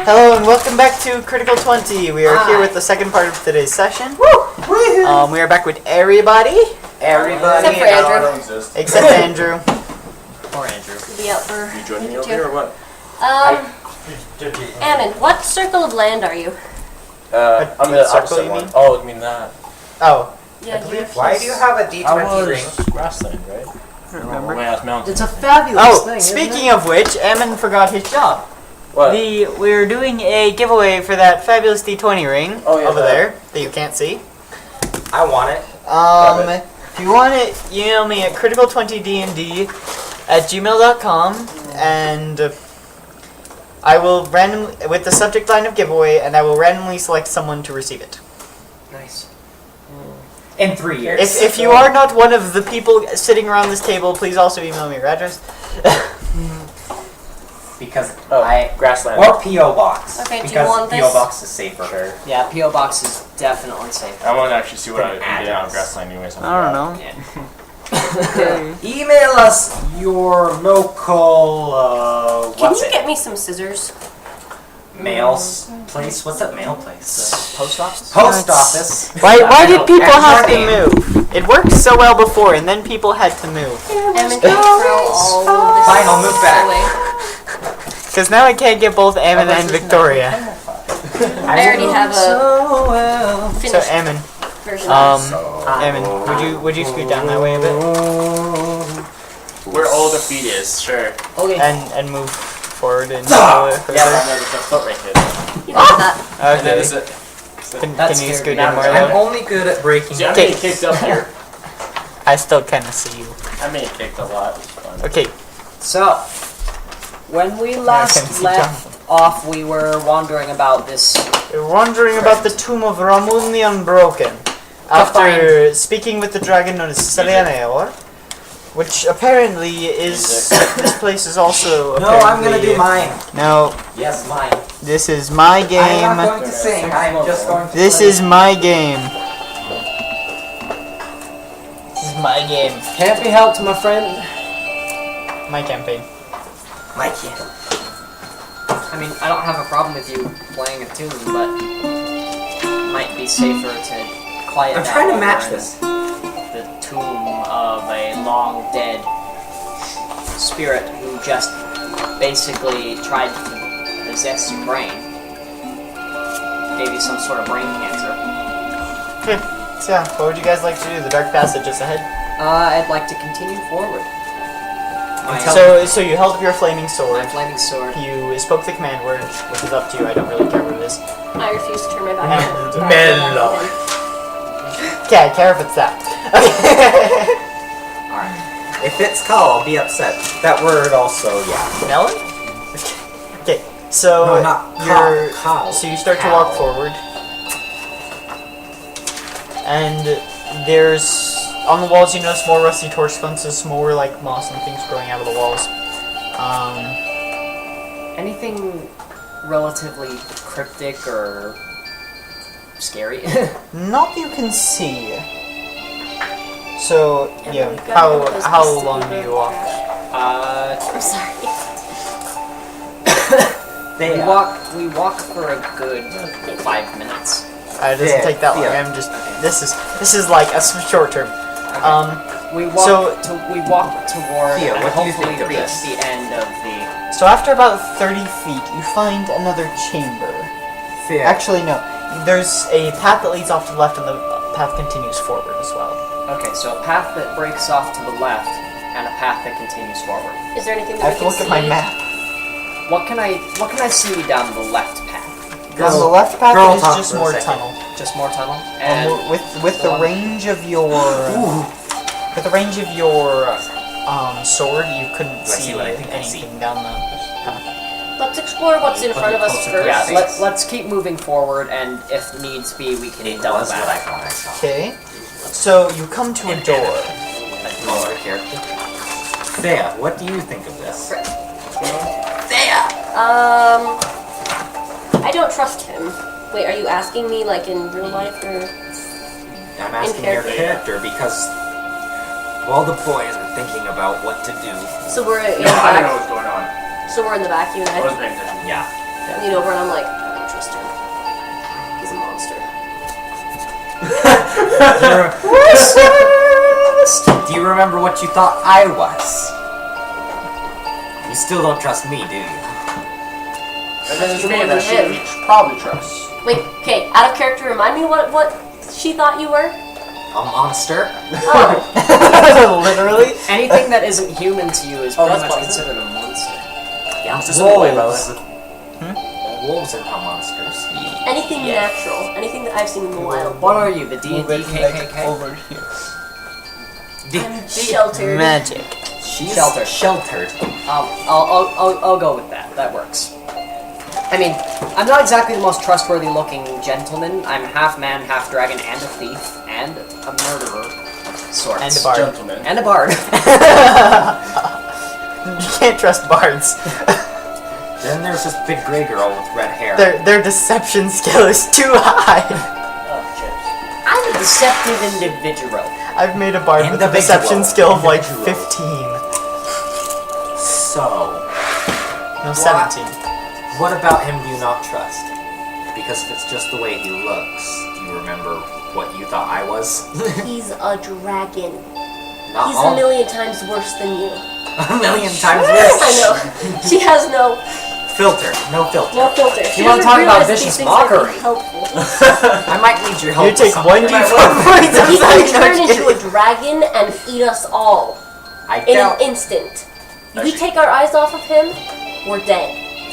Hello and welcome back to Critical 20. We are here with the second part of today's session. We are back with everybody. Except for Andrew. Except Andrew. Poor Andrew. Be out for You joining me over here or what? Ammon, what circle of land are you? I'm in the opposite one. Oh, you mean that? Oh. Yeah, Why do you have a D20 ring? Grassland, right? I don't remember. Mountain. It's a fabulous Oh, thing. speaking of which, Ammon forgot his job. What? We're doing a giveaway for that fabulous D20 ring over there that you can't see. I want it. If you want it, email me at critical20dmd@gmail.com and I will randomly, with the subject line of giveaway, and I will randomly select someone to receive it. Nice. In 3 years. If you are not one of the people sitting around this table, please also email me your address. Because Grassland. or PO box. Okay, do you because want PO this? box is safer. Sure. Yeah, P.O. Box is definitely safe. I want to actually see what I An can get on address. Grassland anyways. I don't know. Email us your local Can you get me some scissors? mail's place. What's that mail place? Post office? Post office. Why did people And have your to name. move? It worked so well before, and then people had to move. Ammon, can you throw all of this Fine, I'll move back. away? Because now I can't get both Ammon and Victoria. I already have a So finished Ammon, version of this. Ammon, would you scoot down that way a bit Where all the feet is, sure. Okay. and move forward and Yeah, further? I know there's a foot right there. You got that. And then Okay. is it? Can That's you scary. scoot down more I'm though? only good at breaking. See, I'm getting kicked up here. I still kind of see you. I'm getting kicked a lot. It's fun. Okay. So, when we can last see left off, we were wandering about this. We're wandering about the tomb of Ramun the Unbroken. After speaking with the dragon known as Seleneor, which apparently is... this place is also No, I'm gonna do mine. No, Yes, mine. this is my I'm game. not going to sing. I'm just going to. This play. is my game. This is my game. Can't be helped, my friend. My campaign. my kid. I mean, I don't have a problem with you playing a tune, but it might be safer to quiet I'm down trying to over match in this. The tomb of a long dead spirit who just basically tried to possess your brain. Gave you some sort of brain cancer. Okay. So yeah, what would you guys like to do? The dark passage is ahead. I'd like to continue forward. My, So you held up your flaming my sword. flaming sword. You spoke the command word, which is up to you. I don't really care what it is. I refuse to turn my back And on. Mellow. Okay, I care if it's that. Alright. If it's call, I'll be upset. That word also, yeah. Melon? Okay, so No, not you're cow. so you start to walk forward, and there's on the walls you notice more rusty torch sconces, more like moss and things growing out of the walls. Anything relatively cryptic or scary? Not that you can see. So And yeah, we've got one of those how pieces long of do you walk? I'm sorry. We walk for a good 5 minutes. It doesn't take that long. I'm just this is like a short term. We walk toward Thea, and what do you hopefully think of reach this? the end of the. So after about 30 feet, you find another chamber. Fear. Actually, no. There's a path that leads off to the left, and the path continues forward as well. Okay, so a path that breaks off to the left and a path that continues forward. Is there anything I that have to we look can at my see? map. What can I see down the left path? On the left path girl is talk just for a more second. tunnel. Just more tunnel. And With the range of your sword, you couldn't see see what I think I see? anything down the path. Let's explore what's in front of us first. yeah, let's keep moving forward, and if needs be, we can double That's what I back. thought I saw. Okay. So you come to a door. Color character. Thea, what do you think of this? I don't trust him. Wait, are you asking me like in real life or? I'm asking your character because all the boys are thinking about what to do. So we're in the No, I don't know back. what's going on. So we're in the back, you and I wasn't I. paying attention. Yeah. I lean over and I'm like, I don't trust him. He's a monster. Do you remember what you thought I was? You still don't trust me, do you? And then it's You me more that than she him. probably trusts. Wait, okay, out of character, remind me what she thought you were? A monster? Oh, Literally. Anything that isn't human to you is Oh, pretty that's much fine. considered a monster. yeah. It's just a way about Wolves. it. Wolves are not monsters. Anything natural. Anything that I've seen in the wild. What are you, the D&D KKK? Over here. I'm sheltered. Magic. She's Sheltered. Sheltered. I'll go with that. That works. I mean, I'm not exactly the most trustworthy looking gentleman. I'm half man, half dragon, and a thief, and a murderer of sorts. And a bard. Gentleman. And a bard. You can't trust bards. Then there's this big gray girl with red hair. Their deception skill is too high. Oh, chips. I'm a deceptive individual. I've made a bard with a Individual. deception skill of like Individual. 15. So, No, 17. what about him do you not trust? Because if it's just the way he looks, do you remember what you thought I was? He's a dragon. Not He's all. a million times worse than you. A million times I worse. know. She has no Filter. No filter. filter. She You wanna doesn't talk about realize these vicious things might be mockery? helpful. I might need your help. You take with one something. d4 points of He can psychic turn into a energy. dragon and eat us all I in doubt. an instant. If we take our eyes off of him, we're dead.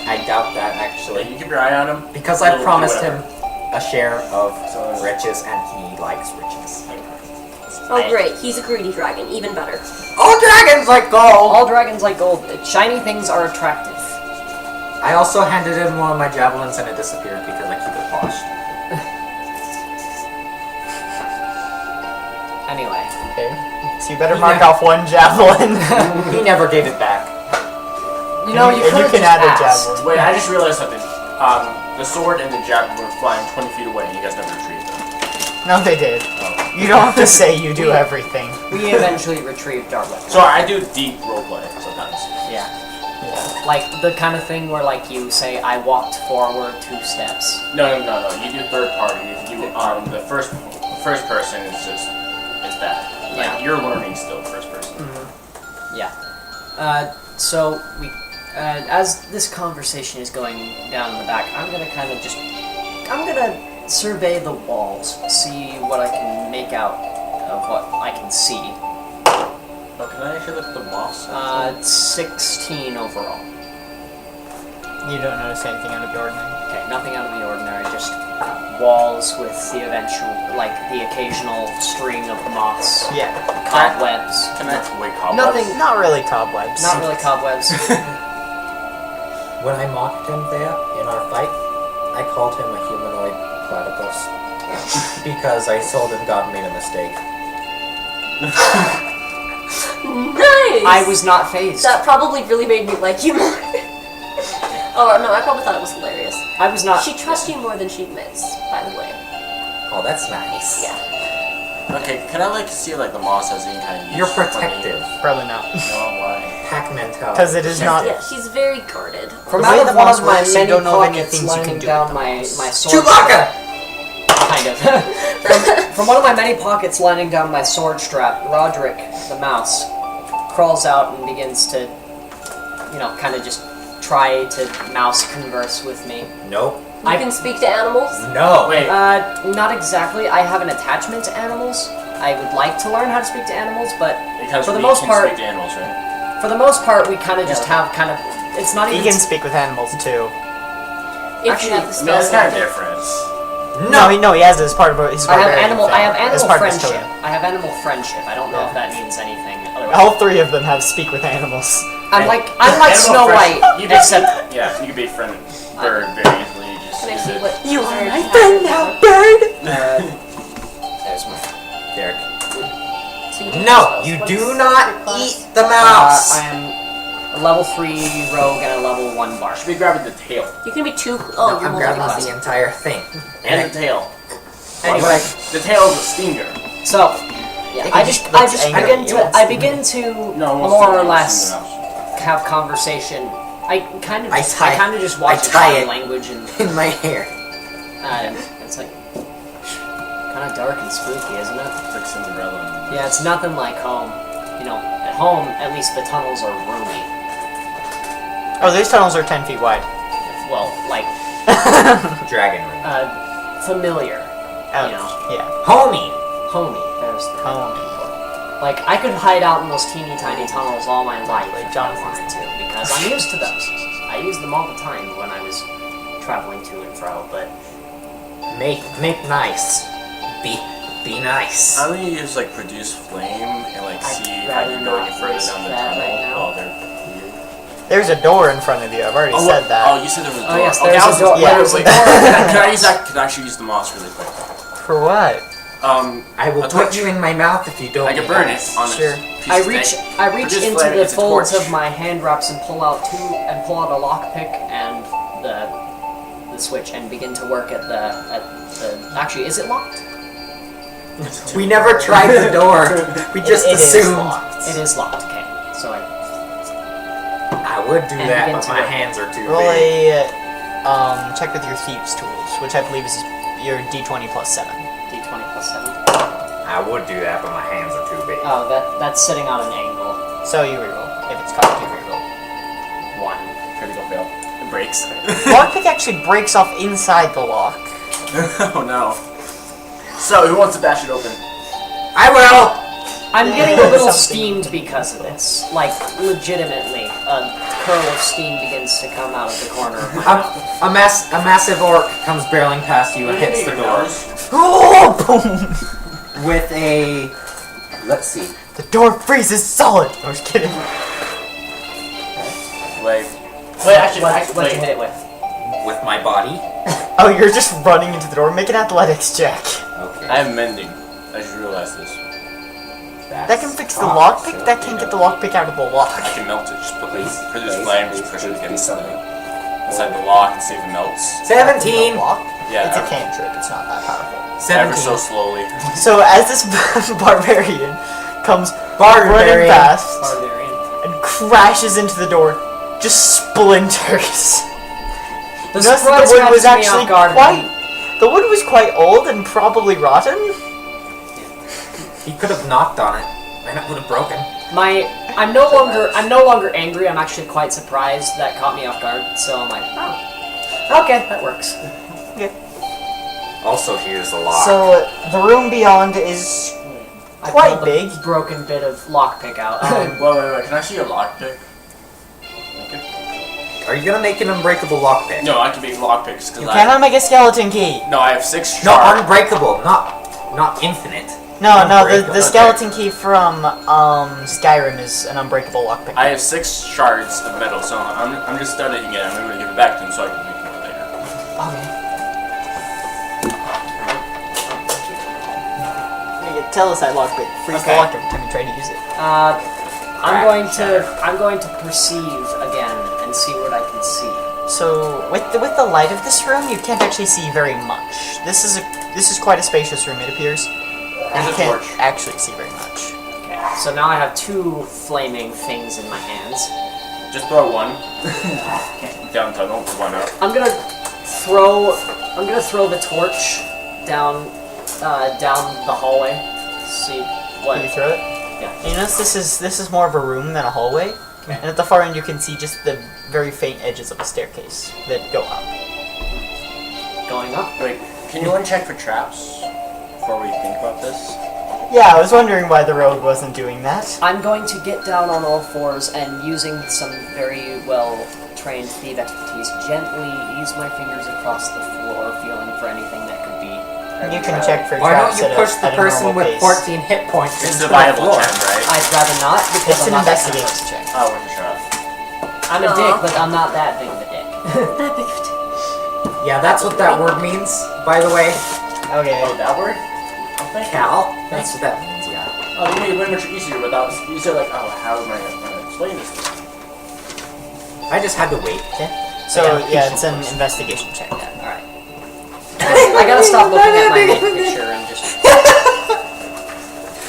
I doubt that Like, actually. you keep your eye on him. Because He'll I do promised him whatever. a share of So- riches, and he likes riches. Oh great, he's a greedy dragon, even better. All dragons like gold. All dragons like gold. Shiny things are attractive. I also handed in one of my javelins, and it disappeared because I keep it polished. Anyway. Okay. So you better mark off one javelin. He never gave it back. You know, you And you could can add a javelin. Wait, I just realized something. The sword and the javelin were flying 20 feet away, and you guys never retrieved them. No, they did. You don't have to say you do everything. We eventually retrieved our weapon. So I do deep roleplay sometimes. Yeah. Yeah. Like the kind of thing where like you say, I walked forward 2 steps. No. You do third party. You the first person is just that. Like Yeah. you're learning still first person. Yeah. So we, as this conversation is going down in the back, I'm gonna survey the walls, see what I can make out of what I can see. Oh, can I actually look at the moss? 16 overall. You don't notice anything out of the ordinary. Okay, nothing out of the ordinary, just walls with the eventual, like the occasional string of moss, Yeah. cobwebs. Can I wait cobwebs? Nothing. Not really cobwebs. Not really cobwebs. When I mocked him there in our fight, I called him a humanoid platypus because I told him God made a mistake. Nice! I was not phased. That probably really made me like you more. Oh no, I probably thought it was hilarious. I was not. She trusts you more than she admits, by the way. Oh, that's nice. Yeah. Okay, can I see like the moss as any kind of use? You're protective. Probably not. No, why? Pack mentality. Because it is not. Yeah, she's very guarded. From The out way of the one moss of my works, you many don't know of any pockets things you can lining do down with the my moss. sword. Chewbacca! Kind of. from one of my many pockets lining down my sword strap, Roderick, the mouse, crawls out and begins to, kind of just try to mouse converse with me. Nope. You can speak to animals? No. Wait. Not exactly. I have an attachment to animals. I would like to learn how to speak to animals, but Because for the we most can part- speak to animals, right? for the most part, we kind of just have it's not He even. can speak with animals too. If Actually, you have the I mean, spell that's kind of slot. different. No, he has it as part of his I have barbarian animal. I have thing, as animal part of his friendship. totem. I have animal friendship. I don't know if that means anything. Otherwise, All 3 of them have speak with animals. I'm like Animal Snow friendship- White, you can- except Yeah, you can be friend bird very easily. You just Can I use see it. what You bird are my has friend it? now, bird! there's my. Derek. So you No, can- you what's do your not class? eat the mouse. I am a level 3 rogue and a level 1 bard. Should be grabbing the tail You can be 2. No, Oh, you're I'm grabbing multi-class. the entire thing. and the tail. Anyway, The tail is a stinger. so yeah, It I can just just looks angry. begin to No, more or less have conversation I kind of I tie- just watch I tie body it. language and In my hair. it's like kind of dark and spooky, isn't it? It's like Cinderella. Yeah, it's nothing like home. You know, at home at least the tunnels are roomy. Oh, these tunnels are 10 feet wide. Well, like Dragon room. familiar. Ouch. You know. Yeah. Homie! Homey. There's the Homey. Like I could hide out in those teeny tiny tunnels all my life Like if I Jonathan. wanted to, because I'm used to those. I use them all the time when I was traveling to and fro. But Make nice. Be nice. I'm gonna use like produce flame and like I'd see if I can go rather any not further risk down the that tunnel right now. while they're here. There's a door in front of you. I've already said that. Oh, you said there was a door. Oh, yes, okay, there's I a was door. Yeah. wait, can I use that? Can I actually use the moss really quick? For what? I will a put torch. you in my mouth if you don't. I can burn it on Sure. a piece I of reach steak. Produce into flame, the it's a folds torch. of my hand wraps and pull out a lockpick and the switch and begin to work at the. Actually, is it locked? We never tried the door. We just It is assumed. locked. It is locked. Okay, so I would do And that, begin but to my work. hands are too Roll big. a check with your thieves tools, which I believe is your d20 plus 7. D20 plus 7. I would do that, but my hands are too big. Oh, that's sitting on an angle. So you reroll. If it's cocked, you reroll. 1. Critical fail. It breaks. Lockpick actually breaks off inside the lock. Oh no. So who wants to bash it open? I will. I'm getting a little Something. steamed because of this. Like, legitimately, a curl of steam begins to come out of the corner of my mouth. A massive orc comes barreling past you and hits the door Oh, boom! with a. Let's see. The door freezes solid! I was kidding. Wait, actually, What'd you hit it with? With my body. Oh, you're just running into the door. Make an athletics check. Okay. I have mending. I just realized this. That can fix the lockpick, that can't get the lockpick out of the lock. I can melt it. Just produce flame, just push it against inside the lock and see if it melts. 17. Lock? Yeah. It's a cantrip, it's not that powerful. Ever 17. so slowly. So as this barbarian comes running Barbarian. fast Barbarian. and crashes into the door, just splinters. The Notice surprise the wood was catches me actually off guard. the wood was quite old and probably rotten. He could have knocked on it, and it would have broken. I'm no longer angry. I'm actually quite surprised. That caught me off guard. So I'm like, oh, okay, that works. Also, here's the lock. So the room beyond is I quite pulled big. a broken bit of lockpick out. Wait. Can I see a lockpick? Are you gonna make an unbreakable lockpick? No, I can make lockpicks because You cannot make a skeleton key. No, I have 6 No, shards. unbreakable, not infinite. No, the Unbreakable. skeleton key from Skyrim is an unbreakable lockpick. I have 6 shards of metal, so I'm just studying it. I'm going to give it back to him so I can make it later. Okay. Tell us that lockpick. Freeze the Okay. lock every time you try to use it. I'm going to perceive again and see what I can see. So with the light of this room, you can't actually see very much. This is quite a spacious room, it appears. And you Here's a can't torch. actually see very much. Okay, so now I have 2 flaming things in my hands. Just throw one. Down tunnel, one up. I'm gonna throw the torch down the hallway. See what? Can you throw it? Yeah. You notice this is more of a room than a hallway. Okay. And at the far end you can see just the very faint edges of a staircase that go up. Going up. Wait, can you uncheck for traps before we think about this? Yeah, I was wondering why the rogue wasn't doing that. I'm going to get down on all fours and using some very well trained thief expertise, gently ease my fingers across the floor, feeling for anything that could be. You can check for Why don't traps you at push a the person normal with pace. 14 hit points It's into a the viable floor? check, right? I'd rather not because It's I'm an not that kind of investigation check. Oh, one shot. person. I'm a Aw. dick, but I'm not that big of a dick. That big of a dick. Yeah, that's what that word means, by the way. Okay. Oh, that word? Oh, thank you. Cal. That's what that means, yeah. Oh, you made it way much easier without. You said like, oh, how am I gonna explain this to you? I just had to wait. So Yeah, yeah, it's an investigation check then. Alright. I gotta stop looking at my main picture and just.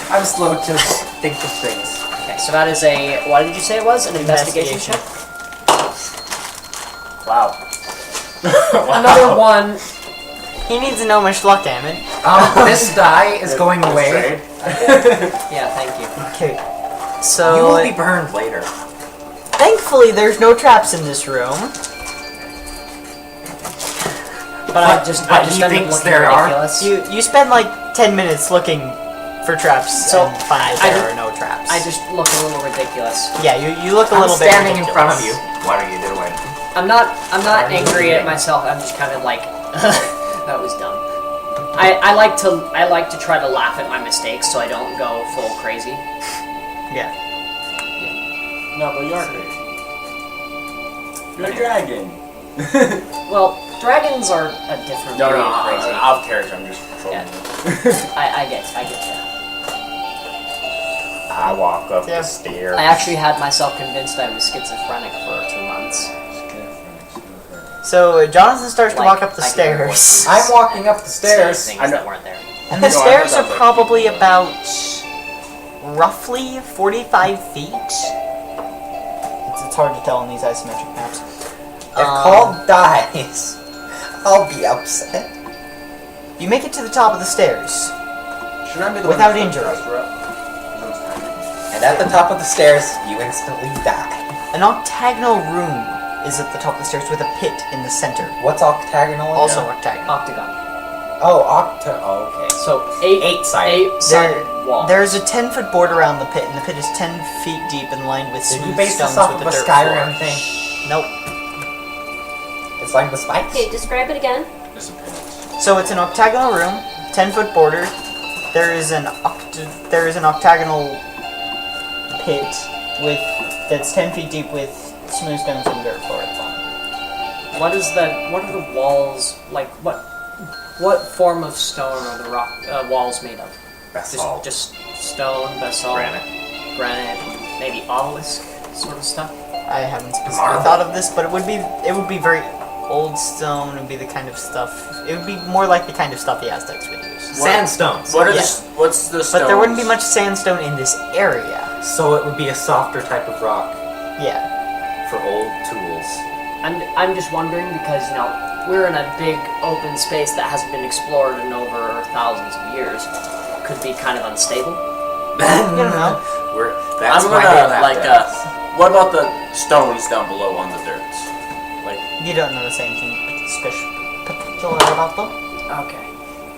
I'm slow to think of things. Okay, so that is a. What did you say it was? An investigation check? Wow. Another one. He needs no much luck, damn it. This die is going away. Yeah, thank you. Okay. You So, will be burned later. thankfully, there's no traps in this room. But I just he end up thinks looking there are. ridiculous. You spend like 10 minutes looking for traps So, and find I there just- are no traps. I just look a little ridiculous. Yeah, you look a I'm little bit standing in front of you. ridiculous. What are you doing? I'm not Are you angry at kidding? myself. I'm just kind of like that was dumb. I like to try to laugh at my mistakes so I don't go full crazy. Yeah. No, but you aren't crazy. You're a dragon. Well, dragons are a different No, breed no, of crazy. out of character. I'm just trolling Yeah. you. I get you. I walk up Yeah. the stairs. I actually had myself convinced I was schizophrenic for 2 months. So, Jonathan starts to Like, walk up the I can hear stairs. I'm walking up the Saying stairs. things I know. that weren't there. And the No, I stairs heard are that, but- probably about roughly 45 feet. It's hard to tell in these isometric maps. If Paul dies, I'll be upset. You make it to the top of the stairs. Should I be the Without one injury. And at the top of the stairs, you instantly die. An octagonal room is at the top of the stairs with a pit in the center. What's octagonal? Also octagonal. Octagon. Oh, okay. So eight 8-sided. sided wall. There's a 10-foot board around the pit, and the pit is 10 feet deep and lined with Did you smooth base stones this off with of a a dirt Skyrim floor. thing? Nope. It's like the spikes? Okay, describe it again. So it's an octagonal room, 10-foot border. There is an octagonal pit that's 10 feet deep with smooth stones and dirt floor at the bottom. What are the walls like? What form of stone are the rock walls made of? Basalt. Just stone, basalt, granite, maybe obelisk sort of stuff. I haven't specifically Marble. thought of this, but it would be very old stone. It would be the kind of stuff. It would be more like the kind of stuff the Aztecs would use. Sandstones. What are Yeah. what's the stones? But there wouldn't be much sandstone in this area. So it would be a softer type of rock Yeah. for old tools. I'm just wondering because we're in a big open space that hasn't been explored in over thousands of years. Could be kind of unstable. You don't know. That's I'm why gonna they laughed at us. what about the stones down below on the dirt? Like You don't notice anything particular about them. Okay.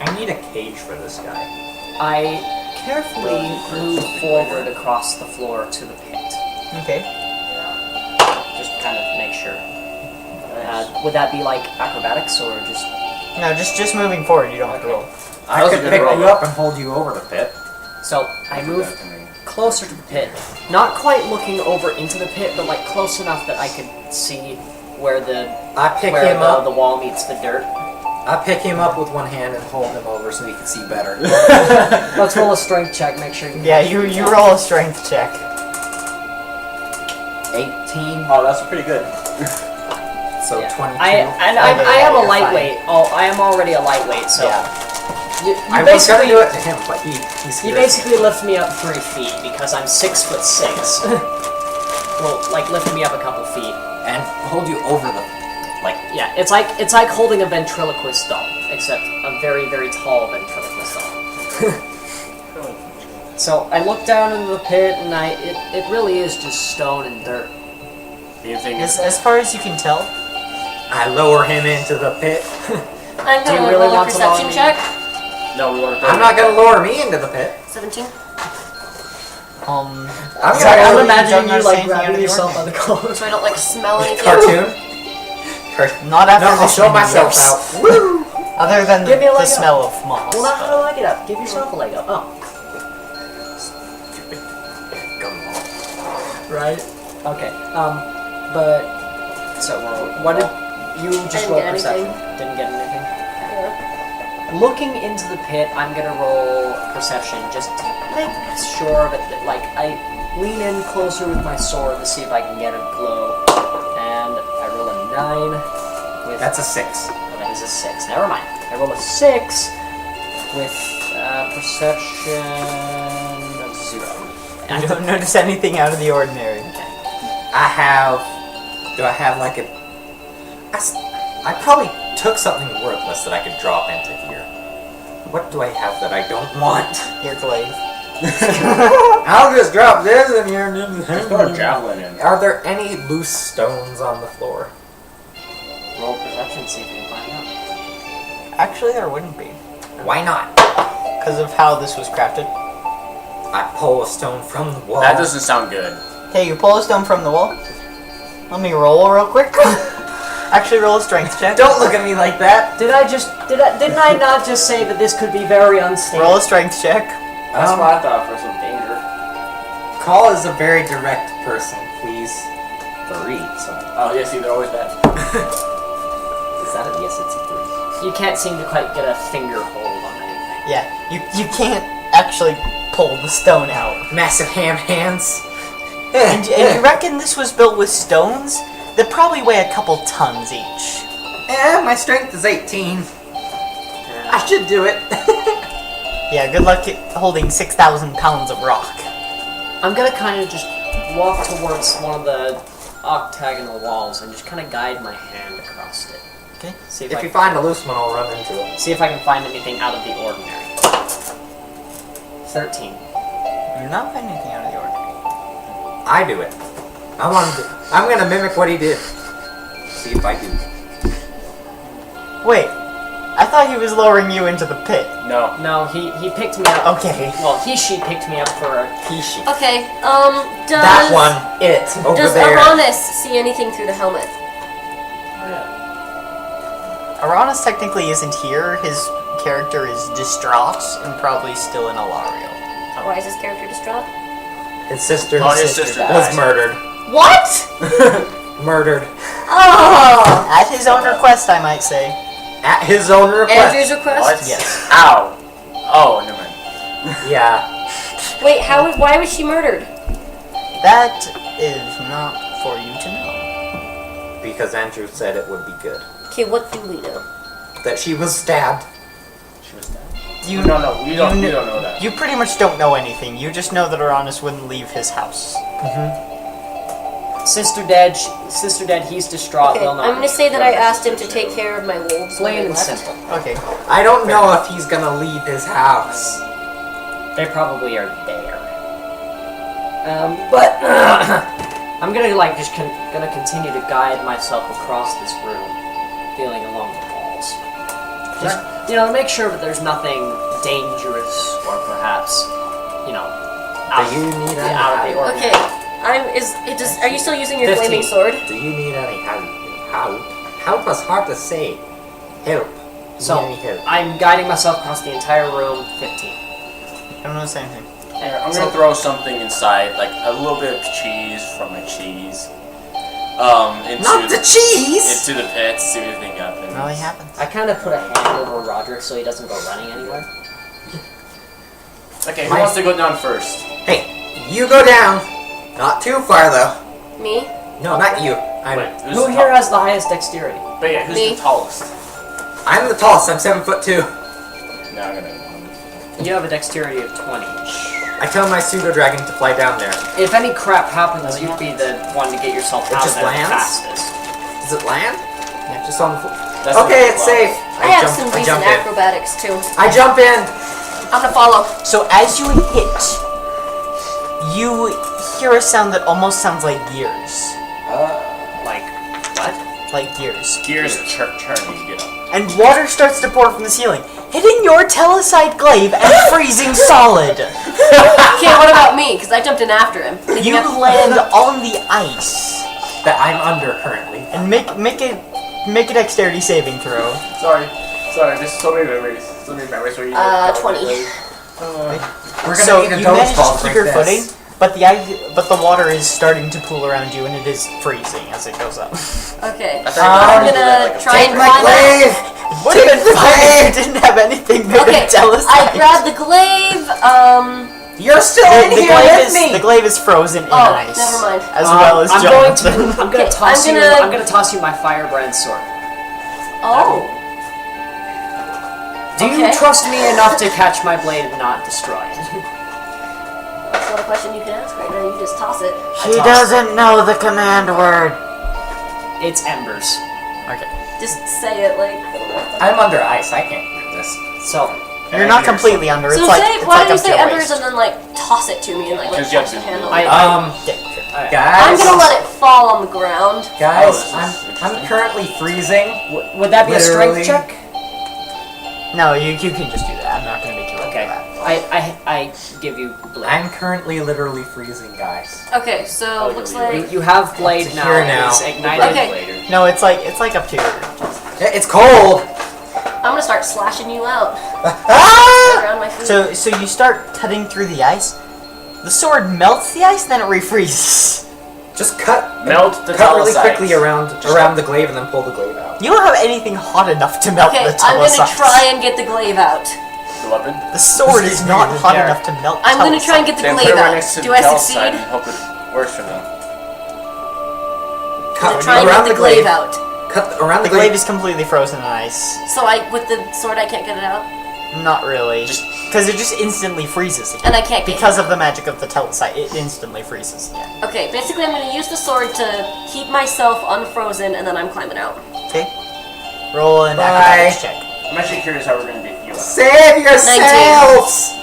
I need a cage for this guy. I carefully move forward across the floor to the pit. Okay. Just kind of make sure. Would that be like acrobatics or just? No, just moving forward. You don't have to roll. I was a could good pick roll. you up and hold you over the pit. So I move closer to the pit, not quite looking over into the pit, but like close enough that I could see where the I pick him up. the wall meets the dirt. I pick him up with one hand and hold him over so he can see better. Let's roll a strength check. Make sure you. Yeah, you roll a strength check. 18, oh, that's pretty good. so Yeah. 22. I am a you're lightweight. Oh, I am already a lightweight. So Yeah. you I was gonna basically do it to him, but he's you scared. basically lift me up 3 feet because I'm 6'6". Well, like lift me up a couple feet. And hold you over the, like, Yeah, it's like holding a ventriloquist doll, except a very, very tall ventriloquist doll. So I look down into the pit, and it really is just stone and dirt. You think As far as you can tell, I lower him into the pit. I'm Do you gonna really roll a want to lower perception me? check. No, we want to. I'm not gonna lower me into the pit. 17. I'm Sorry, gonna I'm don't imagining you notice like anything out of grabbing the yourself by the collar. So I don't like smell anything. cartoon. not after No, I'll this show many myself years. out. Woo! Other than Give me a the leg up. smell of moss. Well, now how do I get up? Give yourself a leg up. Oh, right. Okay. But so what did you just Didn't roll get perception? anything. Didn't get anything. Yeah. Looking into the pit, I'm gonna roll perception just to make sure that like I lean in closer with my sword to see if I can get a glow, and I roll a 9 with. That's a 6. Oh, that is a 6. Never mind. I roll a 6 with perception of 0. You don't notice anything out of the ordinary. Do I have like a I probably took something worthless that I could drop into here. What do I have that I don't want? Your glaive. I'll just drop this in here. Just put a javelin in. Are there any loose stones on the floor? Roll perception, see if you can find out. Actually, there wouldn't be. Why not? Because of how this was crafted. I pull a stone from the wall. That doesn't sound good. Okay, you pull a stone from the wall. Let me roll real quick. Actually, roll a strength check. Don't look at me like that. Didn't I not just say that this could be very unstable? Roll a strength check. That's what I thought for some danger. Call is a very direct person, please. 3. So Oh, yeah, see, they're always bad. is that a yes? It's a 3. You can't seem to quite get a finger hold on anything. Yeah, you can't actually pull the stone out. Massive ham hands. And you reckon this was built with stones that probably weigh a couple tons each. My strength is 18. I should do it. Yeah, good luck holding 6,000 pounds of rock. I'm gonna kind of just walk towards one of the octagonal walls and just kind of guide my hand across it. Okay. See If you find a loose one, I'll run into it. see if I can find anything out of the ordinary. 13. You're not finding anything out of the ordinary. I do it. I'm gonna mimic what he did. See if I do. Wait, I thought he was lowering you into the pit. No. No, he picked me up. Okay. Well, she picked me up for a he-she. Okay, does... That one, over Does there. Aranis see anything through the helmet? Aranis technically isn't here. His character is distraught and probably still in Alario. Why is this character distraught? His sister, Oh, his sister was died. murdered. What? Murdered. Oh! At his own request, I might say. At his own request. Andrew's request? What? Yes. Ow. Oh, never mind. Yeah. Wait, why was she murdered? That is not for you to know. Because Andrew said it would be good. Okay, what do we know? That she was stabbed. She was dead. You No, we don't kn- know that. You pretty much don't know anything. You just know that Aranis wouldn't leave his house. Sister dead, he's distraught. Okay, Will not I'm gonna say that I asked him to take care of my wolves. when Plain I and left. simple. Okay. I don't know if he's gonna leave his house. They probably are there. But I'm gonna gonna continue to guide myself across this room, feeling along the walls. Just make sure that there's nothing dangerous or perhaps out Do you need any of the help? ordinary. Okay, are you still using your 15. flaming sword? Do you need any help? Help was hard to say. Help. Do you So need any help? I'm guiding myself across the entire room. 15. I don't know the same thing. Here, I'm gonna throw something inside, like a little bit of cheese from my cheese. Not the cheese! Into the pit, see what anything happens. Nothing happens. I kind of put a hand over Roderick so he doesn't go running anywhere. Okay, who wants to go down first? Hey, you go down. Not too far though. Me? No, not you. Wait, who's Who the here has the highest dexterity? But yeah, who's Me. the tallest? I'm the tallest. I'm 7'2". Now I'm gonna. You have a dexterity of 20. I tell my pseudo dragon to fly down there. If any crap happens, you'd be the one to get yourself It out just of there the lands? fastest. Does it land? Yeah. Just on the floor. That's Okay, the- it's wow. safe. I have some I recent jump in. acrobatics too. I jump in. I'm gonna follow. So as you hit, you hear a sound that almost sounds like gears. Like, what? Like gears. Gears turning, you know. And water starts to pour from the ceiling, hitting your telecite glaive and freezing solid. Okay, what about me? Because I jumped in after him. You land on the ice That I'm under currently. and make a dexterity saving throw. Sorry, there's so many memories. So many memories where you 20. We're gonna So need a you dose manage ball to keep like your this. footing, but the water is starting to pool around you and it is freezing as it goes up. Okay. I So thought I'm you were gonna like a- try Take and my climb out. glaive! Would have been fine if you didn't have anything made Okay, of telecite. I grab the glaive. You're still in the here glaive with is me! the glaive is frozen in Oh, ice. never mind. As well as I'm Jonathan. gonna Okay, toss I'm you. gonna- I'm gonna toss you my firebrand sword. Oh. Do you Okay. trust me enough to catch my blade and not destroy it? That's not a question you can ask right now. You just toss it. She doesn't know the command word. It's embers. Okay. Just say it like. I'm under ice. I can't do this. So, You're not completely under. So It's like say, it's why like do you up to say your embers waist. and then like toss it to me and like Because you have touch the to- handle? Yeah, sure. alright. Guys. I'm gonna let it fall on the ground. Guys, Oh, this is I'm currently freezing. Would that be a Literally. strength check? No, you can just do that. I'm not gonna make you roll Okay. that. I give you blade. I'm currently literally freezing, guys. Okay, so it looks like. You have blade now. Here now. It's ignited. Okay. Later. No, it's like up to your. It's cold. I'm gonna start slashing you out Ah! around my feet. So you start cutting through the ice. The sword melts the ice, then it refreezes. Just cut. Melt the Cut really telesites. quickly around the glaive and then pull the glaive out. You don't have anything hot enough to melt Okay, the I'm gonna telesites. try and get the glaive out. The weapon. The sword is not hot Derek. enough to melt. I'm gonna try and get the Then put glaive it right out. next to Do the I telesite succeed? and hope it works for them. I'm Cut gonna try and around get the glaive out. Cut around The the glaive glaive. is completely frozen in ice. So with the sword I can't get it out? Not really, because it just instantly freezes again. And I can't get Because it of the magic of the telesite, it instantly freezes again. Okay, basically I'm gonna use the sword to keep myself unfrozen and then I'm climbing out. Okay. Roll an Bye. acrobatics check. I'm actually curious how we're gonna beat you up. Save yourselves!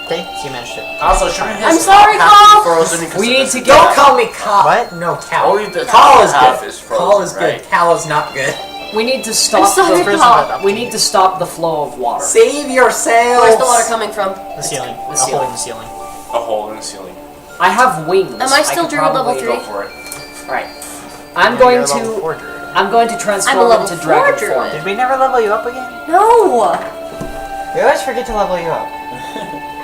Okay, so you managed to. Also, shouldn't I'm his sorry, top half Paul. be frozen because We of need this? to Don't get. call me Cal. What? No, Cal. Only the Cal is half good. is frozen, Cal is good. right? Cal is not good. We need to stop. sorry, the, Paul. we need to stop the flow of water. Save yourselves! Where's the water coming from? The ceiling. The A ceiling. hole in the ceiling. A hole in the ceiling. I have wings. Am I still could druid level probably- 3? Go for it. Right. I'm Yeah, going you're a level to. 4 druid. I'm going to I'm a transform level into 4 dragon druid. form. Did we never level you up again? No! We always forget to level you up.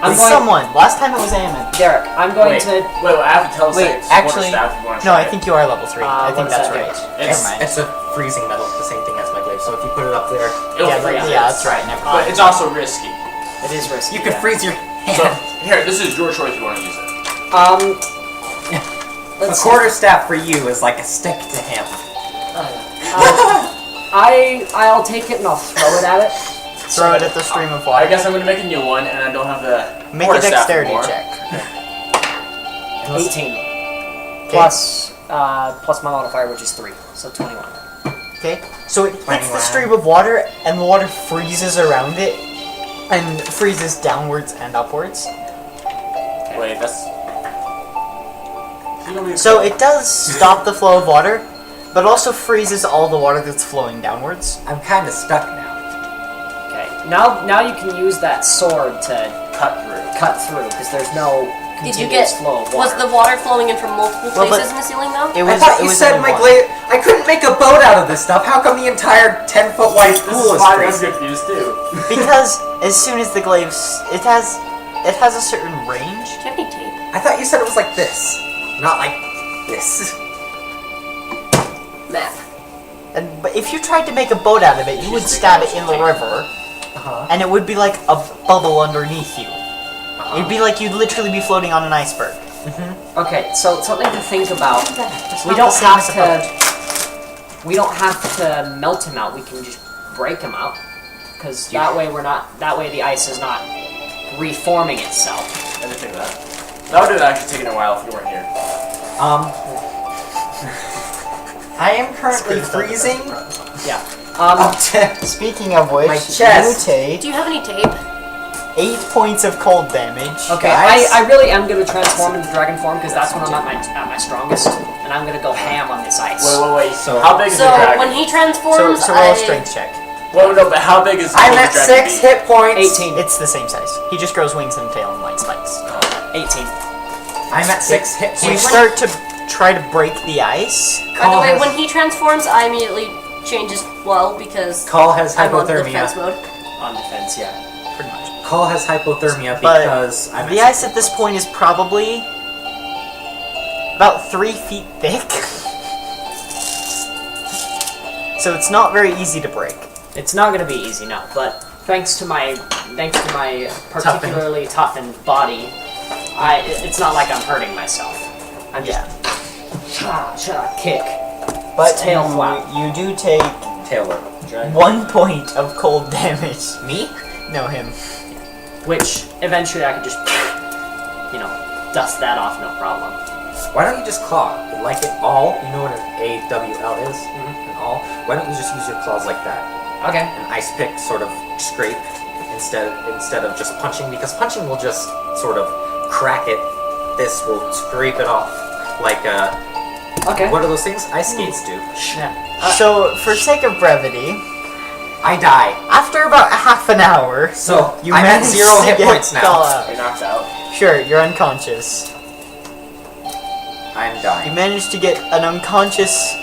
I'm It's going. someone. Last time it was Ammon. Derek, I'm going Wait, to. wait, I have to tell Wait, Saints actually, staff if you want to No, try I it. think you are level 3. I what think does that's that do? right. It's- Never mind. It's a freezing metal, the same thing as my glaive. So if you put it up there, It'll Yeah, freeze yeah, it. that's right. Never But mind. it's also risky. It is risky. you can yeah. freeze your So, hand. here, this is your choice if you want to use it. A Let's quarterstaff for you is like a stick to him. I'll take it and I'll throw it at it. Throw it at the stream of I water. guess I'm going to make a new one, and I don't have the Make a quarterstaff dexterity anymore. check. 18 plus plus my modifier, which is 3, so 21. Okay, so it hits the 21. stream of water, and the water freezes around it, and freezes downwards and upwards. Wait, that's... You don't need So it does stop the flow of water, but also freezes all the water that's flowing downwards. I'm kind of stuck now. Okay. Now you can use that sword to cut through. because there's no Did you continuous get. flow of Was water. the water flowing in from multiple Well, but- places in the ceiling though? It I was. thought it you was said only my one. glaive. I couldn't make a boat out of this stuff. How come the entire 10-foot wide This pool is is why I'm freezing? confused too. Because as soon as the glaives, it has a certain range. Do you have any tape? I thought you said it was like this, not like this. Map. But if you tried to make a boat out of it, you would stab it in the river, and it would be like a bubble underneath you. It'd be like you'd literally be floating on an iceberg. Okay, so something to think about. It's We not don't the same have as a to. boat. We don't have to melt him out. We can just break him out, because that way we're not. That way the ice is not reforming itself. I didn't think of that. That would have actually taken a while if you weren't here. I am currently freezing. Yeah. Up to Speaking of which, My chest. you take Do you have any tape? 8 points of cold damage. Okay, Guys? I really am going to transform into dragon form because that's when I'm at my strongest, and I'm going to go ham on this ice. Wait. So- How big is So the dragon? when he transforms, So roll a I. strength check. Wait, no, but how big is the I'm dragon at 6 be? hit points. 18. It's the same size. He just grows wings and a tail and like spikes. 18. I'm at 6 hit So you points. start to try to break the ice. By the way, has- when he transforms, I immediately change as well because Call has I'm on defense hypothermia. mode. On defense, yeah. Pretty much. Call has hypothermia But because I'm the at ice at this point is probably about 3 feet thick. So it's not very easy to break. It's not going to be easy, no, but thanks to my particularly toughened body, it's not like I'm hurting myself. I'm just kick. But tail flap. you do take Taylor. 1 point of cold damage. Me? No, him. Which eventually I could just, dust that off, no problem. Why don't you just claw? Like it all. You know what an AWL is? An all. Why don't you just use your claws like that? Okay. An ice pick sort of scrape instead of just punching, because punching will just sort of crack it. This will scrape it off like Okay. what are those things? Ice skates do. Yeah. So, for sake of brevity, I die. after about half an hour, So you I'm at manage 0 to hit get points now. Call out. You're knocked out. Sure, you're unconscious. I'm You dying. managed to get an unconscious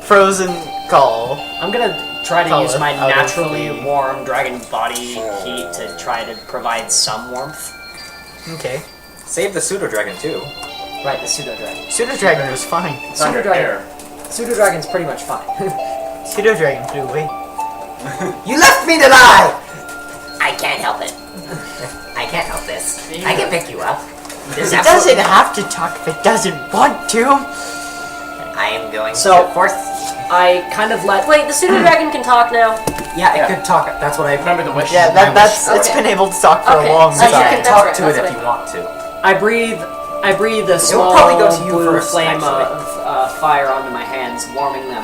frozen call. I'm gonna try to Call use it my out of naturally the- warm dragon body heat to try to provide some warmth. Okay. Save the pseudo dragon too. Right, the pseudo dragon. Pseudo Dragon was fine. It's under Pseudo-dragon. air. Pseudo dragon's pretty much fine. Pseudo Dragon flew away. You left me to die. I can't help it. I can't help this. I can pick you up. There's It absolutely doesn't have to talk if it doesn't want to. I am going So- to force. I kind of let. Wait, the pseudo dragon can talk now. Yeah, it Yeah. could talk. That's what I Remember the wish? Yeah, I that's wish it's Okay. been able to talk for Okay, a long so You you time. can That's talk right, to that's it what if I you want to. I breathe a small probably go to you blue first, flame actually. of fire onto my hands, warming them,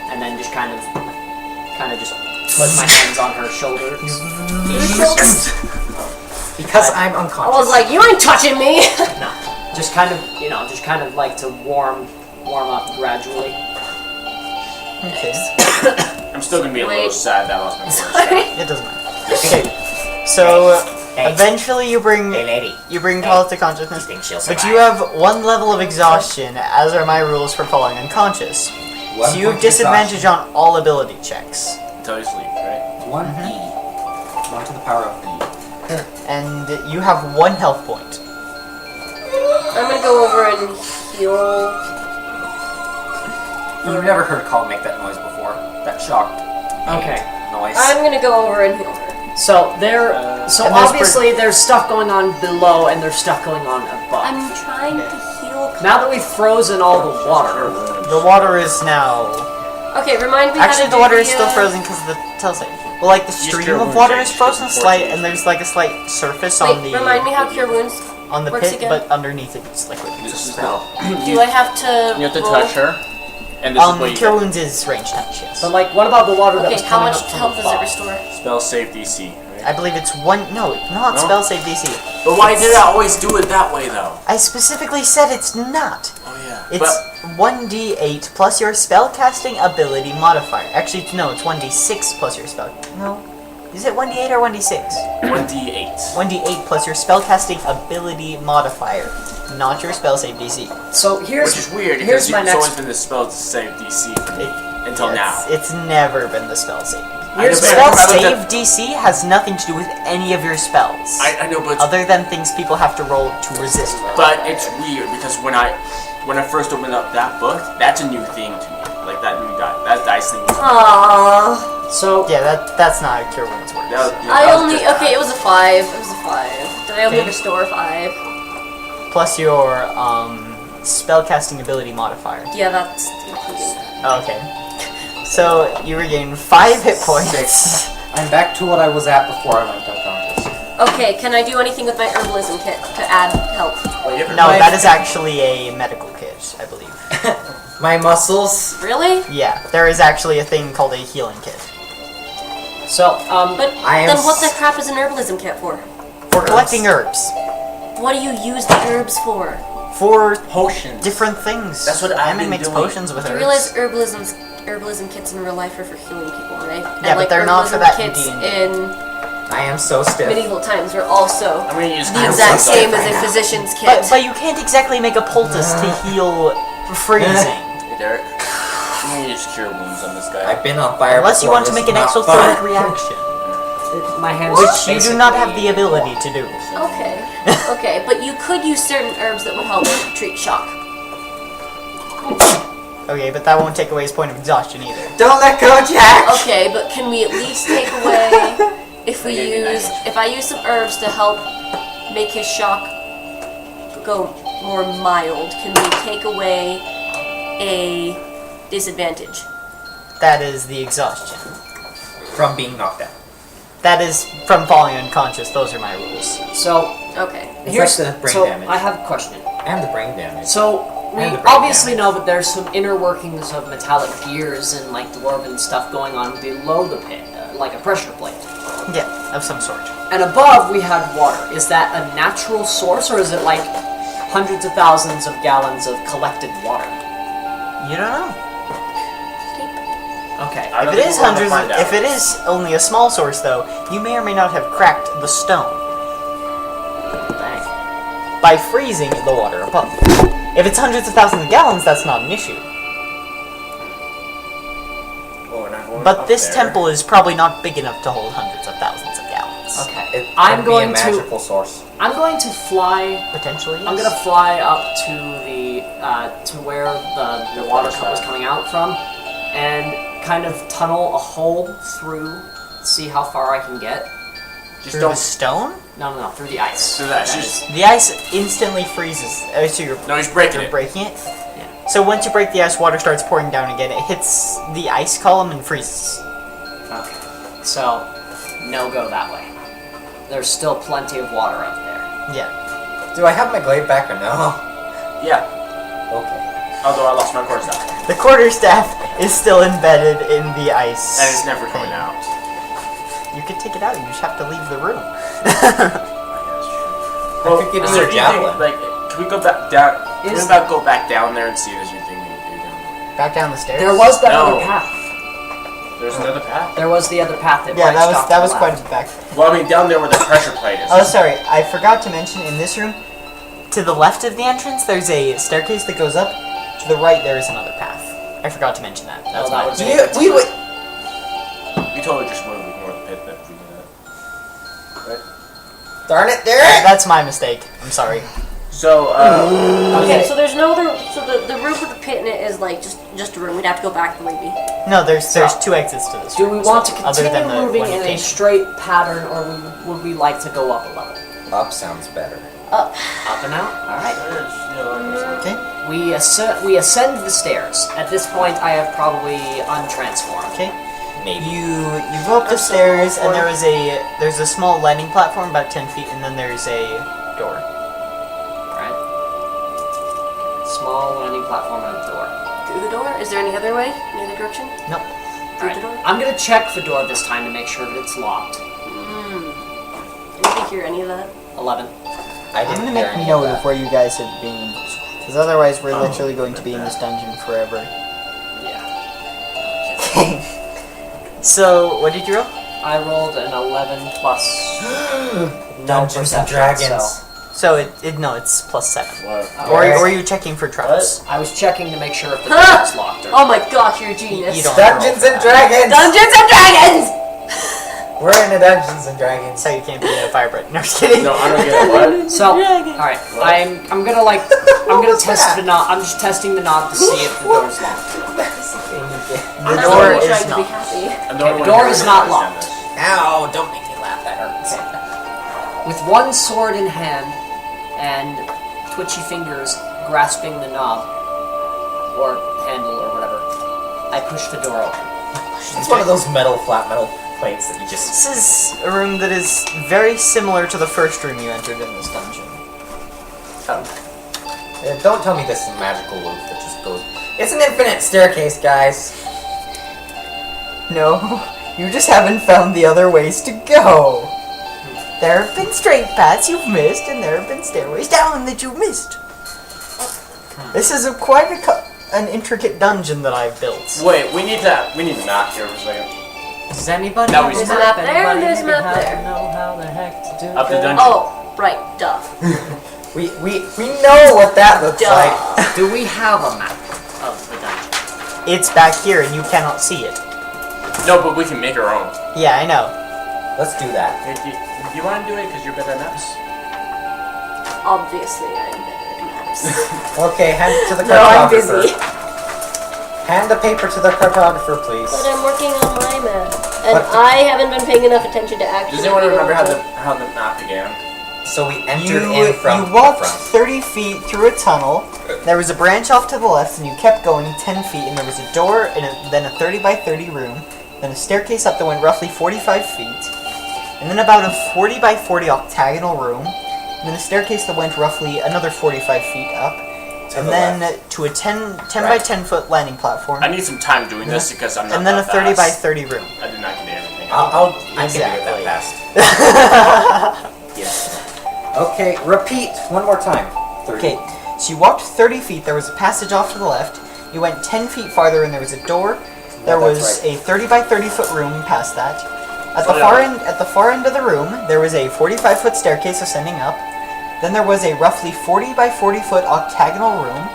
and then just kind of just put my hands on her shoulders. Because I'm I unconscious. was like, you ain't touching me. No, just kind of like to warm up gradually. Okay. I'm still gonna be a little Wait. sad that I lost my voice. Sorry. It doesn't matter. Okay. So Hey. eventually you bring Hey, lady. Call to You consciousness. think she'll survive? But you have one level of exhaustion, as are my rules for falling unconscious. One So you have point of disadvantage on all ability checks. Until you sleep, right? exhaustion. 1 1 to the power of E. And you have 1 health point. I'm gonna go over and heal. You've never heard Call make that noise before. That shocked Okay. noise. I'm gonna go over and heal her. So and there's obviously there's stuff going on below and there's stuff going on above. I'm trying to heal. Now that we've frozen all the water, The water is now... Okay, remind me. Actually, how to the do water is still the, frozen because of the telltale. Well, like, the stream cure of wounds, water yeah, is you frozen should slight, force and there's, like, a slight surface Wait, on the... remind me how cure wounds. on the works pit, again? but underneath it's liquid. This is spell. Do I have to? You have to roll? touch her, and this is what you Cure get. wounds is range touch, yes. but like, what about the water that Okay, was how coming much up from health does it above? restore? Spell save DC. I believe it's one... No, not No? spell save DC. But why did I always do it that way, though? I specifically said it's not. Oh yeah. It's 1d8 plus your spellcasting ability modifier. Actually, no, it's 1d6 plus your spell... No. Is it 1d8 or 1d6? 1d8. 1d8 plus your spellcasting ability modifier, not your spell save DC. So here's Which is weird here's because my it's next always been the spell to save DC for me until now. It's never been the spell save. Here's I know, Spell but I save looked DC has nothing to do with any of your spells, I know, but other than things people have to roll to resist. but it's weird because when I first opened up that book, that's a new thing to me. Like that new that dice thing. Aww. so Yeah, that's not how Cure Wounds works. I only. Okay, it was a 5. It was a 5. Did I only Okay. restore 5? Plus your spellcasting ability modifier. Yeah, that's including that. Okay. So you regain 5 hit points. I'm back to what I was at before I went unconscious. Okay, can I do anything with my herbalism kit to add health? No, that is actually a medical kit, I believe. My muscles. Really? Yeah, there is actually a thing called a healing kit. so But I am then what the s- crap is an herbalism kit for? For collecting herbs. What do you use the herbs for? For potions. different things. That's what I've Ammon been makes doing. potions with Do you herbs. realize herbalism kits in real life are for healing people, right? Yeah, but they're not for that in kits D&D. in I am so stiff. medieval times are also I'm gonna use the I'm exact so same sorry as a right now. physician's kit. But you can't exactly make a poultice to heal freezing. Hey, Derek. I'm gonna use cure wounds on this guy. I've been on fire. Unless you before, want to this make an is not exothermic fun. reaction. my hands. Which you do not have the basically- ability to do. Okay. Okay, but you could use certain herbs that would help treat shock. Okay, but that won't take away his point of exhaustion either. Don't let go, Jack. Okay, but can we at least take away if I use some herbs to help make his shock go more mild, can we take away a disadvantage? That is the exhaustion. From being knocked out. That is from falling unconscious. Those are my rules. So Okay. It's here's like the brain so damage. I have a question. And the brain damage. So And the obviously breakdown. know that there's some inner workings of metallic gears and like dwarven stuff going on below the pit, like a pressure plate. Yeah, of some sort. And above we had water. Is that a natural source, or is it like hundreds of thousands of gallons of collected water? You don't know. Okay. I don't If it think is we're gonna hundreds, find out. if it is only a small source, though, you may or may not have cracked the stone Dang. by freezing the water above. If it's hundreds of thousands of gallons, that's not an issue. Oh, we're not going But up this there. temple is probably not big enough to hold hundreds of thousands of gallons. Okay. It I'm could going be a to. magical source. I'm going to fly. Potentially, yes. I'm gonna fly up to the to where the water cup was coming out from, and kind of tunnel a hole through, see how far I can get. Just Through the don't. stone? No, through the ice. So that's That just. The ice instantly freezes. So you're No, he's breaking You're it. breaking it? Yeah. So once you break the ice, water starts pouring down again. It hits the ice column and freezes. Okay. So, no go that way. There's still plenty of water up there. Yeah. Do I have my glaive back or no? Yeah. Okay. Although I lost my quarterstaff. The quarterstaff is still embedded in the ice. And it's never coming out. You could take it out, you just have to leave the room. Well, think it's is there a javelin. anything, like, can we go back down? Can we Is- go back down there and see if there's anything we can do down there? Back down the stairs? There was that No. other path. There's another path. There was the other path that Yeah, branched off to that the was quite left. a back. Well, I mean, down there where the pressure plate is. Oh, sorry, I forgot to mention in this room, to the left of the entrance, there's a staircase that goes up. To the right, there is another path. I forgot to mention that. That's Oh, that my was mistake. it. We would. We totally just went to ignore the pit then if we did that. Darn it, Yeah, Derek! that's my mistake. I'm sorry. So, Okay, so there's no other. So the room with the pit in it is like just a room. We'd have to go back maybe. No, there's two exits to this Do room. we want to other than continue the moving one you in a came. straight pattern, or would we like to go up a level? Up sounds better. Up. Up and out? Alright. Okay. We ascend the stairs. At this point, I have probably untransformed. Okay. Maybe. You go up the I'm so stairs, and forward. there's a small landing platform about 10 feet, and then there's a door. Alright. Small landing platform and a door. Through the door? Is there any other way? Any other direction? Nope. Through Alright. the door? I'm gonna check the door this time to make sure that it's locked. Didn't hear any of that. 11. I I'm didn't gonna hear make a any note of of that. where you guys have been, because otherwise we're literally going to be in this dungeon forever. Yeah. So, what did you roll? I rolled an 11 plus Dungeons and perception, Dragons. So it's +7. What? Or Alright. are you checking for traps? I was checking to make sure if the door was locked or Oh my gosh, you're a genius. You don't- Dungeons and Dragons! Dungeons and Dragons! We're in the Dungeons and Dragons. So you can't be a firebrand. No, just kidding. No, I don't get what? So, alright, I'm gonna test the knob. I'm just testing the knob to see if the door's locked. The I'm door not is trying to be not. happy. I'm the only the one door here is who not understand locked. this. Ow, don't make me laugh, that hurts. With one sword in hand and twitchy fingers grasping the knob or handle or whatever, I push the door open. It's one of those flat metal plates that you just... This is a room that is very similar to the first room you entered in this dungeon. Don't tell me this is a magical loop that just goes... It's an infinite staircase, guys. No, you just haven't found the other ways to go. There have been straight paths you've missed, and there have been stairways down that you've missed. This is quite an intricate dungeon that I've built. Wait, we need a map here for a second. Does anybody Now we There's a see. map there, and there's a map there. know how the heck to do Up the that? dungeon. Oh, right, duh. We know what that looks Duh. like. Do we have a map of the dungeon? It's back here, and you cannot see it. No, but we can make our own. Yeah, I know. Let's do that. Hey, do you want to do it because you're better at maps? Obviously, I'm better at maps. Okay, hand it to the No, I'm cartographer. busy. Hand the paper to the cartographer, please. But I'm working on my map. And But- I haven't been paying enough attention to actually. Does anyone being remember able how the map began? So we entered You in from walked the front. 30 feet through a tunnel. There was a branch off to the left, and you kept going 10 feet, and there was a door, and then a 30 by 30 room, then a staircase up that went roughly 45 feet, and then about a 40 by 40 octagonal room, and then a staircase that went roughly another 45 feet up, To and the then left. to a 10 by 10 foot landing platform, I need some time doing this because I'm not and then a that 30 by fast. 30 room. I did not get everything. I can do it Exactly. that fast. Yes. Okay, repeat one more time. 30. Okay, so you walked 30 feet, there was a passage off to the left, you went 10 feet farther and there was a door, there that's was right. a 30 by 30 foot room past that. At the Oh, far yeah. end at the far end of the room, there was a 45 foot staircase ascending up. Then there was a roughly 40 by 40 foot octagonal room.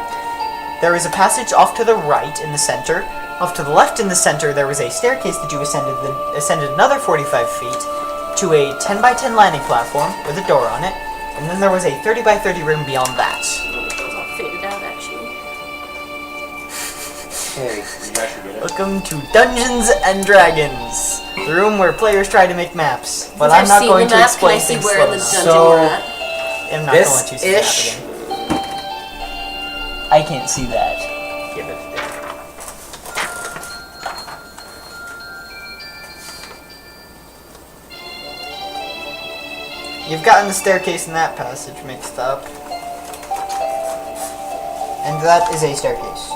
There was a passage off to the right in the center. Off to the left in the center, there was a staircase that you ascended another 45 feet to a 10 by 10 landing platform with a door on it. And then there was a 30 by 30 room beyond that. Those all faded out actually. Okay. You guys should get it. Welcome to Dungeons and Dragons, the room where players try to make maps. But Since I'm I've not seen going the to map, explain can I see things where slow in the enough. dungeon So- we're at? I'm not going to let you This see that ish. again. I can't see that. Give it a day. You've gotten the staircase in that passage mixed up. And that is a staircase.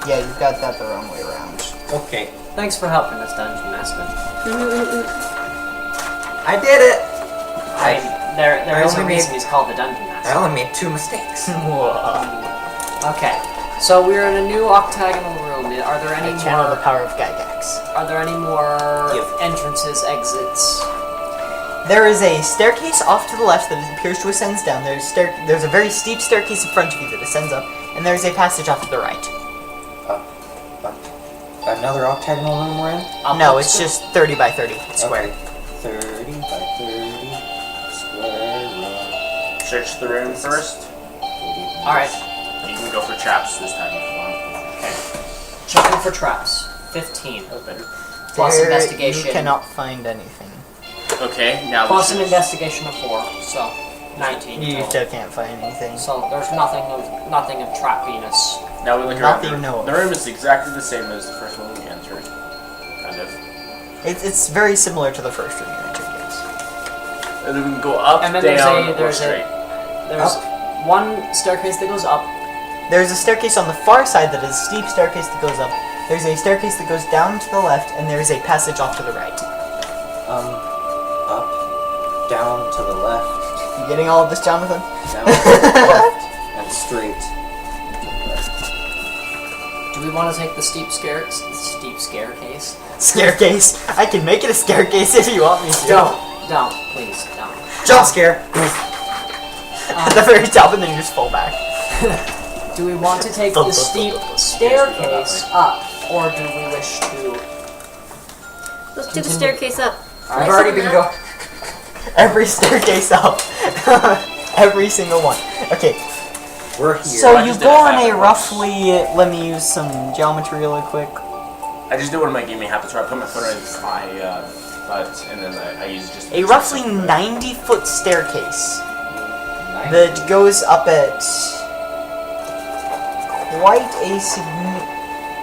Yeah, you've got that the wrong way around. Okay. Thanks for helping us, Dungeon Master. I did it! There I is a only reason made- he's called the Dungeon I Master. only made 2 mistakes. Okay, so we're in a new octagonal room. Are there I any channel the more? power of Gygax. Are there any more Give. entrances, exits? There is a staircase off to the left that appears to ascend down. There's a very steep staircase in front of you that ascends up, and there's a passage off to the right. Another octagonal room we're in? No, it's just 30 by 30 square. Okay. 30 by 30 square room. Search the room first. Alright, You can go for traps this time if you want. okay. Checking for traps. 15. That was better. Plus There investigation. You cannot find anything. Okay, now Plus we an should- investigation of 4, so 19. You total. still can't find anything. So there's nothing of trappiness. Now we look Not around. that you know of. The room is exactly the same as the first one we entered. Kind of. It's very similar to the first room you entered, yes. And then we can go up, And then down, or there's straight. There's one staircase that goes up. There's a staircase on the far side that is a steep staircase that goes up. There's a staircase that goes down to the left, and there is a passage off to the right. Up, down to the left, You getting all of this, Jonathan? down to the left, and straight to the right. Do we want to take the steep staircase? Staircase. I can make it a staircase if you want me to. Don't, please, don't. Jump scare. At the very top, and then you just fall back. Do we want to take the steep staircase up, or do we wish to? Let's do the staircase up. I've already been going. Every staircase up. Every single one. Okay, We're here. so I you just go did it on a backwards. roughly. Let me use some geometry really quick. I just did one of my gaming habits where I put my foot on my butt, and then I use just A roughly 90-foot staircase Nice. that goes up at quite a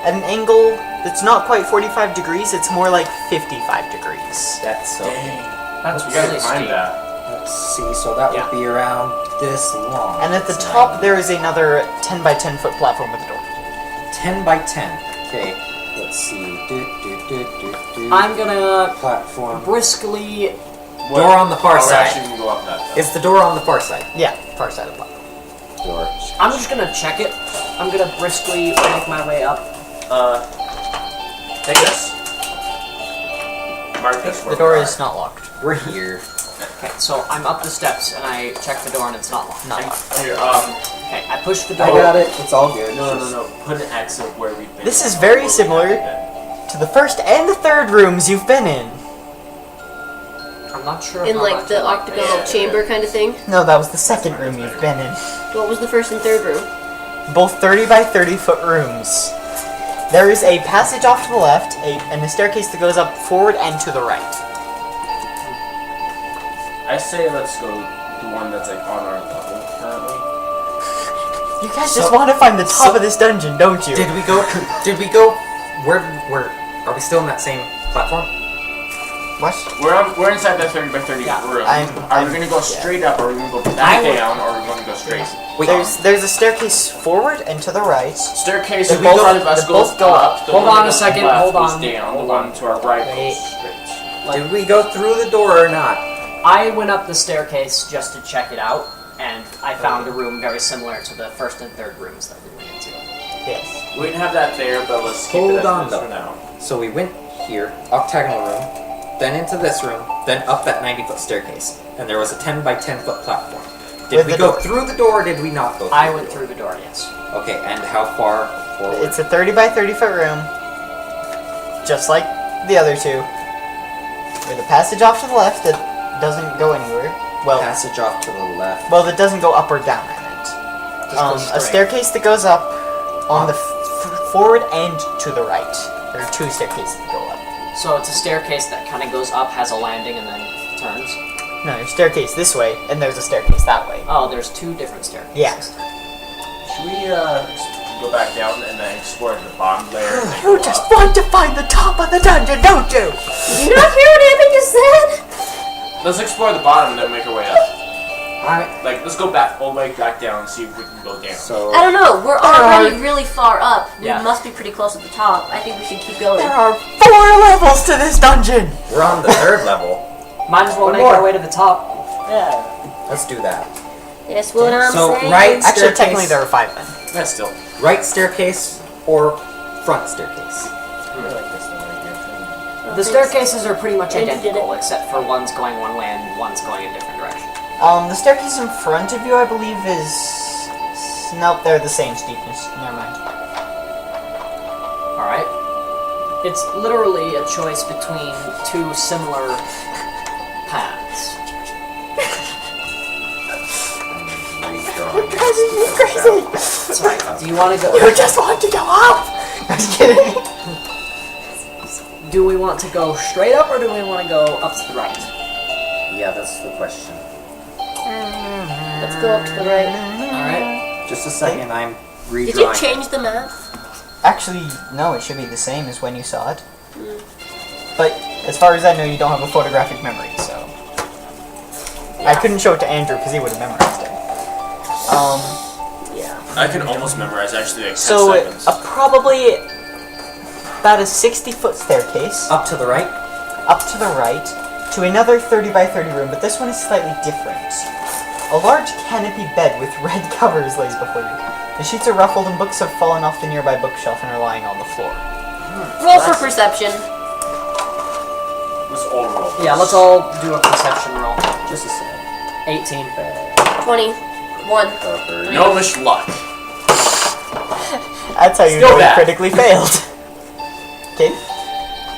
at an angle that's not quite 45 degrees. It's more like 55 degrees. That's so. Dang. That's You gotta really find steep. that. Let's see. So that Yeah. would be around this long. And at the It's top, there is another 10 by 10 foot platform with a door. 10 by 10. Okay. Let's see. I'm gonna Platform. briskly. Door on the far Oh, side. actually, we can go up that. It's the door on the far side. Yeah, far side of the platform. Door. I'm just gonna check it. I'm gonna briskly make my way up. Take this. Mark this. The door is not locked. We're here. Okay, so I'm up the steps and I check the door and it's not locked. Not locked. Here, Okay, I push the door. I got it. It's all good. no. Put an X of where we've been. This is very similar to the first and the third rooms you've been in. I'm not sure. In how like much the I like octagonal Yeah. chamber kind of thing. No, that was the second room you've been in. What was the first and third room? Both 30 by 30 foot rooms. There is a passage off to the left, and a staircase that goes up forward and to the right. I say let's go the one that's like on our level currently. You guys just want to find the top of this dungeon, don't you? Did we go? Did we go? Where? Are we still in that same platform? What? We're inside that 30 by 30 Yeah. room. I'm- we gonna go straight up, or are we gonna go I back would- down, or are we gonna go straight? Wait, There's a staircase forward and to the right. Staircase They in both- front of us they goes both go up. The Hold one on that a goes second, left hold goes on. down. Hold the one on. to our right Wait. goes straight. did we go through the door or not? I went up the staircase just to check it out, and I found a room very similar to the first and third rooms that we went into. Yes. We didn't have that there, but let's keep Hold it on, as this though. for now. So we went here, octagonal room, then into this room, then up that 90-foot staircase, and there was a 10 by 10-foot platform. Did With we the go door. through the door or did we not go through I the went door? through the door, yes. Okay, and how far forward? It's a 30 by 30 foot room, just like the other two, with a passage off to the left that doesn't go anywhere. Well, Passage off to the left. that doesn't go up or down in it. Just go A straight. staircase that goes up on the forward and to the right. There are two staircases that go up. So it's a staircase that kind of goes up, has a landing, and then turns. No, there's a staircase this way, and there's a staircase that way. Oh, there's two different staircases. Yeah. Should we go back down and then explore the bottom layer? and then You go just up? want to find the top of the dungeon, don't you? Did you not hear what Evan just said? Let's explore the bottom and then make our way up. Alright, Like, let's go back all the way back down and see if we can go down. so... I don't know. We're already really far up. We Yeah. must be pretty close at the top. I think we should keep going. There are 4 levels to this dungeon! We're on the 3rd level. Might as well One make more. our way to the top. Yeah. Let's do that. Yes, what I'm So, saying. right- Actually, Staircase. technically there are 5 then. That's still. Right staircase or front staircase? The staircases are pretty much And you did identical, it. except for one's going one way and one's going a different direction. The staircase in front of you, I believe, is... Nope, they're the same steepness. Never mind. Alright? It's literally a choice between two similar paths. Sorry, do you want to go... You just want to go up! I'm just kidding. Do we want to go straight up, or do we want to go up to the right? Yeah, that's the question. Let's go up to the right. Alright? Just a second, I'm redrawing. Did you change the map? Actually, no, it should be the same as when you saw it. But as far as I know, you don't have a photographic memory, so... I couldn't show it to Andrew because he would have memorized it. Yeah. I can almost memorize actually like 10 So, seconds. probably about a 60-foot staircase Up to the right? up to the right to another 30 by 30 room, but this one is slightly different. A large canopy bed with red covers lays before you. The sheets are ruffled and books have fallen off the nearby bookshelf and are lying on the floor. Roll for perception. Let's all roll. Yeah, let's all do a perception roll. Just a second. 18. 21. Covered. No wish luck. That's how you Still know you bad. critically failed. Okay?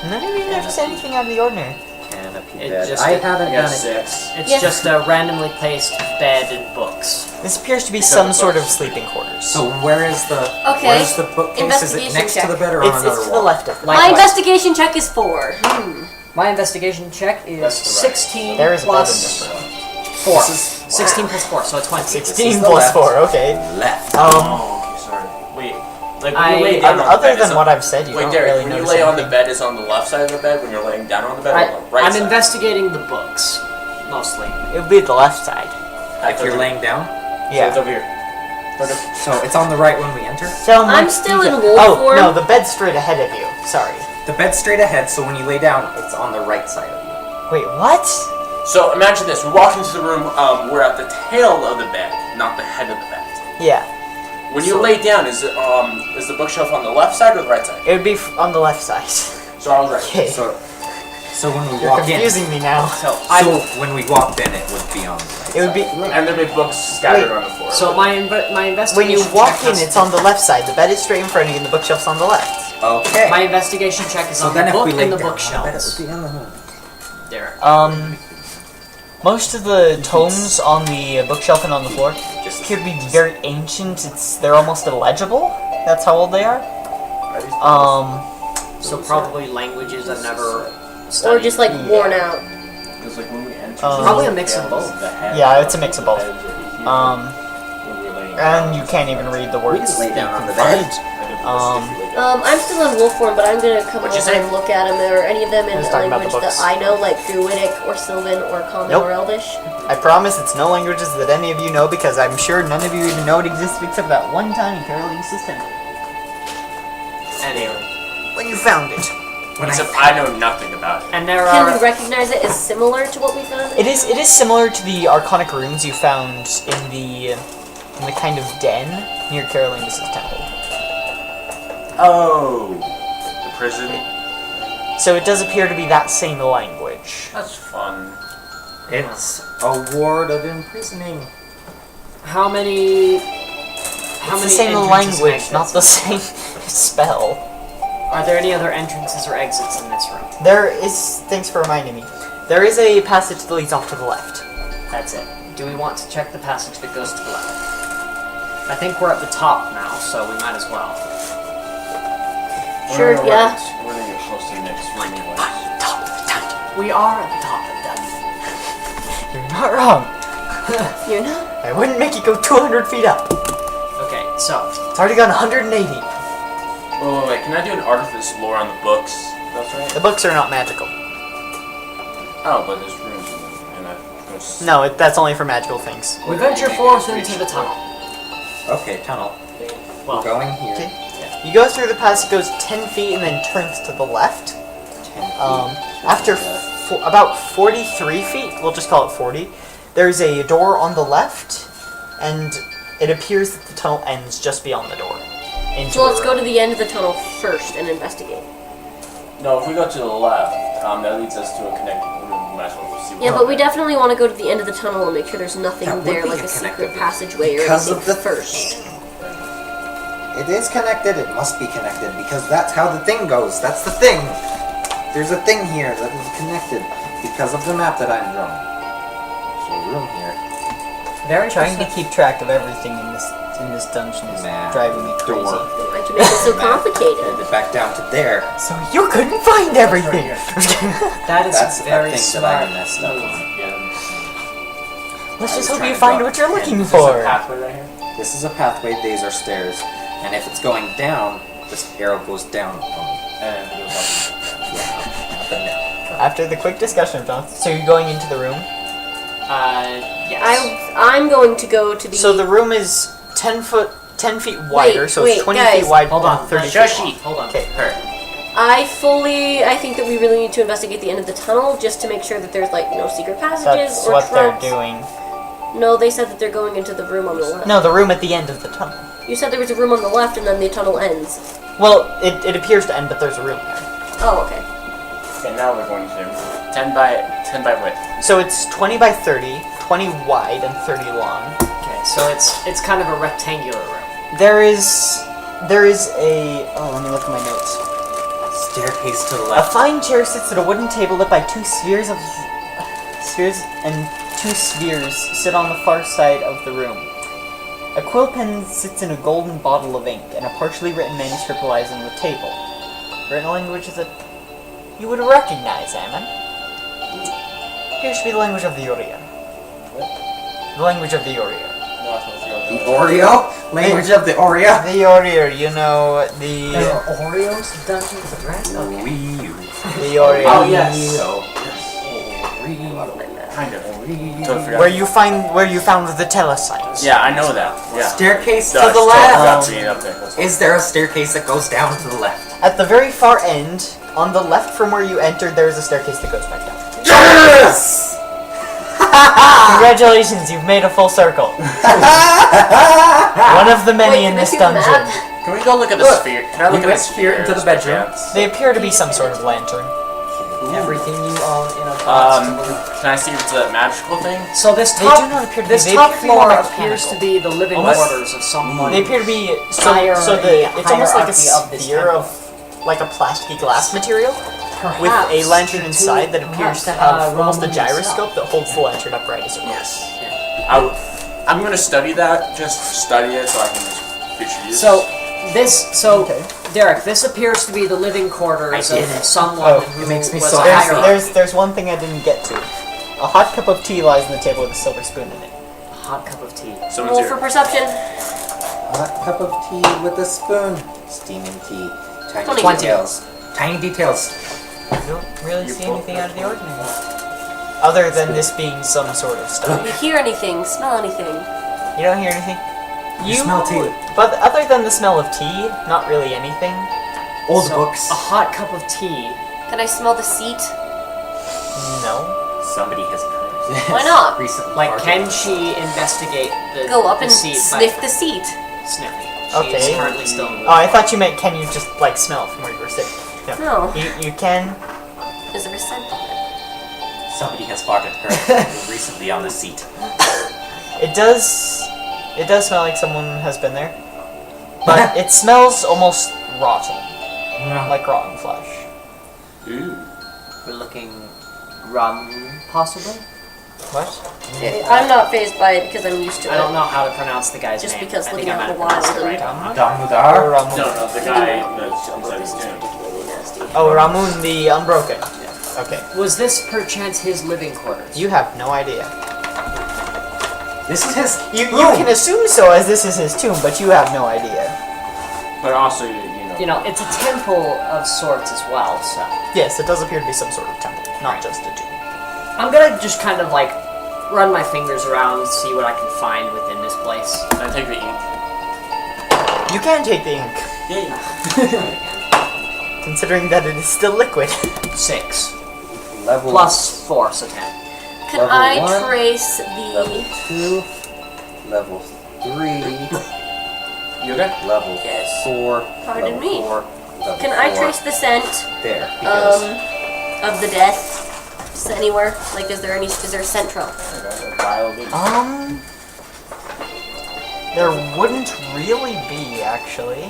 None of you noticed anything out of the ordinary. Canopy It bed. just- I haven't I got done it. 6. It's Yeah. just a randomly placed bed and books. This appears to be some sort of sleeping quarters. So where is the Okay. where's the bookcase? Is it Investigation next check. to the bed or on It's another to the wall? left of it. Like My what? investigation check is 4. My investigation check is That's the right. 16 There is a bed in plus this room. 4. This is- 16 plus 4, so 20. 16 the plus left. 4, okay. Left. Oh, okay, sorry. Wait. Like when you lay down on the Other bed, than is what on- I've said, you Wait, don't Derek, really when you notice lay on the anything. bed, is on the left side of the bed when you're laying down on the bed, or on the right I'm side? investigating the books, mostly. It would be the left side. If you're laying down? So it's Yeah. over here. So it's on the right when we enter? So I'm much still detail. in wolf Oh, form. no, the bed's straight ahead of you. Sorry. The bed's straight ahead, so when you lay down, it's on the right side of you. Wait, what? So imagine this: we walk into the room. We're at the tail of the bed, not the head of the bed. Yeah. When you lay down, is the bookshelf on the left side or the right side? It would be on the left side. So I was right. Okay. So when we You're walk confusing me now. So in, when we walked in, it would be on the right It would be... And there'd be books scattered Wait. on the floor. So my investigation When you walk check in, has it's to- on the left side. The bed is straight in front of you and the bookshelf's on the left. Okay. My investigation check is so on then the if book we lay and the down on the bed, it bookshelves. would be on the There. Most of the tomes on the bookshelf and on the floor appear to be very ancient. They're almost illegible. That's how old they are. So probably languages I've never Or studied. just like worn out. Because like when we enter, Probably a mix of both. Yeah, it's a mix of both. And you can't even read the We words. just lay down on the front. bed. I'm still in wolf form, but I'm gonna come What'd you over say? and look at them. Are any of them in I was a talking about language the that books. I know, like Druidic or Sylvan or Common Nope. or Elvish? I promise it's no languages that any of you know because I'm sure none of you even know it existed except that one tiny Carolingus temple. Anyway. When you found it. Except I know nothing about it. And there Can are... we recognize it as similar to what we found? It is similar to the Arcanic runes you found in the kind of den near Carolingus' temple. Oh, the prison. So it does appear to be that same language. That's fun. It's a ward of imprisoning. How many... It's the same entrances and language, not the exits? same spell. Are there any other entrances or exits in this room? There is, thanks for reminding me, there is a passage that leads off to the left. That's it. Do we want to check the passage that goes to the left? I think we're at the top now, so we might as well. Sure, yeah. We're gonna get close to the next room anyways. Top of the dungeon. We are at the top of the dungeon. You're not wrong. You know? I wouldn't make you go 200 feet up. Okay, so... It's already gone 180. Oh, wait, can I do an artifice lore on the books? That's right. The books are not magical. Oh, but there's runes in them, and I go. No, that's only for magical things. We venture forth into the tunnel. Okay, tunnel. Well, Going here. Okay. You go through the passage, goes 10 feet, and then turns to the left. 10 feet. After about 43 feet, we'll just call it 40, there's a door on the left, and it appears that the tunnel ends just beyond the door. So let's go to the end of the tunnel first and investigate. No, if we go to the left, that leads us to a connected room. We might as well see what Yeah, but we definitely want to go to the end of the tunnel and make sure there's nothing That would there, be like a a secret connected room. passageway or Because anything of the first. It is connected. It must be connected because that's how the thing goes. That's the thing. There's a thing here that is connected because of the map that I'm drawing. There's a room here. very Trying to keep track of everything in this dungeon is Map. driving me crazy. Door. Why'd you make it so complicated? And back down to there. So you couldn't find everything. That is That's a the very thing smart that I messed up move. on. Let's I just was hope you trying to find draw- what you're looking Is there a for. pathway right here? This is a pathway. These are stairs. And if it's going down, this arrow goes down. And it goes up. Up and down. After the quick discussion of Jonathan, so you're going into the room. Yes. I'm going to go to the... So the room is 10 feet wider, so it's wait, 20 guys. feet wide Hold and on. 30 feet Shush. long. Hold on. Okay. I think that we really need to investigate the end of the tunnel just to make sure that there's like no secret passages That's or what traps. they're doing. No, they said that they're going into the room on the left. No, the room at the end of the tunnel. You said there was a room on the left and then the tunnel ends. Well, it appears to end, but there's a room there. Oh, okay. Okay, now we're going to 10 by width. So it's 20 by 30, 20 wide, and 30 long. Okay, so it's kind of a rectangular room. There is a... Oh, let me look at my notes. Staircase to the A left. fine chair sits at a wooden table lit by two spheres sit on the far side of the room. A quill pen sits in a golden bottle of ink, and a partially written manuscript lies on the table. Written language that you would recognize, Ammon. Here should be the language of the Orion. The language of the Orion. No, I thought The Oreo? Language of the Oreo? The Orion, you know, the... There are Oreos in Dungeons and Dragons? Okay. The Orion. Oh, yes. Kind of. Totally forgot. Where you found the telesite. Yeah, I know that. Yeah. Staircase No, to I the still left. forgot being up there. That's Is there a staircase that goes down to the left? At the very far end, on the left from where you entered, there is a staircase that goes back down. Yes! Congratulations, you've made a full circle. One of the many Wait, in can I this see the map? dungeon. Can we go look at the Look, sphere? Can I look you at the went sphere into the spheres, bedroom. perchance? They appear to be some sort of lantern. Everything you own in a box. Can I see if it's a magical thing? So this They top, do not appear to this be. They top appear to be floor more appears to mechanical. be the living Almost- quarters of someone. They appear to be it's almost like a hierarchy of this sphere temple. of like a plasticky glass material with a Perhaps lantern the inside two- that appears to perhaps, have almost a Roman gyroscope that holds the lantern upright as it rolls. I'm gonna study that. Just study it so I can just future use. So Okay. Derek, this appears to be the living quarters I of did it. someone Oh, who it makes me was so a happy. hierarch. There's one thing I didn't get to. A hot cup of tea lies on the table with a silver spoon in it. Hot cup of tea. someone's Roll for here. perception. Hot cup of tea with a spoon. Steaming tea. Tiny 20. details. Tiny details. I don't really see anything out of the ordinary. Other than this being some sort of Do stuff. you hear anything? Smell anything? You don't hear anything? You smell tea. But other than the smell of tea, not really anything. Old So, books. A hot cup of tea. Can I smell the seat? No. Somebody has occurred. Why not? Recently Like, farted. can she investigate the Go up the and seat sniff by the seat. sniffing? She Okay. is currently still in the Oh, I thought you meant can you just like smell from where you were sitting. No. You can. Is there a scent on it? Somebody has farted her recently on the seat. It does smell like someone has been there. But it smells almost rotten. Like rotten flesh. Ooh. We're looking rum, possibly? What? I'm not phased by it because I'm used to it. I don't know how to pronounce the guy's Just name. because I think living I out might in the have pronounced wild it right. and- Damudar? Or Ramun. No, the guy that's inside his tomb. Really nasty. Oh, Ramun the Unbroken. Okay. Was this perchance his living quarters? You have no idea. This is his. You can assume so, as this is his tomb, but you have no idea. But also, You know, it's a temple of sorts as well, so. Yes, it does appear to be some sort of temple, not just a tomb. I'm gonna just kind of like run my fingers around, see what I can find within this place. Can I take the ink? You can take the ink, Yay. considering that it is still liquid. 6. Level Plus 4, so 10. Can Level I one, trace Level the... 2. Level 3. You okay? Level Yes. 4. Pardon level me. 4. Level Can I 4. trace the scent There, because of the death? Just anywhere? Like, is there a scent trail? There wouldn't really be, actually.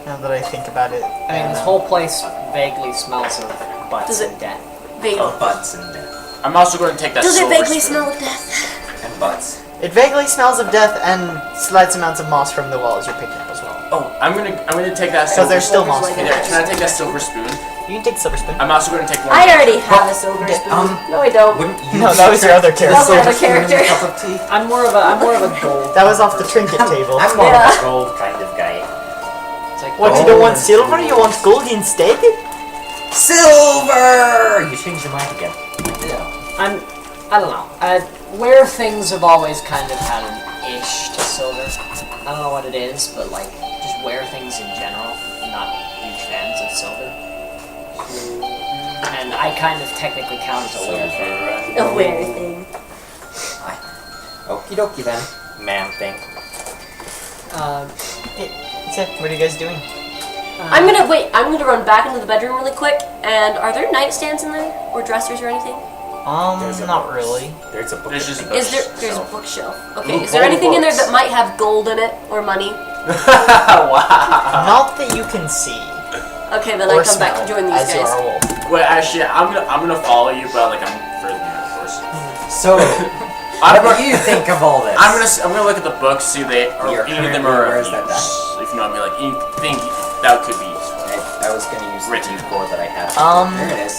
Now that I think about it. I mean, this whole place vaguely smells of butts Does it- and death. Vaguely. Oh, butts and death. I'm also going to take that Does it silver vaguely spoon. smell of death? And butts. It vaguely smells of death and slight amounts of moss from the walls you're picking up as well. Oh, I'm gonna take that Because silver there's still spoon. moss. like Hey there, can I take that silver spoon? You can take the silver spoon. I'm also going to take one. I already have a silver spoon. No, I don't. wouldn't you? No, that was your other character. That's my other Spoon in a character. cup of tea? I'm more of a gold. That was off the trinket table. I'm more Yeah. of a gold kind of guy. It's like, What, you don't want silver? You want gold instead? Silver! You changed your mind again. I don't know. Where things have always kind of had an ish to silver. I don't know what it is, but like just where things in general. I'm not huge fans of silver. And I kind of technically count as a weird thing. A weird thing. Okie dokie then. Man thing. So, what are you guys doing? I'm gonna run back into the bedroom really quick. And are there nightstands in there? Or dressers or anything? There's a Not book. really. There's a book. There's just There's a bookshelf. Okay, Ooh, is there gold anything in there books. that might have gold in it? Or money? wow. Not that you can see. Okay, then Or I come back smell, to join these as you guys. are a wolf. Well, actually, I'm gonna follow you, but like I'm further behind, of course. So, what do you think of all this? I'm gonna look at the books, see if they You're any of them currently- are where of is that use. If you know what I mean, like anything that could be useful. I was gonna use the Written. T4 that I had. There it is.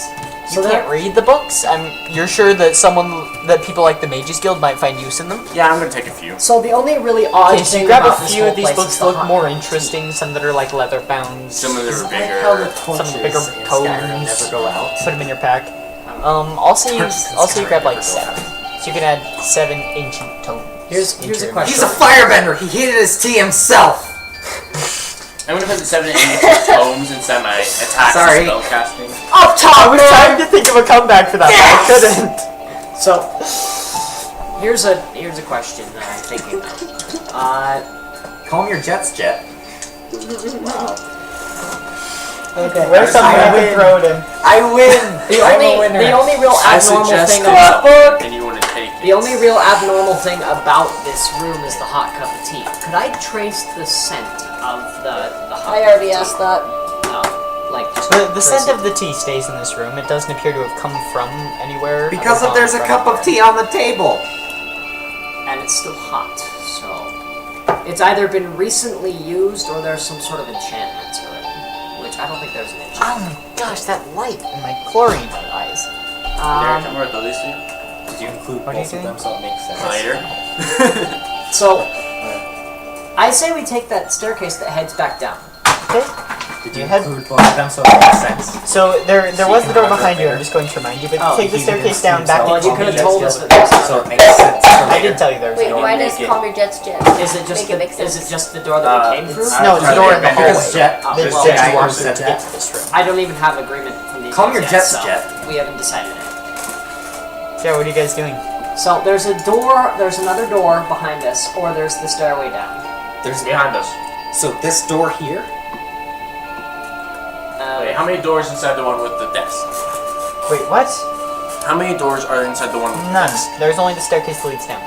You can't read the books. You're sure that people like the Mages Guild might find use in them? Yeah, I'm gonna take a few. So the only really odd Okay, so thing you grab a about this few whole of these place books is that the look hot more cup. interesting, some that are like leather bound. Some of them are Like how the bigger. torches Some bigger in tomes. Skyrim never go out. Put them in your pack. Also you grab like 7. So you can add 7 ancient tomes. Here's into a your question. He's a firebender. He heated his tea himself. I'm gonna put the 7 ancient tomes inside my attacks Sorry. and spell casting. Up top! I was trying to think of a comeback for that, but I couldn't. So here's a question that I'm thinking of. Calm your jets, Jet. Okay, where's something I can throw at him? I win. I'm a winner. The only real I abnormal suggest thing that about and you want to take it. the only real abnormal thing about this room is the hot cup of tea. Could I trace the scent of the hot I cup already of tea? asked that. No, like just The trace scent it. of the tea stays in this room. It doesn't appear to have come from anywhere. Because other there's than a from cup of here. tea on the table. and it's still hot, so it's either been recently used or there's some sort of enchantment to it. Which I don't think there's an Oh enchantment. my gosh, that light in my chlorine eyes. There, come where those two. Did you include What are you both of doing? them so it makes sense? Later. So I say we take that staircase that heads back down. Okay. Did You you had- include both of them so it makes sense? So there So was you the can door remember behind it you. I'm later. just going to remind you. But Oh, take the he didn't staircase see down back Well, into you could have the told Jets us Guild. that there's So another. it makes sense. I did tell you there was Wait, a door. why make does it- calm your jets jet? Is it just Make it make sense. is it just the door that we came through? No, it's the door in the Because hallway. Jet- The well, Jets yeah, walk there's through a to Jet. get to this room. I don't even have agreement from these. Calm your guys jets, yet, so Jet. We haven't decided it. Yeah, what are you guys doing? So there's a door. There's another door behind us, or there's the stairway down. There's Behind us. so this door here. Wait, how many doors inside the one with the desk? Wait, what? How many doors are inside the one with the None. desk? There's only the staircase that leads down.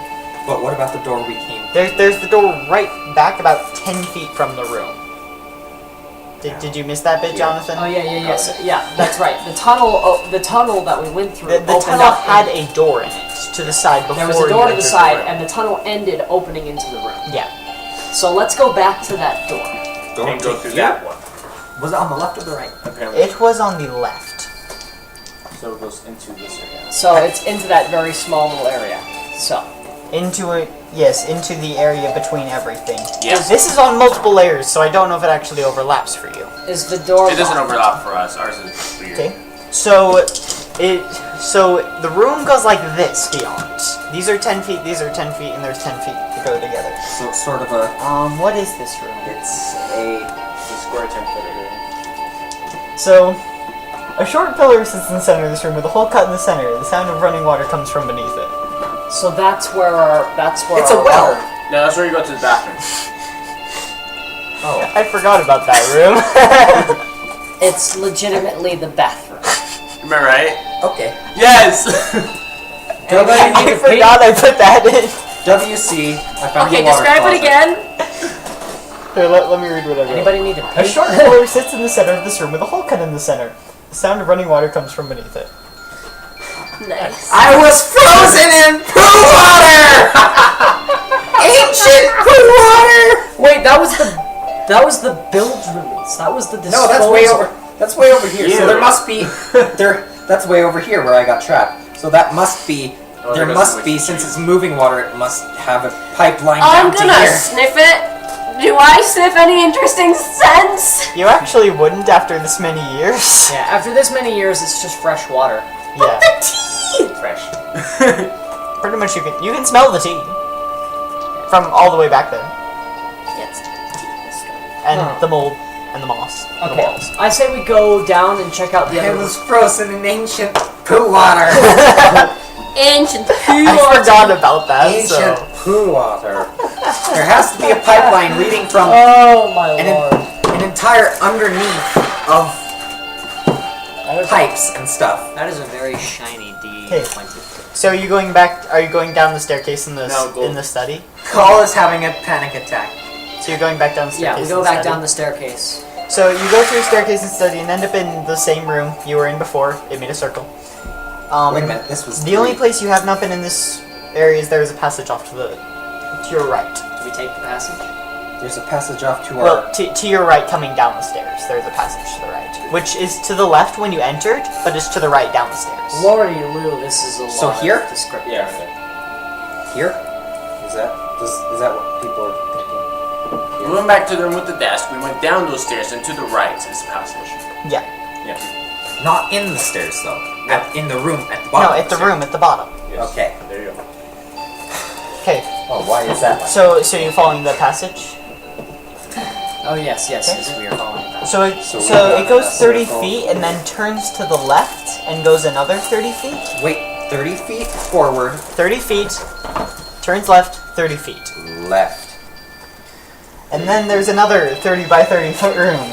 But what about the door we came? There's the door right back about 10 feet from the room. Did you miss that bit, Jonathan? Oh yeah, that's right. The tunnel that we went through. The opened tunnel up had a door in it to the side before There was a you door to the entered side, room. and the tunnel ended opening into the room. Yeah. So let's go back to that door. Door And go to through here? that one. Was it on the left or the right? Apparently. It was on the left. So it goes into this area. So it's into that very small little area. So Into it, yes, into the area between everything. Yes. This is on multiple layers, so I don't know if it actually overlaps for you. is the door. It doesn't locked? overlap for us. Ours is weird. Okay. So the room goes like this beyond. These are 10 feet, these are 10 feet, and there's 10 feet to go together. So it's sort of a. What is this room? It's a. It's a square 10-footer. So, a short pillar sits in the center of this room with a hole cut in the center. The sound of running water comes from beneath it. So that's where our. It's a well. No, that's where you go to the bathroom. Oh. I forgot about that room. It's legitimately the bathroom. Am I right? Okay. Yes! I forgot I put that in. WC. I found Okay, the water describe it closet. again. Here, let me read what I wrote. Anybody need a A pee? short pillar sits in the center of this room with a hole cut in the center. The sound of running water comes from beneath it. Nice. I was frozen in poo water. Ancient poo water. Wait, that was the bilge release. That was the disposal. No, that's way over. That's way over here. So Ew. there must be there. That's way over here where I got trapped. So that must be. Oh, there there must goes be the since it's moving water. It must have a pipeline I'm down to gonna here. sniff it. Do I sniff any interesting scents? You actually wouldn't after this many years. Yeah, after this many years, it's just fresh water. Yeah. Fresh. Pretty much you can smell the tea. From all the way back there. Yes. And Huh. the mold and the moss. And the Okay, walls. I say we go down and check out the I other. was frozen in ancient poo water. Ancient I forgot about that, Ancient so poo water. There has to be a pipeline leading from Oh my an, lord! an entire underneath of That is, pipes and stuff. that is a very shiny D20. Okay. So are you going back? Are you going down the staircase in the No, go. in the study? Call is having a panic attack. So you're going back down the Yeah, staircase. we go in the back study? down the staircase. So you go through the staircase and study and end up in the same room you were in before. It made a circle. Wait a minute, this was The only place you have not been in this area is there is a passage off to your right. Do we take the passage? There's a passage off to our. Well, to your right, coming down the stairs, there's a passage to the right, which is to the left when you entered, but is to the right down the stairs. Lordy Lou, this is a So lot here? of descriptive. Yeah, right Here? Is that what people are thinking? We went back to the room with the desk. We went down those stairs, and to the right is the passage. Yeah. Yeah. Not in the stairs though. In the room at the No, bottom. at the room at the bottom. Yes. Okay. There you go. Okay. Oh, why is that? Like So you're following the passage. Oh yes, yes, Okay. yes, we are following that. So it, So we so got it goes a 30 circle. feet and then turns to the left and goes another 30 feet. Wait, 30 feet forward, 30 feet, turns left, 30 feet. left. And then there's another 30 by 30 foot room.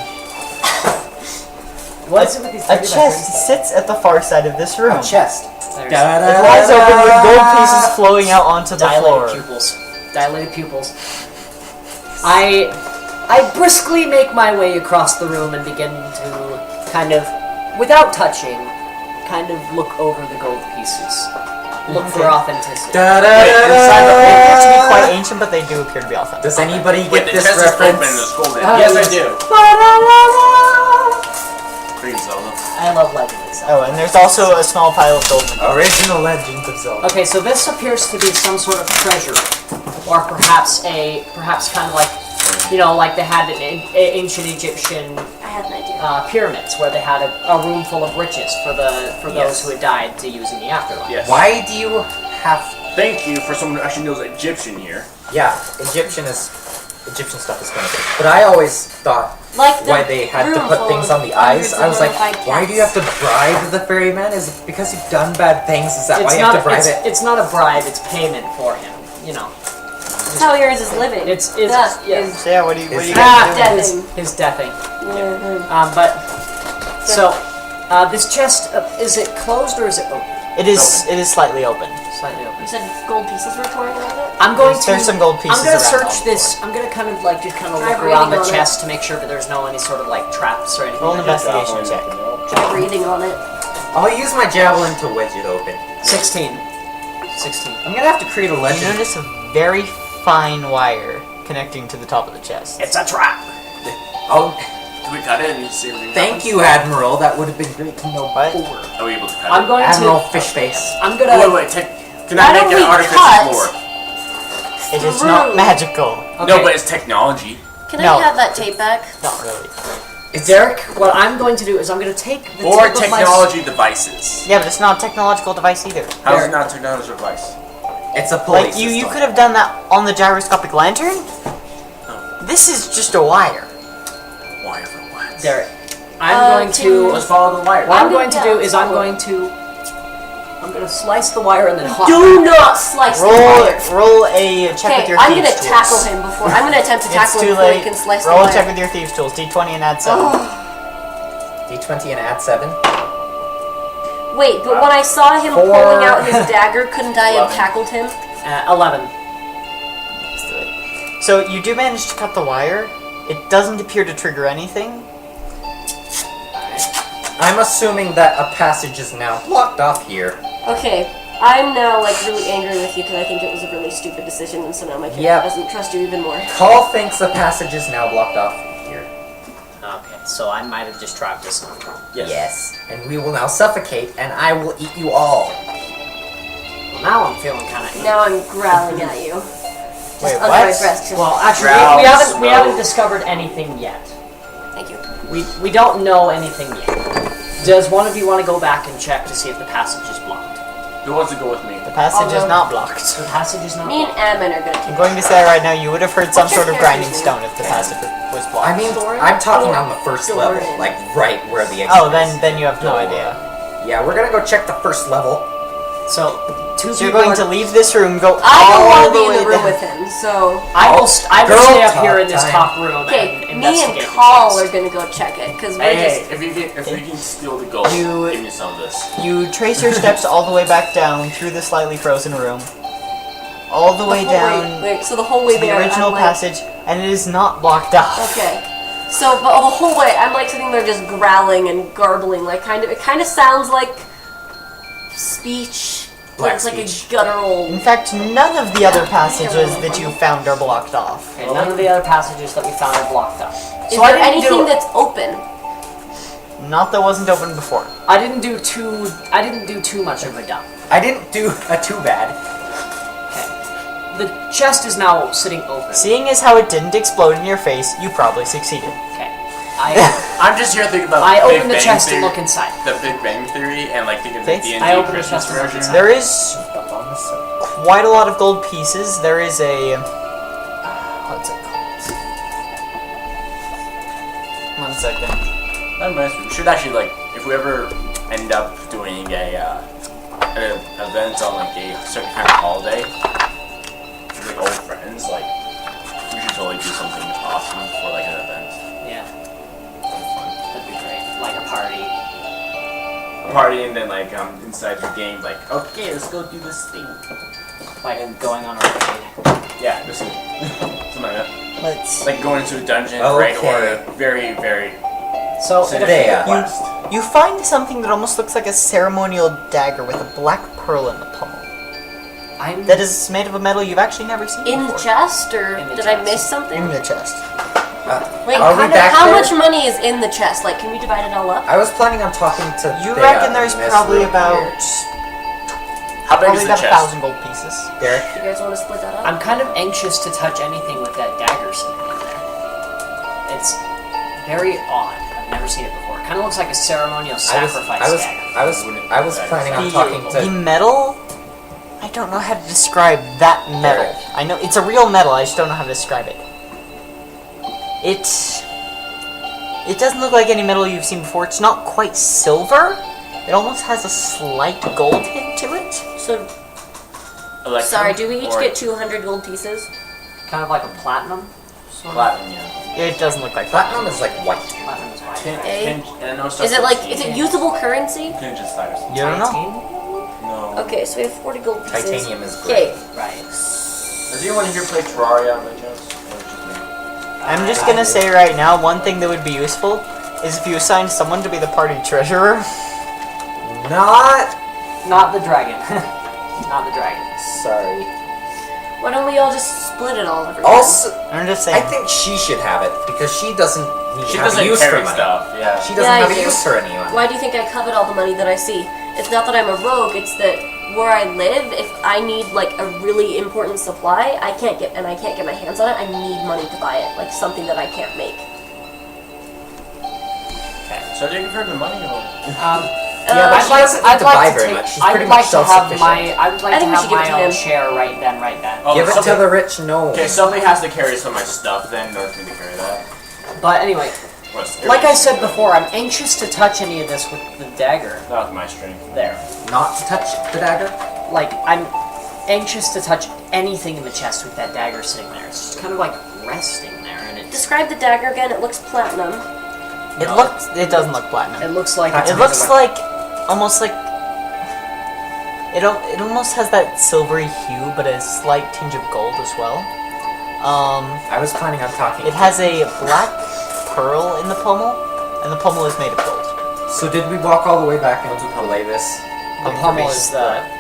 What is it with these A 30 by 30? chest sits at the far side of this room. A chest. There's It lies open with gold pieces flowing out onto the floor. dilated pupils. Dilated pupils. I briskly make my way across the room and begin to kind of, without touching, kind of look over the gold pieces. Look for authenticity. Inside, they appear to be quite ancient, but they do appear to be authentic. Does anybody Wait, get the this chest is open and reference? it's golden. Oh, Yes, yes. I do. Cream Zelda. I love Legend of Zelda. Oh, and there's also a small pile of gold. Original Legend of Zelda. Okay, so this appears to be some sort of treasure, or perhaps kind of like you know, like they had in ancient Egyptian I had an idea. pyramids where they had a room full of riches for those who had died to use in the afterlife. Yes. Why do you have... Thank you for someone who actually knows Egyptian here. Yeah, Egyptian stuff is kind of good. But I always thought Like the why they had to room put full things of on the eyes. I was like, mummified why do you have to cats. bribe the ferryman? Is it because you've done bad things? Is that why It's you have not to bribe it? it's not a bribe. It's payment for him. You know. That's how he earns his living. It's Duh. yeah. So yeah, what do you Is guys that- doing? His deathing. Mhm. But so this chest is it closed or is it open? It is slightly open. Slightly open. You said gold pieces were pouring out of it? I'm going to. There's some gold pieces I'm gonna around search on the this. I'm gonna kind of like just kind of Try look around the breathing on chest to make sure that there's no any sort of like traps or anything. Roll an like that. investigation check. Try breathing on it. I'll use my javelin to wedge it open. 16. I'm gonna have to create a You legend. notice a very fine wire connecting to the top of the chest. It's a trap. Oh, Do we cut it and see everything? thank you, Admiral. That would have been great to know What? before. Are we able to cut I'm it? going Admiral to. Fishface. I'm gonna. Oh, wait. Can Why I don't make we an artificial cut? floor? It is Through. not magical. Okay. No, but it's technology. Can No. I have that tape back? Not really. Derek, what I'm going to do is I'm going to take the Or tip of my technology devices. Yeah, but it's not a technological device either. How is There. it not a technology device? It's a pulley Like, you system. could have done that on the gyroscopic lantern? This is just a wire. Wire for what? Derek, I'm going to. Let's follow the wire. What I'm I'm going to gonna- do is I'm going to slice the wire and then hop. Do not slice the wire. Roll a check with Okay, your I'm thieves gonna tools. tackle him before. I'm gonna attempt to It's tackle him too before he late. can slice Roll the a wire. check with your thieves tools. D20 and add 7. D20 and add 7. Wait, but when I saw him pulling out his dagger, couldn't I have 11. tackled him? 11. Let's do it. So you do manage to cut the wire. It doesn't appear to trigger anything. I'm assuming that a passage is now blocked off here. Okay, I'm now like really angry with you because I think it was a really stupid decision, and so now my character Yep. doesn't trust you even more. Call thinks the passage is now blocked off here. Okay, so I might have just trapped us. Yes. And we will now suffocate, and I will eat you all. Well, now I'm feeling kind of. Now I'm growling at you. Wait, Under my what? breath. Just, Well, actually, Growl, we smoke. haven't discovered anything yet. thank you. We don't know anything yet. Does one of you want to go back and check to see if the passage is blocked? Who wants to go with me? The passage is Although- not blocked. The passage is not Me and blocked. Admin are gonna I'm take. going to say right now, you would have heard some What's your sort of grinding character's stone if the passage was blocked. I mean, Doran? I'm talking Or on the first Doran? level, like right where the exit Oh, is. then you have no idea. Yeah, we're gonna go check the first level. So, two So you're people going are- to leave this room, go I don't all want to the be in way the room down. with him, so. I will Girl stay up talk here in this time. top room Okay, and me investigate and the Call are chest. gonna go check it because we're Hey, just. if we can steal the gold, You- give me some of this. You trace your steps all the way back down through the slightly frozen room, all the way whole down Wait, so the whole way to the there, original I'm like, passage, and it is not blocked off. Okay. So, but the whole way, I'm like sitting there just growling and garbling, like it kind of sounds like speech. Black It's like speech. a guttural. In fact, none of the other passages that you found are blocked off. Okay, none of the other passages that we found are blocked up. Is So I there didn't do- anything that's open? Not that wasn't open before. I didn't do too much of a dump. I didn't do a too bad. The chest is now sitting open. Seeing as how it didn't explode in your face, you probably succeeded. Okay. I I'm just here thinking about I Big opened the Bang chest Theory, and look inside. the Big Bang Theory, and like thinking of the Okay. D&D I opened the Christmas chest and looked version. inside. There is Up on the side. quite a lot of gold pieces. There is a... what's it called? 1 second. That reminds me, we should actually like, if we ever end up doing an event on like a certain kind of holiday, with like old friends, like we should totally do something awesome for like an event. Yeah, Something fun. that'd be great. Like a party. A party, and then like inside your game, like okay, let's go do this thing. Like going on a raid. Yeah, just something like that. Let's... Like going into a dungeon, right? Or Okay. a very, very So significant There. quest. You find something that almost looks like a ceremonial dagger with a black pearl in the pommel. I'm That is made of a metal you've actually never seen In the before. chest, or In the did I chest. miss something? In the chest. Wait, Are we back how there? much money is in the chest? Like, can we divide it all up? I was planning on talking to. You Thea reckon there's in this probably room about... here. How big Probably is the about chest? 1,000 gold pieces. Derek. You guys want to split that up? I'm kind of anxious to touch anything with that dagger sitting in there. It's very odd. I've never seen it before. Kind of looks like a ceremonial sacrifice dagger. I was planning on talking The to. metal? I don't know how to describe that metal. I know it's a real metal, I just don't know how to describe it. It doesn't look like any metal you've seen before. It's not quite silver. It almost has a slight gold hint to it. So, Electrum sorry, do we each or get 200 gold pieces? Kind of like a platinum. Sort of. platinum? Yeah. It doesn't look like Platinum is like white. Platinum is white. And I know Is it like, is it usable currency? Tinge inside or something. You don't know? Titanium? No. Okay, so we have 40 gold pieces. Titanium is great. Okay, Right. Does anyone here play Terraria by chance? Or just me? I'm just gonna say right now, one thing that would be useful is if you assign someone to be the party treasurer. Not the dragon. Not the dragon. Sorry. why don't we all just split it all every time? Also, I'm just I saying. think she should have it because she doesn't need She to have doesn't a use for carry money. stuff. Yeah. She doesn't Yeah, I have a do. use for anyone. Why do you think I covet all the money that I see? It's not that I'm a rogue, it's that where I live, if I need like a really important supply, I can't get my hands on it, I need money to buy it. Like something that I can't make. So do you give her the money or? Yeah, but I'd she like, doesn't need I'd to like buy to very take, much. She's I'd pretty like much to have self-sufficient. I would like I to think we have should give it my to own him. share right then, right then. Oh, Give it to somebody- the rich gnome. Okay, somebody has to carry some of my stuff then in order for me to carry that. But anyway, What's like I said before, I'm anxious to touch any of this with the dagger. that was my strength. There. Not to touch the dagger. Like, I'm anxious to touch anything in the chest with that dagger sitting there. It's just kind of like resting there, and it Describe the dagger again, it looks platinum. It doesn't look platinum. it looks like it's It looks like almost like it almost has that silvery hue, but a slight tinge of gold as well. I was planning on talking. It has a black pearl in the pommel, and the pommel is made of gold. So did we walk all the way back and relay this? the pommel is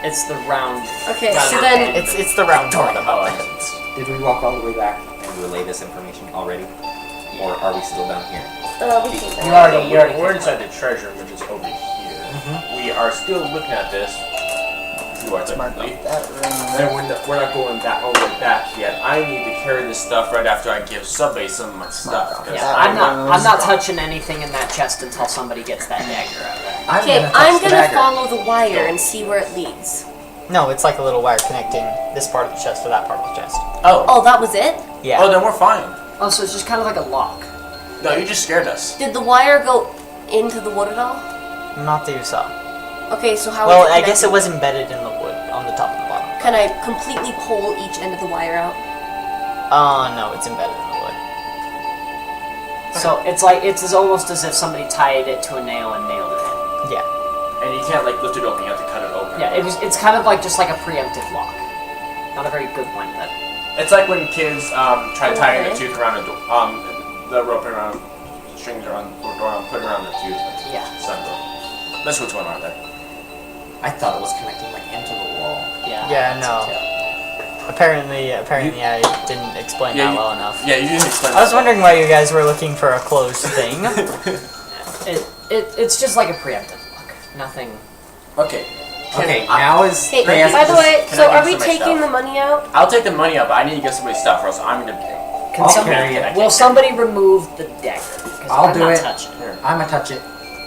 it's the round. Okay, round so then It's the round part of Oh, it. Did we walk all the way back and relay this information already? Or are we still down here? we can You already We're inside the treasure, which is over here. We are still looking at this. Technically. And we're not going back all the way back yet. I need to carry this stuff right after I give somebody some of my stuff. 'cause Yeah, I'm not touching anything in that chest until somebody gets that dagger out of there. Okay, I'm gonna follow the wire and see where it leads. No, it's like a little wire connecting this part of the chest to that part of the chest. Oh, that was it? Yeah. Oh, then we're fine. Oh, so it's just kind of like a lock. No, you just scared us. Did the wire go into the wood at all? Not that you saw. Okay, so how Well, is it I guess it connected? was embedded in the wood on the top and the bottom. Can I completely pull each end of the wire out? No, it's embedded in the wood. So it's like it's almost as if somebody tied it to a nail and nailed it in. Yeah. And you can't like lift it open. You have to cut it open. Yeah, it's kind of like just like a preemptive lock. Not a very good one, but It's like when kids try to tie Okay. the tooth around a the rope around strings around the door and put it around the tooth. yeah, Sundoor. That's what's going on there. I thought it was connecting like into the wall. yeah. Yeah, no. Yeah. Apparently I didn't explain that well enough. Yeah, you didn't explain I was wondering why you guys were looking for a closed thing. It's just like a preemptive lock. Nothing. Okay. Okay, now is Hey, Can I by the just- way, can so I are give we some of my taking stuff? the money out? I'll take the money up, but I need to get somebody's stuff, or else I'm gonna. Can I'll somebody? carry it. Will somebody remove the dagger? 'Cause I'll I'm do not it. touching it. Here. I'ma touch it.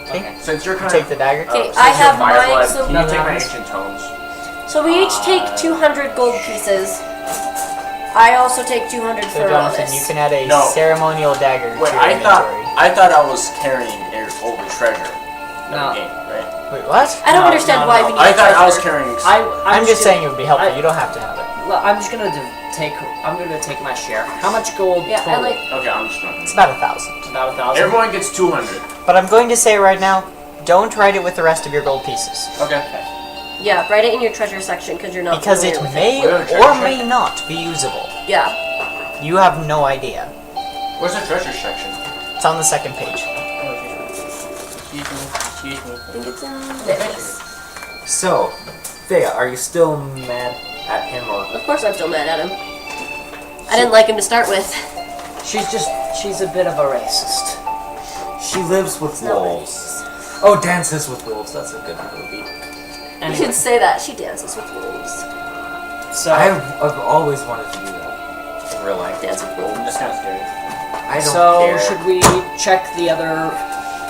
Okay. Since you're kind Take of. the dagger. Okay, since I you're have Firefly, mine, so- can you take my Nice. ancient tones? So we each take 200 gold pieces. I also take 200 So for Jonathan, you wellness. can add a No. ceremonial dagger Wait, to your I inventory. thought I was carrying all the treasure. No. That we gained, right? Wait, what? I don't No, understand no, why no. we need I a thought I was treasure. carrying. I'm just saying it would be helpful. I- You don't have to have it. Well, I'm just gonna take. I'm gonna take my share. How much gold? Yeah, I total? like. Okay, I'm just not. It's about 1,000. About 1,000. Everyone gets 200. But I'm going to say right now, don't write it with the rest of your gold pieces. Okay. Yeah, write it in your treasure section because you're not Because it familiar with may Where the or treasure may not be usable. Yeah. You have no idea. Where's the treasure section? It's on the second page. Excuse me. Excuse me. I think it's in this. So, Thea, are you still mad at him or? Of course I'm still mad at him. I didn't like him to start with. She's a bit of a racist. She lives with not wolves. Oh, dances with wolves. That's a good movie. You Anyway, should say that. She dances with wolves. so I've always wanted to do that in real life. Dance with wolves. That's kind of scary. I don't So, care. should we check the other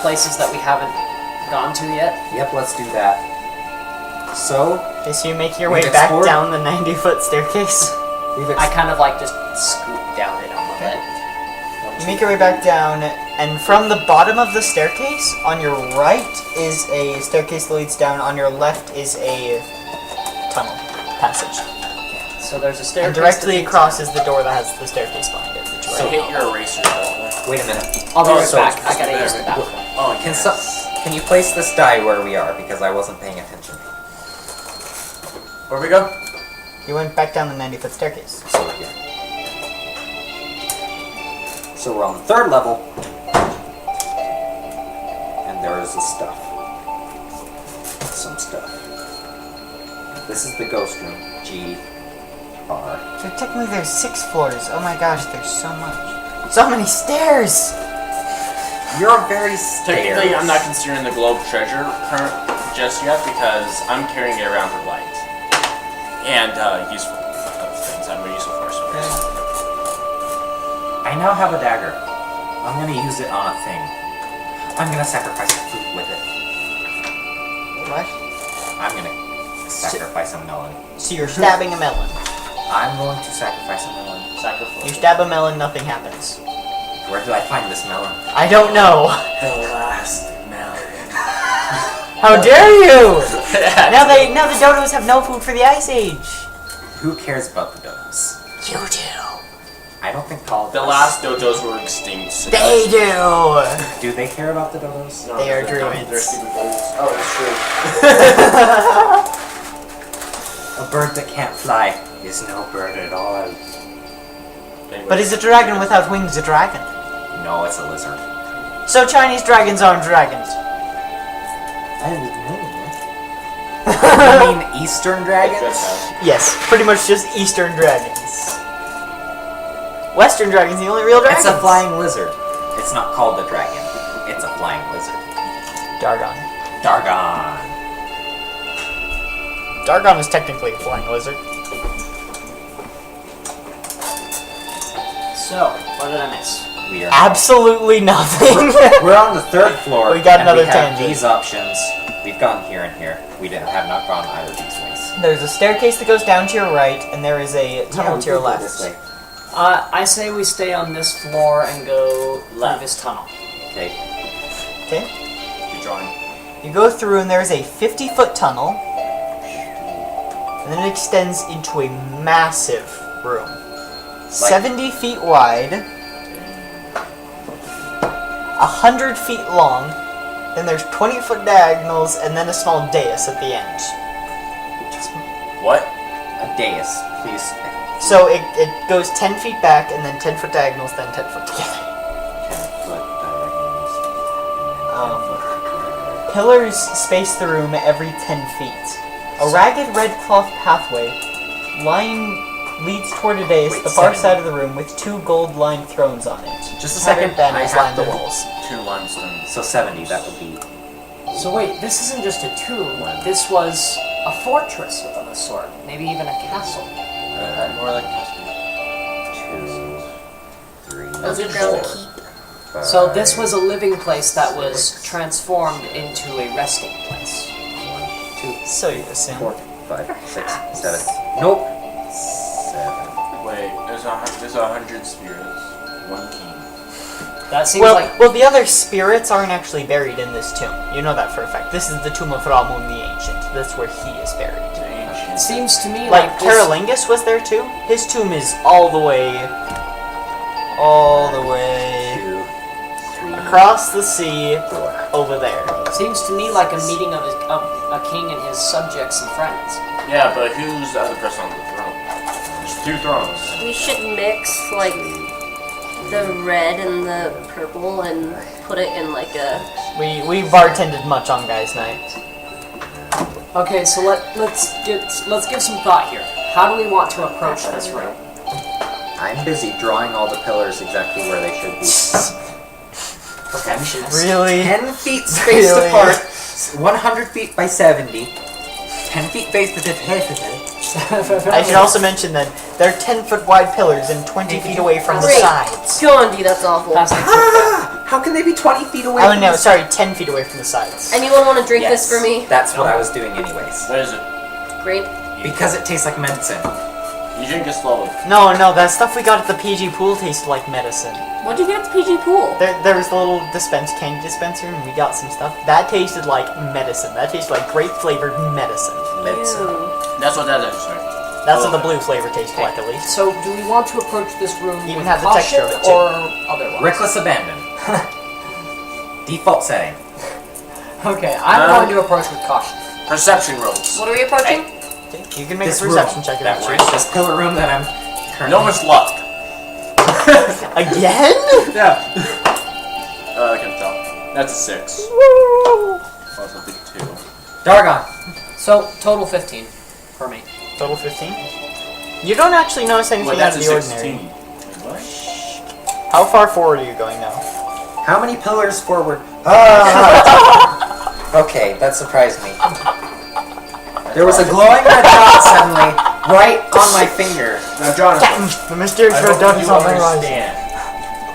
places that we haven't gone to yet? Yep, let's do that. So, Okay, so you make your We've way back explored- down the 90-foot staircase. we've I kind of like just scoop down it a little bit. You make your way back down, and from the bottom of the staircase, on your right is a staircase that leads down. On your left is a tunnel passage. So there's a staircase. And directly that leads across down. is the door that has the staircase behind it. That you So already hit know. your eraser. Wait a minute. I'll be Oh, right so back. it's I gotta there. use the bathroom. Oh, Can yes. can you place this die where we are? Because I wasn't paying attention. Where we go? You went back down the 90-foot staircase. So we're here. So we're on the 3rd level. And there is the stuff. Some stuff. This is the ghost room. G. R. So technically there's 6 floors. Oh my gosh, there's so much. So many stairs! You're very stairs. Technically, I'm not considering the globe treasure just yet because I'm carrying it around for light. And useful things. I'm a useful force. I now have a dagger. I'm gonna use it on a thing. I'm gonna sacrifice a fruit with it. What? I'm gonna sacrifice a melon. So you're stabbing a melon. I'm going to sacrifice a melon. Sacrifice. You stab a melon, nothing happens. Where did I find this melon? I don't know. The last melon. How dare you! Now the dodos have no food for the Ice Age. Who cares about the dodos? You do. I don't think all of The us- last dodos were extinct. So They do. Do they care about the dodos? No, They are they're dumb. druids. They're stupid dodos. Oh, that's true. A bird that can't fly is no bird at all. Anyway. But is a dragon without wings a dragon? No, it's a lizard. So Chinese dragons aren't dragons. I You mean Eastern dragons? Yes, pretty much just Eastern dragons. Western dragons, the only real dragons. It's a flying lizard. It's not called a dragon. It's a flying lizard. Dargon. Dargon. Dargon is technically a flying lizard. So, what did I miss? We are. Absolutely nothing. We're on the 3rd floor. We got and another we have tangent. these options. We've gone here and here. We have not gone either of these ways. There's a staircase that goes down to your right, and there is a tunnel we to your could go left. this way. I say we stay on this floor and go through this tunnel. Okay. Okay. Good drawing. You go through, and there is a 50-foot tunnel, and then it extends into a massive room, 70 feet wide, 100 feet long. Then there's 20-foot diagonals, and then a small dais at the end. What? A dais, please. So it goes 10 feet back, and then 10-foot diagonals, then 10 foot together. 10-foot diagonals. Pillars space the room every 10 feet. A ragged red cloth pathway leads toward a dais Wait, the far 70. side of the room with 2 gold-lined thrones on it. Just a Patterned second. banners I have line the to- walls. 2 limestones. So 70, that would be... So wait, this isn't just a tomb. This was a fortress of a sort. Maybe even a castle. More like castle. 2, 3, Underground 4, keep. 5, So this was a living place that was transformed into a resting place. 1, 2, So you assume. 4, 5, 6, 7. Nope. 7. Wait, there's 100 spirits. 1 king. That seems Well, like well, the other spirits aren't actually buried in this tomb. You know that for a fact. This is the tomb of Ramun the Ancient. That's where he is buried. The ancient. it seems to me Like like this, Caralingus was there too. His tomb is all the way 2, 3, across the sea 4. over there. seems to me like a meeting of a king and his subjects and friends. Yeah, but who's the other person on the throne? There's 2 thrones. We should mix like the red and the purple and put it in like a. We bartended much on guys' night. Okay, so let's give some thought here. How do we want to approach this room? I'm busy drawing all the pillars exactly where they should be. Perfectionist. Really? 10 feet spaced Really? apart, 100 feet by 70, 10 feet spaced I should also mention that they're 10-foot wide pillars and 20 feet away from the Great. sides. Gandhi, that's awful. How can they be 20 feet away? Oh no, sorry, 10 feet away from the sides. Anyone want to drink Yes, this for me? That's what I was doing anyways. What is it? Grape. Because it tastes like medicine. You drink it slowly. No, that stuff we got at the PG pool tasted like medicine. What'd you get at the PG pool? There was the little candy dispenser, and we got some stuff. That tasted like medicine. That tasted like grape-flavored medicine. Ew. That's what that is, right? That's what the blue flavor tasted like, at least. So, do we want to approach this room Even with have the caution texture of it, too. or otherwise? Reckless abandon. Default setting. Okay, I'm going to approach with caution. Perception rolls. What are we approaching? You can make This a perception room check if that you we're in, choose. this pillar room that I'm currently. No one's luck. Again? Yeah. I can tell. That's a 6. Plus a big 2. Dargon. So, total 15 for me. Total 15. You don't actually notice anything Wait, out that's of a the 16. ordinary. Wait, what? How far forward are you going now? How many pillars forward? Ah! Okay, that surprised me. There was a glowing red dot suddenly right on my finger. Now, Jonathan, The mysterious I red hope dot is you on the horizon. understand.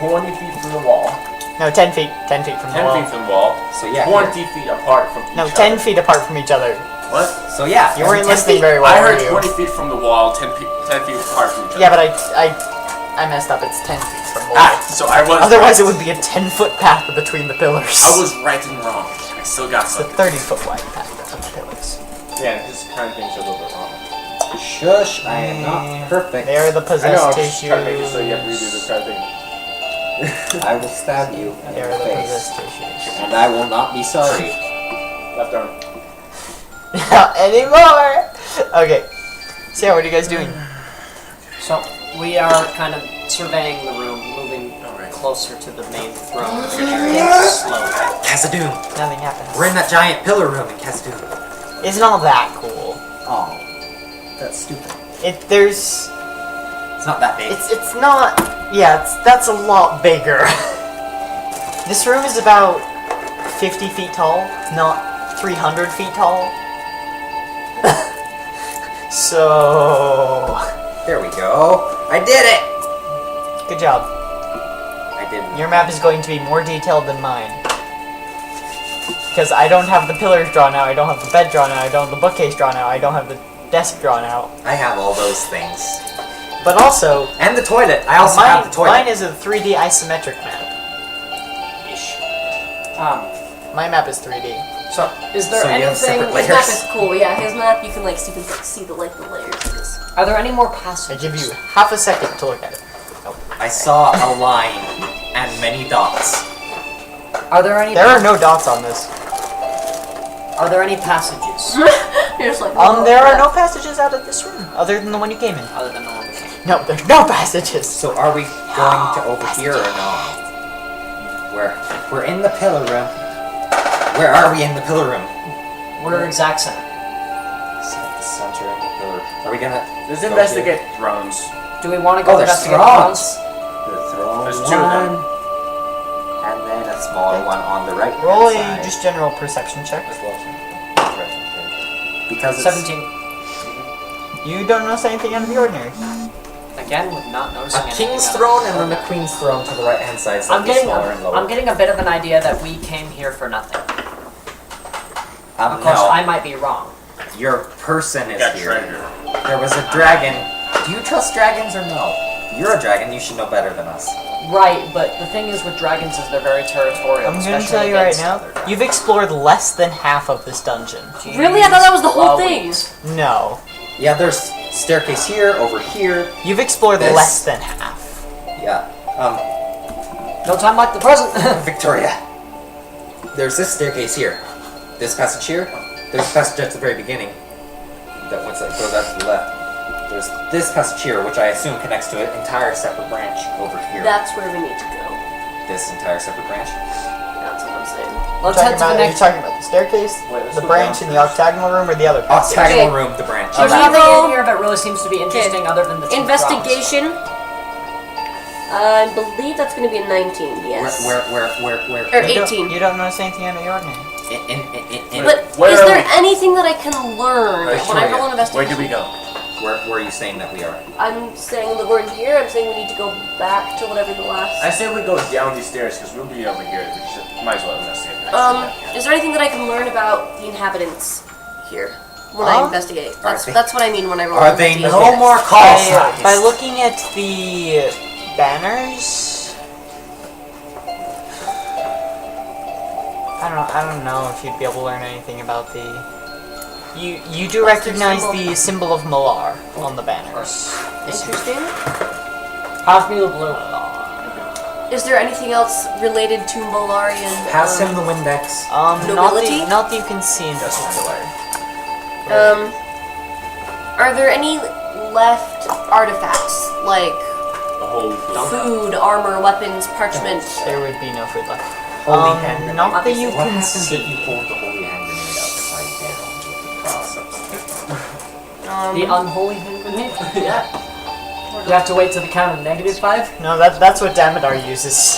20 feet from the wall. No, 10 feet. 10 feet from the 10 wall. feet from the wall. So yeah. 20 feet apart from each No, other. 10 feet apart from each other. What? So yeah. You weren't 10 listening feet. very well, I heard were you? 20 feet from the wall, 10 feet apart from each other. Yeah, but I messed up. It's 10 feet from the wall. So I was. Otherwise, it would be a 10-foot path between the pillars. I was right and wrong. I still got It's a something. 30-foot wide path between the pillars. Yeah, this kind of thing's a little bit wrong. Shush, I am not perfect. They are the I know, possessed I'm just tissues. trying to make it so you have to redo this kind of thing. I will stab you in They the are the face. possessed tissues. And I will not be sorry. Left arm. Not anymore! Okay. So yeah, what are you guys doing? So, we are kind of surveying the room, moving Alright. closer to the main throne area slowly. Khazad-dûm. Nothing happens. We're in that giant pillar room in Khazad-dûm. It's not that cool. Oh. That's stupid. There's... It's not that big. It's not... Yeah, that's a lot bigger. This room is about 50 feet tall, not 300 feet tall. So... There we go. I did it! Good job. I didn't. Your map is going to be more detailed than mine. Because I don't have the pillars drawn out, I don't have the bed drawn out, I don't have the bookcase drawn out, I don't have the desk drawn out. I have all those things. But also, And the toilet. I also have the toilet. mine is a 3D isometric map. Ish. My map is 3D. So, is there So you have anything... separate His layers. map is cool. Yeah, his map you can like see the layers of this. Are there any more I passages? give you half a second to look at it. I saw a line and many dots. Are there any... There are no dots on this. Are there any passages? You're just like, There are no passages out of this room, other than the one you came in. Other than the one we came. No, there's no passages. So are we going to over here or no? We're in the pillar room. Where are we in the pillar room? We're exact center. Center in the pillar. Are we gonna? Let's go investigate thrones. Do we want to go Oh, there's investigate thrones. the The throne There's two of them. and then a smaller one on the right. Roll a side. just general perception check. Because it's 17. You don't notice anything out of the ordinary. Again, with not noticing a anything king's else. throne and then the queen's throne to the right hand side. I'm getting, smaller and lower. I'm getting a bit of an idea that we came here for nothing. Of course, no, I might be wrong. your person is Got here. treasure. There was a dragon. Do you trust dragons or no? You're a dragon. You should know better than us. Right, but the thing is with dragons is they're very territorial. I'm gonna especially tell you right against now, other dragons. you've explored less than half of this dungeon. Really? I thought that was the whole thing. Louise. No. Yeah, there's staircase here, over here. You've explored This. less than half. Yeah. No time like the present. Victoria. There's this staircase here. This passage here. There's a passage at the very beginning. That once it goes out to the left. There's this passage here, which I assume connects to an entire separate branch over here. That's where we need to go. This entire separate branch. That's what I'm saying. Let's head to the You're next. talking about the staircase, Wait, let's the go branch in the octagonal room, or the other passage? Octagonal Okay. room, the branch. There's Okay. nothing Roll. in here that really seems to be interesting other than the two Investigation. I believe that's going to be a 19. Yes. Where? Or You don't- 18. You don't notice anything out of the ordinary. In But Where is are there we? anything that I can learn when I roll an Where investigation? do we go? Where are you saying that we are? I'm saying that we're in here. I'm saying we need to go back to whatever the last. I say we go down these stairs because we'll be over here. We might as well investigate. Is there anything that I can learn about the inhabitants here when I investigate? That's what I mean when I roll. Are they investigate. no more call signs? By looking at the banners, I don't know if you'd be able to learn anything about the. You do recognize the symbol of Malar on the banners. Interesting. Pass me the blue. Is there anything else related to Malarian? Pass him the Windex. Nobility? Not that you can see in particular. Are there any left artifacts like The whole food, armor, weapons, parchment? There would be no food left. Holy hand grenade. Not that you What can happens see. if you hold the holy hand grenade upside down with the cross upside? The unholy hand grenade? Yeah. You have to wait till the count of -5? No, that's what Damodar uses.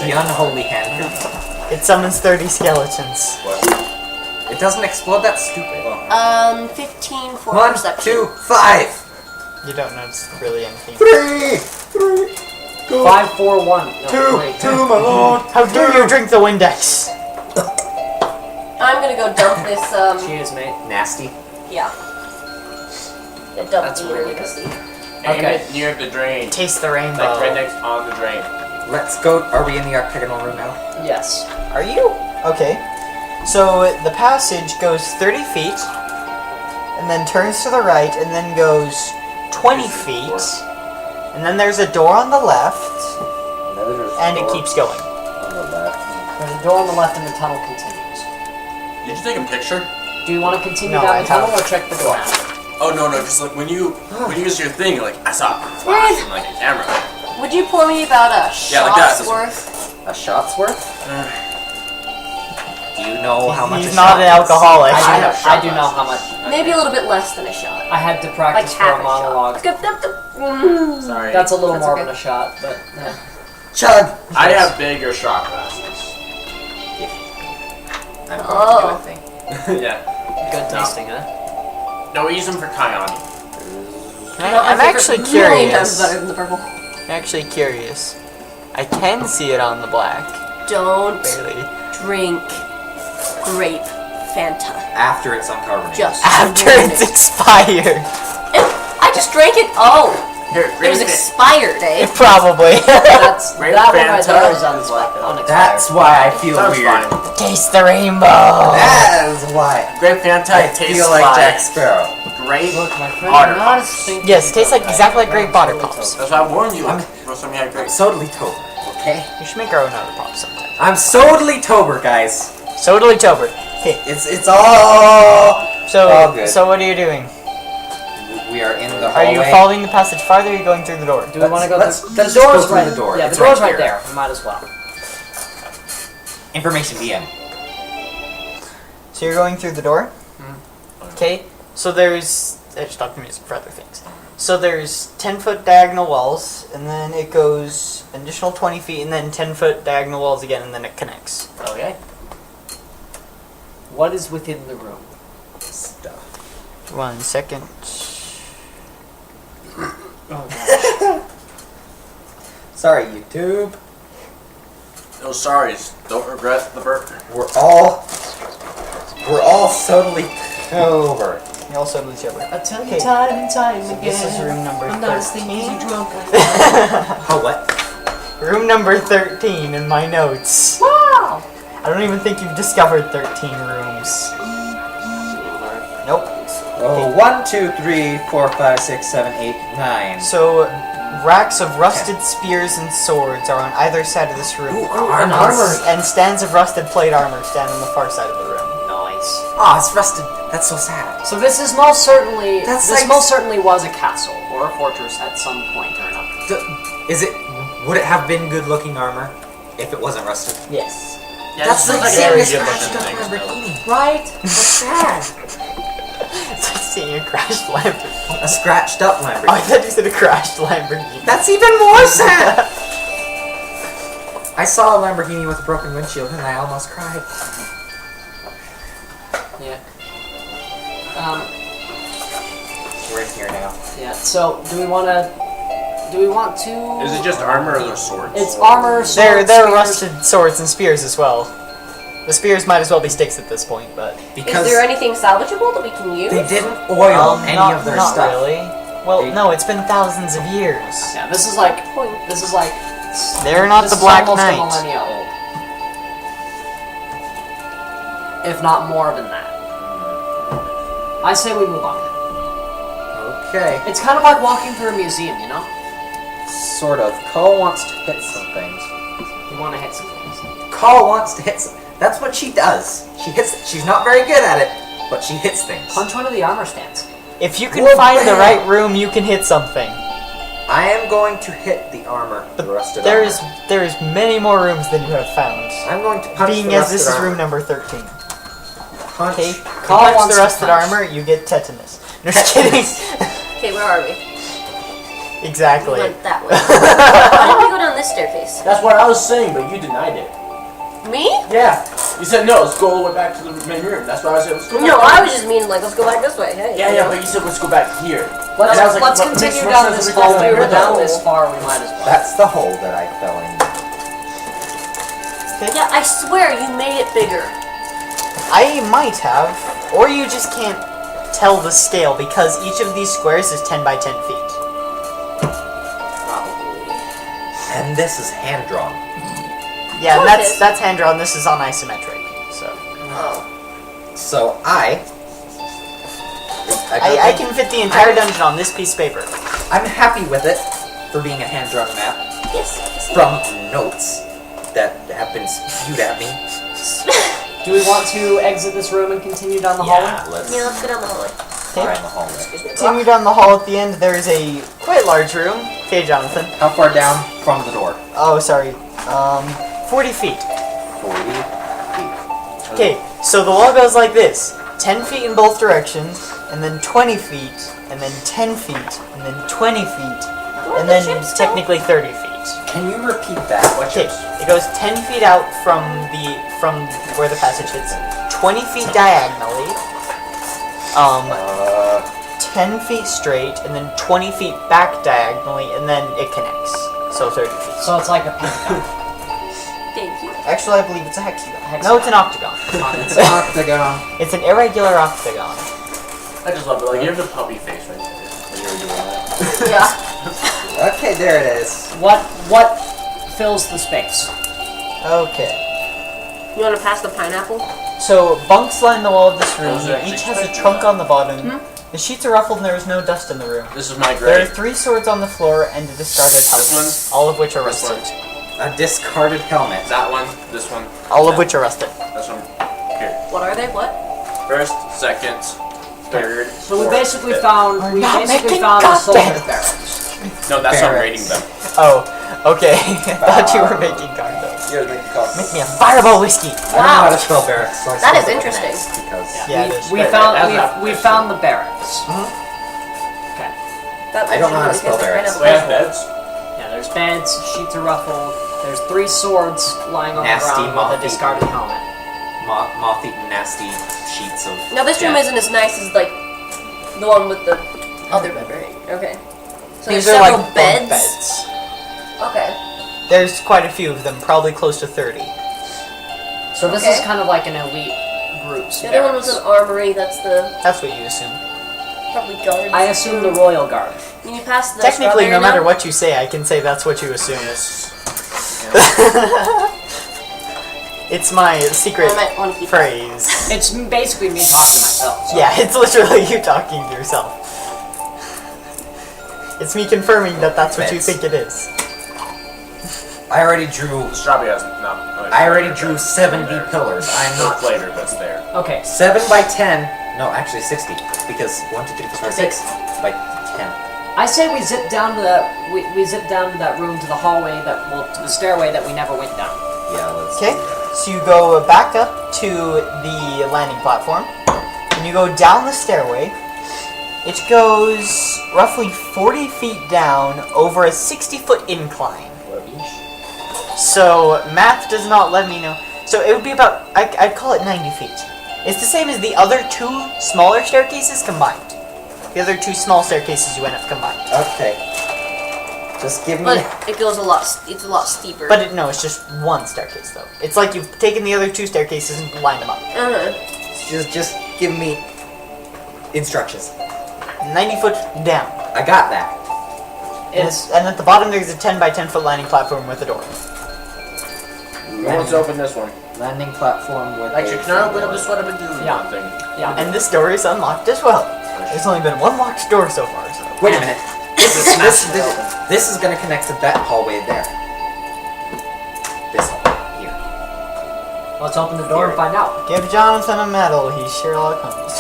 The unholy hand grenade. It summons 30 skeletons. It doesn't explode, that's stupid. 15 for 1, perception. 2, 5! You don't notice really anything. 3! 5, 4, 1. No, wait. my lord! How dare you drink the Windex? I'm gonna go dump this. Cheers, mate. Nasty. Yeah. The dump That's the really legacy. Aim Okay. it near the drain. Taste the rainbow. Like right next on the drain. Let's go. Are we in the octagonal room now? Yes. Are you? Okay. So the passage goes 30 feet, and then turns to the right, and then goes 20 feet, and then there's a door on the left, and it keeps going. on the left. There's a door on the left and the tunnel continues. Did you take a picture? Do you want to continue No, down I the tunnel haven't. or check the door? Oh no, just like when you use your thing, like I saw a flash in like a camera. Would you pour me about a Yeah, like that. shot's worth? A shot's worth? Do you know how much He's a not shot an is? alcoholic. I do know how much. Maybe a little bit less than a shot. I had to Like practice for half a a shot. monologue. Sorry. That's a little That's more okay. than a shot, but Chug! I have bigger shot glasses. I'm going Oh. to do a thing. Yeah. good tasting, huh? No, we use them for Kayani. I'm actually Million times curious. better than the purple. I'm actually curious. I can see it on the black. Don't Barely. drink grape Fanta. After it's uncarbonated. Just After ruin it's it. expired. I just drank it. Oh, Here, it was expired, eh? Probably. That's Grape that one right Fanta. there is unexpired. That's why I feel Sounds weird. fine. Taste the rainbow. That is why Grape Fanta I tastes feel like Jack Sparrow. grape Look, my friend, otter I'm not pops. as thinking Yes, tastes like about exactly that. like grape butter pops. That's why I warned you. I'm- First time you had grape. I'm Sodally Tober, okay? You should make our own otter pops sometime. I'm Sodally Tober, guys. Totally Tober. Hey, It's all... so All good. so what are you doing? We are in the Are hallway. you following the passage farther? Or are you going through the door? Do we want to go? Let's The just door's go through right. the door. Yeah, It's the door's right right here. there. We might as well. Information DM. So you're going through the door. Okay. So there's stop the music for other things. So there's 10-foot diagonal walls, and then it goes an additional 20 feet, and then 10-foot diagonal walls again, and then it connects. Okay. What is within the room? Stuff. 1 second. Oh, Sorry, YouTube. No sorries. Don't regret the burger. We're all Sodally Tober. You also lose your way. I tell you Okay. time and time So again. this is room number I'm not as thin 13. as you drunk. How what? Room number 13 in my notes. Wow. I don't even think you've discovered 13 rooms. Nope. Oh, 1, 2, 3, 4, 5, 6, 7, 8, 9. So, racks of rusted spears and swords are on either side of this room. Armor. And stands of rusted plate armor stand on the far side of the room. Nice. Oh, it's rusted. That's so sad. So this is most certainly That's this like- most certainly was a castle or a fortress at some point or another. Is it? Would it have been good-looking armor if it wasn't rusted? Yes. Yeah, That's this like is seeing very a good scratched looking up things, though. Lamborghini. Right? That's sad. It's like seeing a crashed Lamborghini. A scratched up Oh, I Lamborghini. thought you said a crashed Lamborghini. That's even more sad. I saw a Lamborghini with a broken windshield and I almost cried. Yeah. We're here now. Yeah. So do we want to? Is it just armor or swords? It's armor. Swords, There are spears. rusted swords and spears as well. The spears might as well be sticks at this point, but Is there anything salvageable that we can use? they didn't oil any not, of their not stuff. really. Well, They- no, it's been thousands of years. Yeah. This is like. They're not this the is Black almost Knight. a millennia old. If not more than that. I say we move on. Okay. It's kind of like walking through a museum, you know? Sort of. Cole wants to hit some things. You want to hit some things. Cole wants to hit some... That's what she does. She hits... She's not very good at it, but she hits things. Punch one of the armor stands. If you can Whoa, find the bam. right room, you can hit something. I am going to hit the armor. But the rusted there armor. is many more rooms than you have found. I'm going to punch Being the as rusted this is armor. room number 13. Punch. Okay? You Call punch wants the to rusted punch. armor, you get tetanus. No, just kidding. Okay, where are we? Exactly. We went that way. Why didn't we go down this staircase? That's what I was saying, but you denied it. Me? Yeah. You said no, let's go all the way back to the main room. That's why I said let's go No, back. I was just meaning like let's go back this way. Hey. Yeah, but you said let's go back here. Let's, And I was like, let's what makes continue more down sense this if we go hall. We through were the down hole? this far, we might as well. That's the hole that I fell in. Yeah, I swear you made it bigger. I might have, or you just can't tell the scale because each of these squares is 10 by 10 feet. Probably. And this is hand drawn. Yeah, and Okay. that's hand drawn. This is on isometric. So Oh. So I I can fit the entire dungeon on this piece of paper. I'm happy with it for being a hand drawn map Yes. from notes that have been spewed at me. Do we want to exit this room and continue down the hallway? let's Yeah, let's go down the hallway. try in the hallway. Continue down the hall at the end. There is a quite large room. Okay, Jonathan. How far down from the door? Oh, sorry. 40 feet. 40 feet. Okay, so the wall goes like this. 10 feet in both directions, and then 20 feet, and then 10 feet, and then 20 feet, and then technically 30 feet. Can you repeat that? Okay, it goes 10 feet out from where the passage hits, 20 feet diagonally, 10 feet straight, and then 20 feet back diagonally, and then it connects. So 30 feet. So it's like a pentagon. Thank you. Actually, I believe it's a hexagon. No, it's an octagon. It's an octagon. It's an irregular octagon. I just love it. Like you have the puppy face right there when you were doing that. Yeah. Okay, there it is. What fills the space? Okay. You want to pass the pineapple? So, bunks line the wall of this room. Those are actually Each has a expected trunk that. on the bottom. The sheets are ruffled and there is no dust in the room. This is my There are grade. 3 swords on the floor and a discarded helmet, This all of which are This rusted. one. A discarded helmet. That one. This one. All of which are rusted. This one. Here. What are they? What? First, second, third. So we fourth, basically fifth. found We're we not basically making found a soldier content. barracks. No, that's not Barracks. rating them. Oh, okay. I thought you were making cocktails. You're making coffee. Make me a fireball whiskey. I don't know how to spell barracks. So I That spelled is it with an interesting. X Because Yeah, it is. We Right, found right, that's we not- found the barracks. Okay. That I don't know how to actually spell makes barracks. the We have pineapple. beds. Yeah, there's beds, sheets are ruffled. There's 3 swords lying on Nasty the ground with moth a discarded helmet. moth-eaten nasty sheets of. Now this room death. isn't as nice as like the one with the other bed, right? Okay. So These there's are several like bunk beds. beds. Okay. There's quite a few of them, probably close to 30. So this Okay. is kind of like an elite group's The other one was barracks. an armory. That's the That's what you assume. probably guards. I assume the royal guard. Can you pass the Technically, no strawberry matter now? what you say, I can say that's what you assume. It's my secret I might want to keep phrase. It's basically me talking to myself. So. Yeah, it's literally you talking to yourself. It's me confirming that that's what you Beds. think it is. I already drew. Strawberry has no. I already drew 70 pillars. I am No not flavor, but it's there. Okay. 7 by 10. No, actually 60 because 1, 2, 3, 4, 5, 6 by 10. I say we zip down to that we zip down to that room to the hallway to the stairway that we never went down. Yeah, let's. Okay, so you go back up to the landing platform, and you go down the stairway. It goes roughly 40 feet down over a 60-foot incline. So, math does not let me know. So it would be about, I'd call it 90 feet. It's the same as the other 2 smaller staircases combined. The other two small staircases you went up combined. Okay. Just give me. But it goes a lot. It's a lot steeper. But no, it's just one staircase though. It's like you've taken the other two staircases and lined them up. Just give me instructions. 90 foot down. I got that. And at the bottom there's a 10 by 10 foot landing platform with a door. Let's open this one. Landing platform with. Actually, can I open up this one? I've been doing Yeah. one thing. Yeah. And this door is unlocked as well. There's only been one locked door so far. So. Wait a minute. This is gonna connect to that hallway there. This hallway here. Let's open the door and find out. Give Jonathan a medal. He's Sherlock Holmes.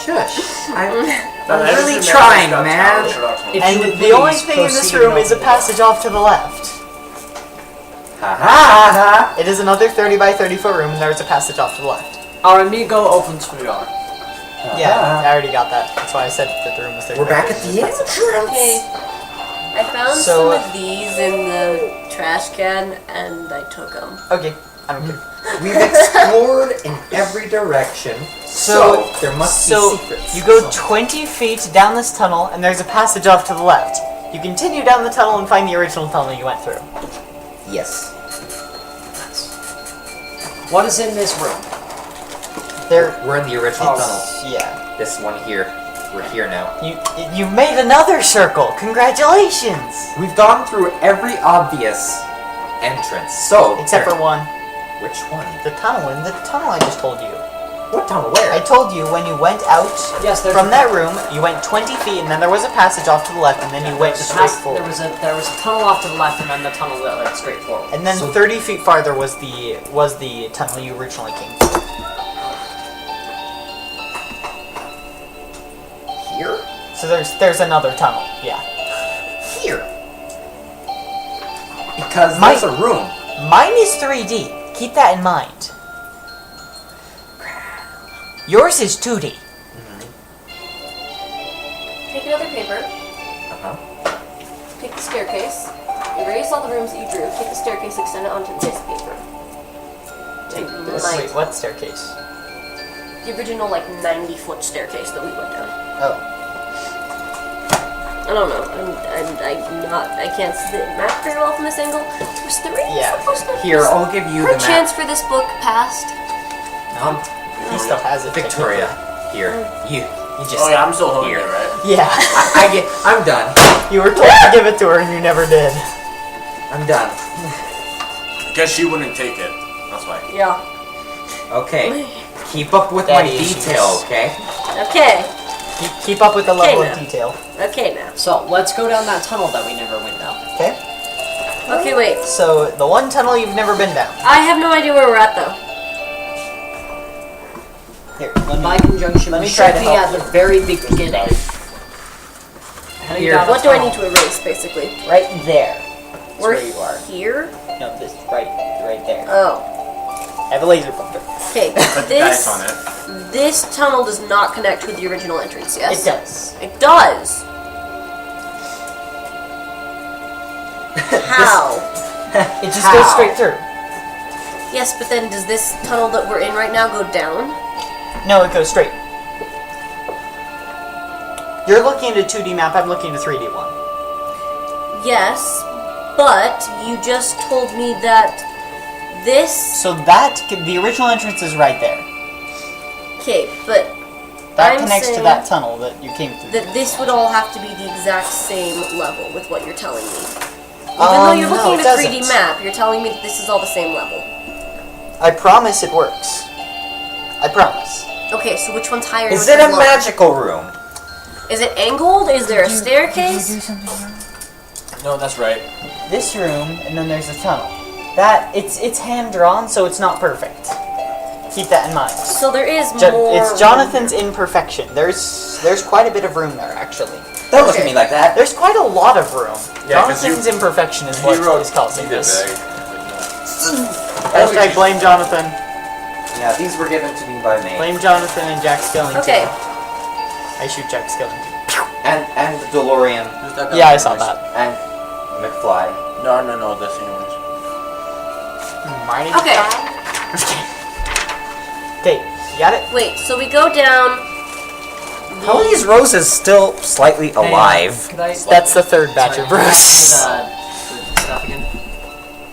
Shush. I'm That really is trying, American man. Sherlock Holmes. If you And would the only please thing in this proceed room and is a open the door. passage off to the left. Ha ha ha. It is another 30 by 30 foot room, and there's a passage off to the left. Our amigo opens the door. Yeah, I already got that. That's why I said that the room was 30 We're by back at 30. the entrance. Okay. I found So, some of these in the trash can, and I took them. Okay, I don't care. We've explored in every direction, so there must be secrets. you go 20 feet down this tunnel, and there's a passage off to the left. You continue down the tunnel and find the original tunnel you went through. Yes. What is in this room? There. We're in the original tunnel. Yeah. This one here. We're here now. You made another circle. Congratulations. We've gone through every obvious entrance. So Except for one. which one? The tunnel. In the tunnel I just told you. What tunnel? Where? I told you when you went out Yes, there's from a- that room, you went 20 feet, and then there was a passage off to the left, and then you went straight forward. There was a tunnel off to the left, and then the tunnel that led straight forward. And then So- 30 feet farther was the tunnel you originally came through. Here? So there's another tunnel. Yeah. Here. Because My- there's a room. Mine is 3D. Keep that in mind. Yours is 2D. Take another paper. Uh-huh. Take the staircase. Erase all the rooms that you drew. Take the staircase, extend it onto this paper. Take To this. my- Wait, what staircase? The original, 90-foot staircase that we went down. Oh. I don't know. I can't see the map very well from this angle. Was 3 Yeah. supposed to Here, I'll give you Her the map. chance for this book passed. He still has it. Victoria. Here. You just. Oh yeah, I'm still holding Here. it, right? Yeah. I'm done. You were told to give it to her and you never did. I'm done. Guess she wouldn't take it. That's why. Yeah. Okay. Keep up with Daddy my issues. detail, okay? Okay. Keep up with the level Okay, of now. detail. Okay now. So let's go down that tunnel that we never went down. Okay? Okay, wait. So, the one tunnel you've never been down. I have no idea where we're at though. Here, By conjunction, let we me try should to be help at the very beginning. Heading Here. down a What do I tunnel. need to erase, basically? right there. That's We're where you are. here? No, this right there. Oh. I have a laser pointer. Okay, Put the dice on it. this tunnel does not connect with the original entrance, yes? It does. It does! How? It just How? goes straight through. Yes, but then does this tunnel that we're in right now go down? No, it goes straight. You're looking at a 2D map, I'm looking at a 3D one. Yes, but you just told me that this... So the original entrance is right there. Okay, but That I'm connects to saying that tunnel that you came through. that this would all have to be the exact same level with what you're telling me. Even though you're no, looking it at a 3D doesn't. map, you're telling me that this is all the same level. I promise it works. I promise. Okay, so which one's higher? and Is which it a one's lower? magical room? Is it angled? Is there a staircase? No, that's right. This room, and then there's a tunnel. It's hand drawn, so it's not perfect. Keep that in mind. So there is more. It's Jonathan's imperfection. There's quite a bit of room there, actually. Don't look at me like that. There's quite a lot of room. Yeah, 'cause Jonathan's imperfection is what is causing he did this. big. Hashtag blame Jonathan. Yeah, these were given to me by me. Blame Jonathan and Jack Skellington. Okay. I shoot Jack Skellington. And the DeLorean. Who's that guy? Yeah, I saw that. And McFly. No, that's yours. Marty. Okay. Okay, you got it? Wait. So we go down How are these roses still slightly alive? Could I? That's the third batch of Sorry, can I roses. see the stuff again?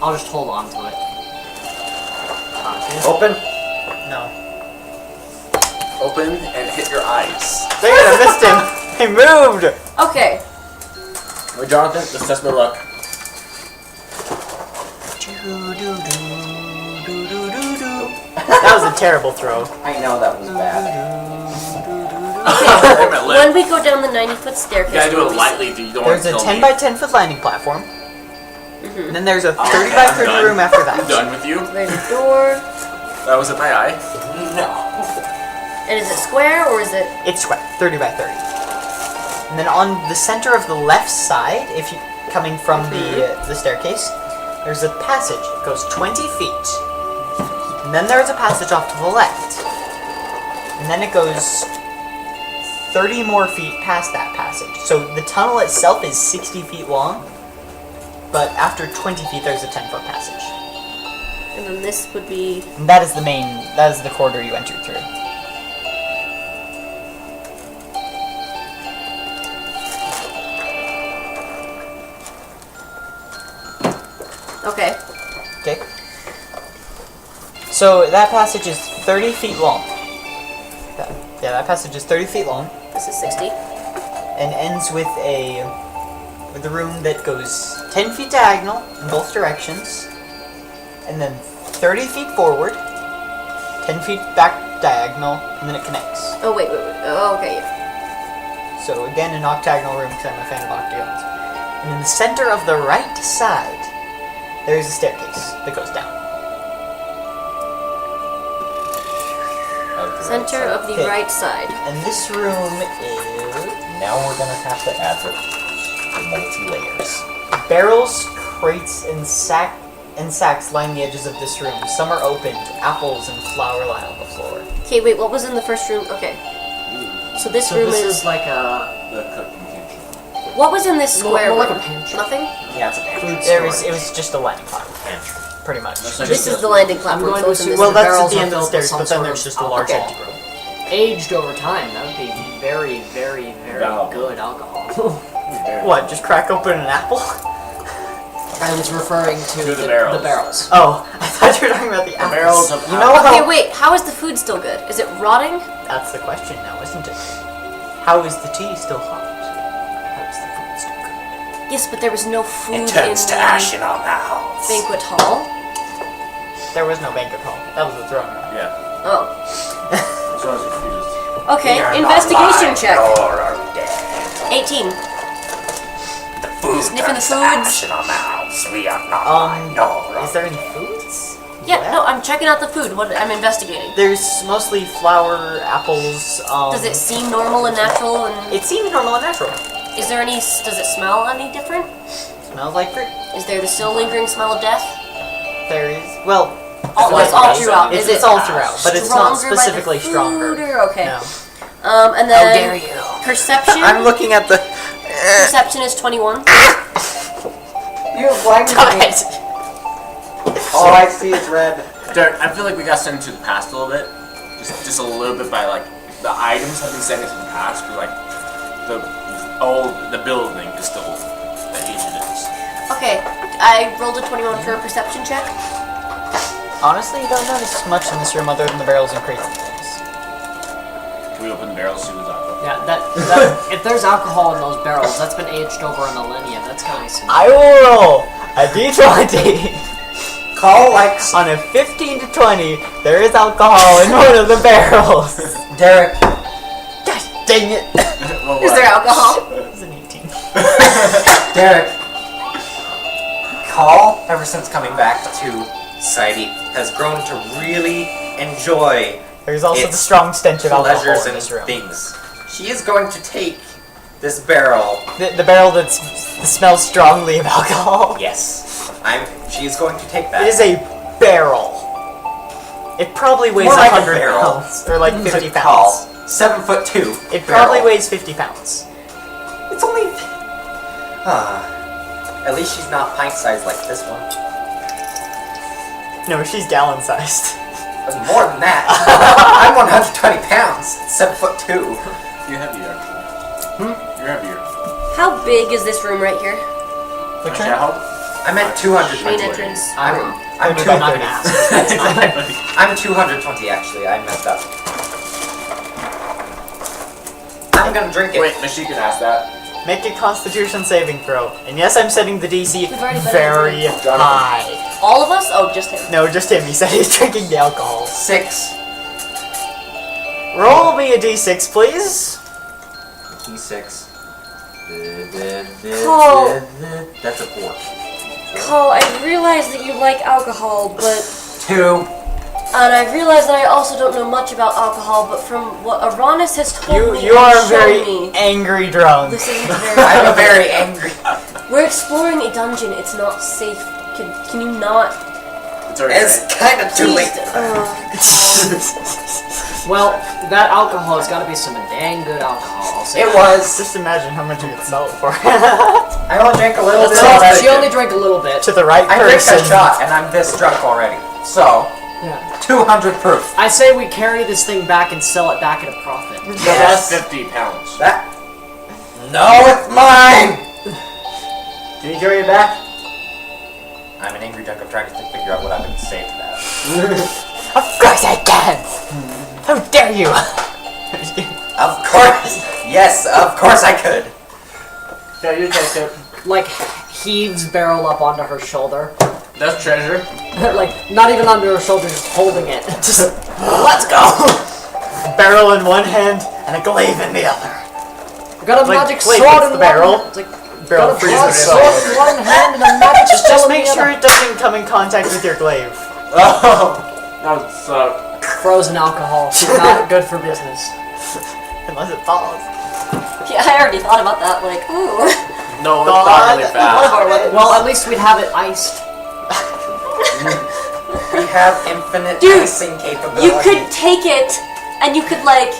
I'll just hold on to it. Open. No. Open and hit your eyes. Dang it, I missed him. He moved. Okay. Wait, Jonathan, let's test my luck. That was a terrible throw. I know that was bad. Hit my lip. When we go down the 90-foot staircase, You gotta do what it we lightly, dude. You don't There's want a to 10 by 10 foot landing platform. And then there's a 30 Okay, by I'm 30 done. room after I'm that. done with you. see. There's a door. That was in my eye. And is it square or is it? It's square, 30 by 30. And then on the center of the left side, if you coming from the staircase, there's a passage. It goes 20 feet. And then there's a passage off to the left. And then it goes 30 more feet past that passage. So the tunnel itself is 60 feet long, but after 20 feet there's a 10-foot passage. And then this would be. And that is the corridor you entered through. Okay. Okay. So that passage is 30 feet long. Yeah, that passage is 30 feet long This is 60. and ends with a room that goes 10 feet diagonal in both directions, and then 30 feet forward, 10 feet back diagonal, and then it connects. Oh wait. Oh, okay. Yeah. So again, an octagonal room because I'm a fan of octagons. And in the center of the right side, there is a staircase that goes down. Center of the Okay. right side. And this room is Now we're gonna have to add the multi-layers. barrels, crates, and sacks line the edges of this room. Some are opened. Apples and flour lie on the floor. Okay, wait. What was in the first room? Okay. So this So room this is. is like a The cooking kitchen. What was in this square more like room? a pantry. Nothing. Yeah, it's a pantry. It was just a landing platform, pretty much. That's like This is the landing platform. going So to it's in assume- this Well, that's barrels at the are end of the filled with stairs, some but then sort there's of just a large okay. empty room. aged over time. That would be very, very, very Valid. good alcohol. What? Just crack open an apple? I was referring to the barrels. The barrels. Oh, I thought you were talking about the apples. barrels of You know Okay, how? wait. How is the food still good? Is it rotting? That's the question now, isn't it? How is the tea still hot? How is the food still good? Yes, but there was no food It in turns to the ash in our mouths. banquet hall. There was no banquet hall. That was the throne room. Yeah. Oh. So I was confused. Okay. We are not Investigation alive, check. nor are we dead. 18. The food Sniffing the turns to foods. ash in our mouths. We are not alive, nor are Is there any foods? Yeah. No, I'm checking out the food. What I'm investigating. There's mostly flour, apples. Does it seem normal and natural? And It seems normal and natural. is there any? Does it smell any different? Smells like fruit. Is there the still lingering smell of death? There is. Well, Oh, it's all throughout. It's, Is it's it all throughout, but it's not stronger by the specifically food stronger. or- okay. No. And then How dare you? perception. I'm looking at the. Perception is 21. You're blinding me. All I see is red. Derek, I feel like we got sent into the past a little bit. Just a little bit by like the items have been sent into the past, but like the building is still the age it is. Okay, I rolled a 21 for a perception check. Honestly, you don't notice much in this room other than the barrels and crates and things. Can we open the barrels to the alcohol? Yeah, that if there's alcohol in those barrels, that's been aged over a millennia. That's gotta be some. I will roll a d20. Call like On a 15 to 20, there is alcohol in one of the barrels. Derek. Gosh dang it. Well, Is there alcohol? It was an 18. Derek. Call, ever since coming back to society, has grown to really enjoy There's also the It's strong stench of alcohol pleasures in and this room. things. She is going to take this barrel. The barrel that smells strongly of alcohol. Yes. She is going to take that. It is a barrel. It probably weighs More like a 100 barrel. pounds. Or like 50 It's a call. pounds. 7'2". It probably barrel. weighs 50 pounds. It's only. At least she's not pint sized like this one. No, she's gallon sized. That's more than that. I'm 120 pounds. 7'2". You're heavier, actually. You're heavier. How big is this room right here? Which Actually, one? I'm at 220. Main entrance. I'm I'm not gonna ask. Exactly. I'm 220 actually. I messed up. I'm gonna drink it. Wait, Michelle can ask that. Make a Constitution saving throw. And yes, I'm setting the DC We've already been very over high. All of us? Oh, just him. No, just him. He said he's drinking the alcohol. 6. Roll me a D6, please. D6. Cole. That's a 4. Cole, I realize that you like alcohol, but... 2. And I realize that I also don't know much about alcohol, but from what Aranis has told me You are and a shown very me... angry drunk. This isn't very... I'm a very angry. We're exploring a dungeon. It's not safe. Can you not... It's already It's kind of too late. Well, that alcohol has got to be some dang good alcohol. I'll say It that. was. Just imagine how much you could sell it for. I only drank a little bit So, already. she only drank a little bit. To the right I drank person. a shot and I'm this drunk already. So, Yeah. 200 proof. I say we carry this thing back and sell it back at a profit. That's 50 pounds. That. No, it's mine! Can you carry it back? I'm an angry drunk. I'm trying to figure out what I'm going to say to that. Of course I can! How dare you! Of course! Yes, of course I could! Yeah, you take it. Like, heaves barrel up onto her shoulder. That's treasure. Like, not even under her shoulder, just holding it. Just, Let's go! Barrel in one hand and a glaive in the other. I've got a Like, magic wait, sword what's in the barrel? one. It's like, Barrel got a freezes magic it sword all. in one hand and a magic Just spell in make the sure other. it doesn't come in contact with your glaive. Oh, that's Frozen alcohol. Not good for business. Unless it falls. Yeah, I already thought about that. Like, ooh. no, God. it's not really One of fast. our weapons. Well, at least we'd have it iced. We have infinite Dude, icing capability. You could take it and you could like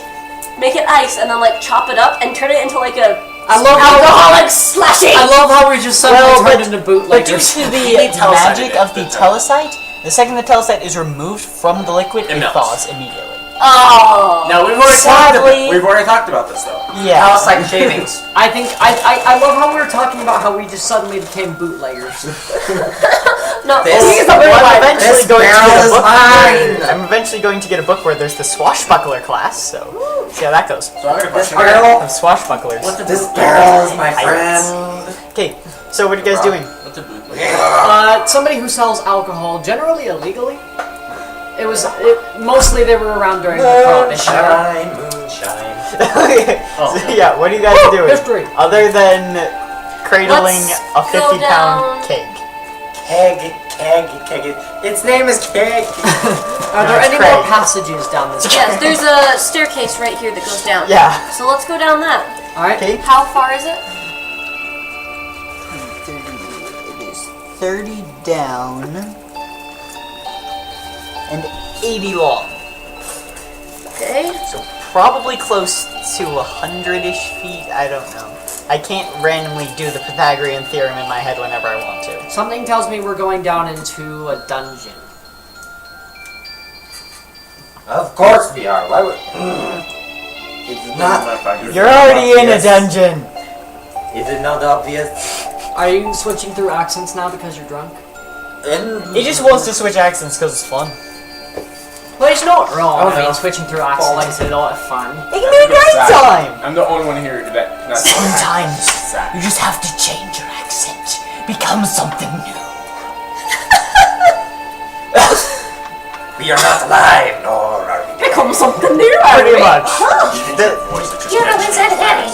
make it ice and then like chop it up and turn it into like a I love how alcoholic slashing. I love how we just suddenly Well, turned but- into But bootleggers. due to You the need telesite magic in it, of the but- telesite, the second the telesite is removed from the liquid, It it melts. thaws immediately. Oh. No, we've already Sadly- talked about this though. Yeah. House like shavings. I think I love how we were talking about how we just suddenly became bootleggers. No. This- He's the I'm real one. eventually This going to barrel get a is book. mine. I'm eventually going to get a book where there's the swashbuckler class. So see how that goes. So I got a This question. barrel. Of swashbucklers. What's a This boot? barrel is my Heights. friend. Okay. So what are you guys doing? What's a boot? Somebody who sells alcohol, generally illegally. Mostly they were around during the Prohibition era. Moonshine. Oh, So, yeah. What are you guys doing? History. Other than cradling Let's a go 50-pound down. cake. Keg. Its name is Keg. Are there it's any Craig. more passages down this? Yes, there's a staircase right here that goes down. Yeah. So let's go down that. All right. Okay. How far is it? 30. It is 30 down and 80 long. Okay. So probably close to 100-ish feet. I don't know. I can't randomly do the Pythagorean theorem in my head whenever I want to. Something tells me we're going down into a dungeon. Of course we are. Why would? It's not. You're already in a dungeon. Is it not obvious? Are you switching through accents now because you're drunk? He just wants to switch accents because it's fun. Well, it's not wrong. Oh, I mean, no. switching through accents is a lot of fun. It can be a great time. I'm the only one here that. Not Sometimes Sad. you just have to change your accent, become something new. We are not alive, nor are we. Become something new. Pretty much. You're no inside daddy.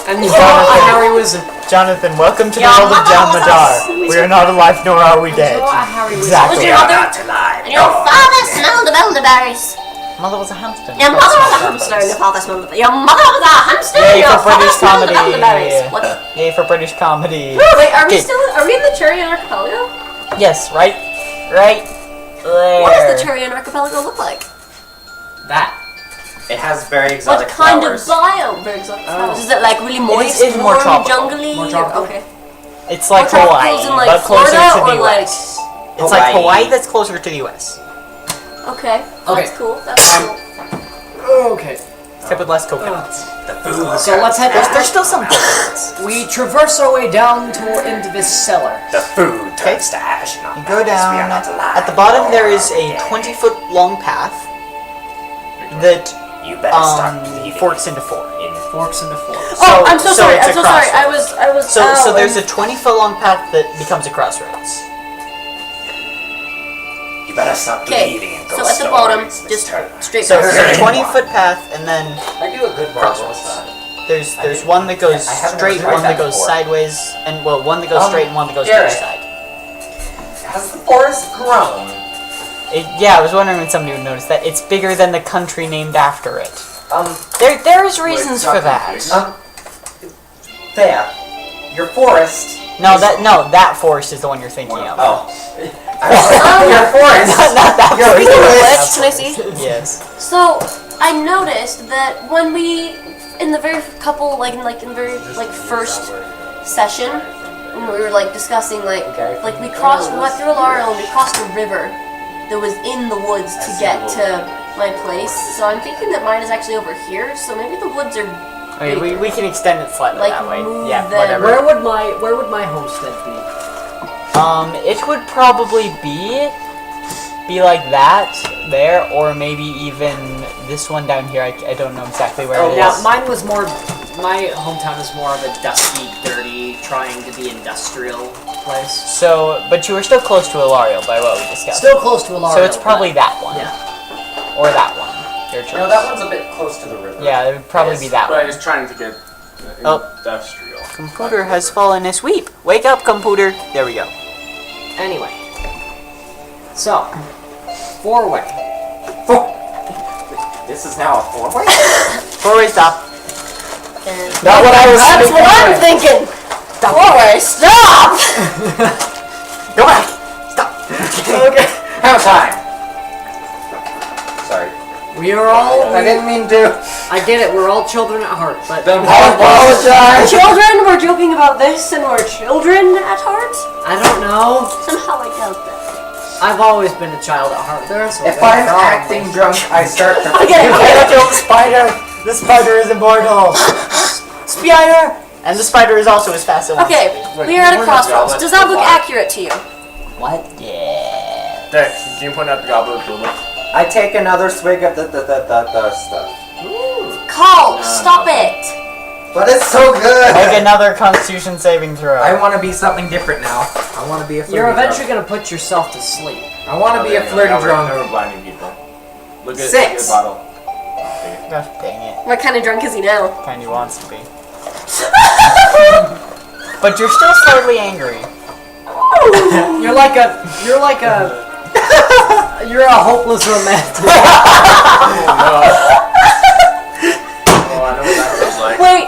And Jonathan, Harry Wizard. Jonathan, welcome to the Your world of mother John was Madar. a We are not alive, nor are we dead. Harry Wizard. Exactly. Was We your are mother? not alive. And your father smelled the elderberries. Mother was a hamster. Your mother was a hamster and your father smelled the... Your mother was a hamster and Yay your for father British smelled the comedy. elderberries. What? Yay for British comedy. Wait, are we Okay. still... Are we in the Turian Archipelago? Yes, right there. What does the Turian Archipelago look like? That. It has very What exotic kind flowers. of biome? Very exotic flowers. Is it like really moist, it's more warm, tropical. jungly? More tropical. Okay. It's like More Hawaii, tropicals in, like, but closer Florida to or, the like- US. It's like Hawaii. Hawaii that's closer to the US. Okay. Okay. That's cool. That's cool. Okay. Except with less coconuts. The food. So let's head. There's still some bullets. We traverse our way down into this cellar. The food turns to ash. Not You go as we down. are not alive. At the bottom, there is a Yeah. 20-foot long path that You better start believing forks into four. in Forks into forks. Oh, I'm so sorry. it's I'm a so sorry. I crossroads. was. So there's a 20-foot long path that becomes a crossroads. You better stop Okay. believing in So ghost at the bottom, stories, just Mr. straight. So across. there's a 20-foot path, and then I do a good crossroads. There's did- one that goes I haven't straight, tried one that that goes before. sideways, and well, one that goes straight and one that goes to Garrett. each side. Has the forest grown? Yeah, I was wondering when somebody would notice that. It's bigger than the country named after it. Um, There is reasons for that. Thea, your forest. No, that forest is the one you're thinking of. Oh. Your forest. Not that Your forest. Glitch, can I see? Yes. So I noticed that when we, in the very couple, in the very first session, when we were discussing we went through Alario and we crossed a river that was in the woods to get to my place. So I'm thinking that mine is actually over here. So maybe the woods are I mean, we can extend it slightly that way. move Yeah, them. whatever. Where would my homestead be? It would probably be like that there, or maybe even this one down here. I don't know exactly where it is. Yeah, my hometown is more of a dusty, dirty, trying to be industrial place. So, but you were still close to Ilario by what we discussed. Still close to Alario. So it's probably that one. Yeah. Or that one. Your choice. No, that one's a bit close to the river. Yeah, it would probably be that But one. it's trying to get industrial. Computer has fallen asleep. Wake up, computer. There we go. Anyway. So, four-way. This is now a four-way? Four-way stop. Not what I was That's what I'm thinking. Forward, stop! Go back. Stop. Okay. Have time. Sorry. We are all. I didn't mean to. I get it. We're all children at heart, but I apologize. Children, we're joking about this, and we're children at heart. I don't know. Somehow I doubt that. I've always been a child at heart. There's If I'm acting drunk, I start to. Kill the spider. The spider is immortal. Spider. And the spider is also as fast as. Okay, we are at a crossroads. Does that look accurate to you? What? Yeah. There, can you point out the goblet of I take another swig of the stuff. Call, stop it. But it's so good. Make another Constitution saving throw. I want to be something different now. I want to be a flirty You're eventually drunk. gonna put yourself to sleep. I want to be a flirty drunk. Never blinding people. Look at 6. the bottle. Gosh dang it. What kind of drunk is he now? Kinda wants to be. But you're still slightly angry. You're like a you're a hopeless romantic. Oh, I know what that feels like. Wait,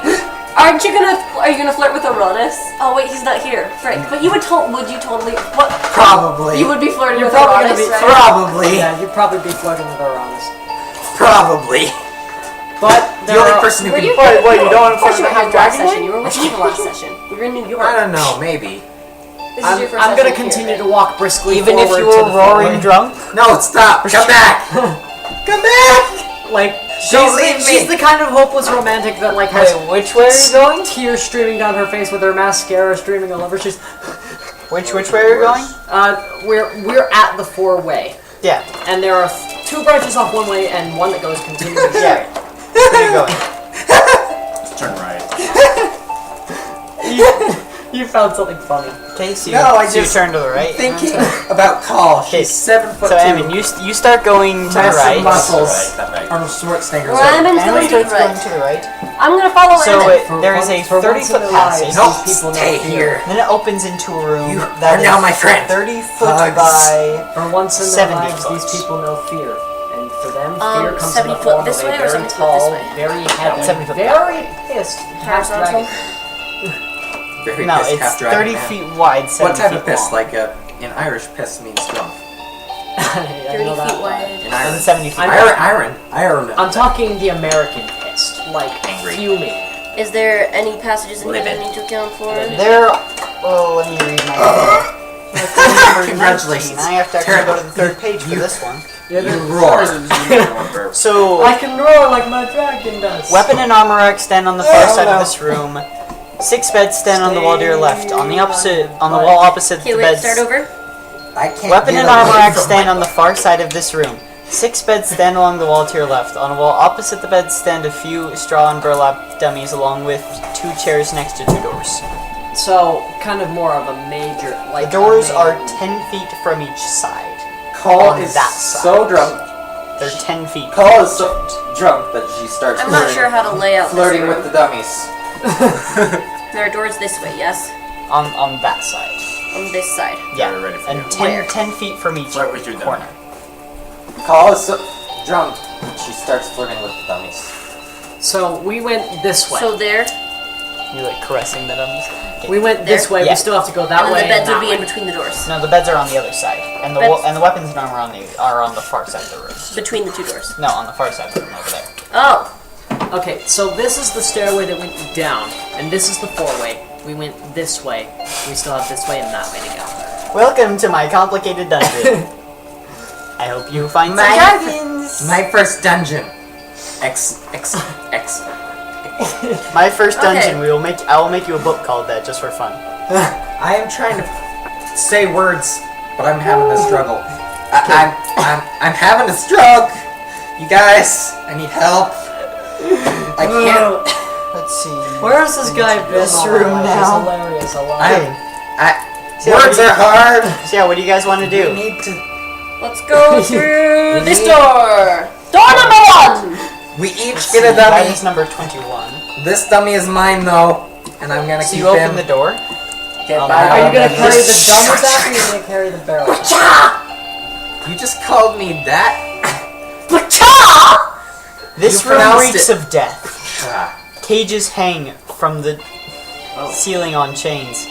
are you gonna flirt with Uranus? Oh wait, he's not here. Frick. But would you totally, what? Probably. You would be flirting You're with probably Uranus, gonna be right? Probably. Yeah, you'd probably be flirting with Uranus. Probably. But The only person who Were can. you? Wait, you don't want to Of course flirt you were with here last Dragon session. Lady? You were working the last session. We were in New York. I don't know. Maybe. This is your first I'm gonna session continue here, to walk briskly Even if forward you to were the roaring four-way. drunk? No, stop. Come back. Come back. Like Don't leave me. she's the kind of hopeless romantic that has Wait, which way are you going? tears streaming down her face with her mascara streaming all over. She's Which way are you going? we're at the four-way, Yeah. and there are two branches off one way and one that goes continuously straight. Where are you going? Just turn right. You found something funny. Okay, so you, No, I so you just turn to the right. Thinking about Call. Okay, She's 7'2". So, Emin, you start going to the Massive right. muscles. Right, that way. Arnold Schwarzenegger's Well, head. Emin's Emin going to the starts going right. to the right. I'm gonna follow So Emin. there is a For once in 30-foot their lives, passage. No, these people stay know fear. here. Then it opens into a room You that are now is my friend. 30 foot Hugs. by. For once in their 70 lives, foot. these people know fear, and for them, fear comes in 70 the foot form this of way a or very 70 foot this tall, way? very heavy, 70 foot very pissed half Horizontal? dragon. Very No, pissed, it's half dragon 30 man. feet wide, 70 What type feet of piss? long. Like in Irish, piss means drunk. I 30 know that feet one. wide. In And Ireland. 70 feet I'm- Ireland. I'm talking the American pissed, like Angry. fuming. Is there any passages in here that Livid. I need to account for? There. Oh, let me read my. My phone number is Congratulations. 19. I have to actually go to the third page for this one. Yeah, You the- roar. So, I can roar like my dragon does. weapon and armor rack stand on the far side of this room. 6 beds stand on the wall to your left. On the wall opposite Okay, the wait, beds. start over. I can't Weapon get and armor away rack from stand my- on the far side of this room. 6 beds stand along the wall to your left. On a wall opposite the beds stand a few straw and burlap dummies along with 2 chairs next to 2 doors. So, kind of more of a major, like... The doors a are main- 10 feet from each side. Call on is that side. so drunk. They're 10 feet. Call is so drunk that she starts I'm not sure how to lay out flirting this room. with the dummies. There are doors this way, yes? On that side. On this side. Yeah. We're ready for And you. 10, Where? 10 feet from each Flirt with your dummy. corner. Call is so drunk that she starts flirting with the dummies. So, we went this way. So there, You're like caressing the dummies. Okay. we went this way, Yeah. we still have to go that and way then the beds and would that be in way. between the doors. No, the beds are on the other side, and the Beds- and the weapons and armor are on the far side of the room. Between the 2 doors. No, on the far side of the room over there. Oh! Okay, so this is the stairway that went down, and this is the 4-way. We went this way. We still have this way and that way to go. Welcome to my complicated dungeon. I hope you find some My- dragons. My first dungeon. X. My first dungeon. Okay. I will make you a book called that just for fun. I am trying to say words, but I'm having a struggle. I'm having a stroke. You guys, I need help. I can't. Let's see. Where has this guy been? This all room my life? now. He's hilarious. I love Hey. him. Words are hard. So yeah, what do you guys want to We do? need to. Let's go through this need- door! Door number 1! We each Let's get a see, that dummy. is number 21. This dummy is mine though, and I'm gonna So keep you open him. the door. Are you gonna carry the dummies out or are you gonna carry the barrels? You just called me that. This You room pronounced reeks it. of death. Cages hang from the ceiling on chains.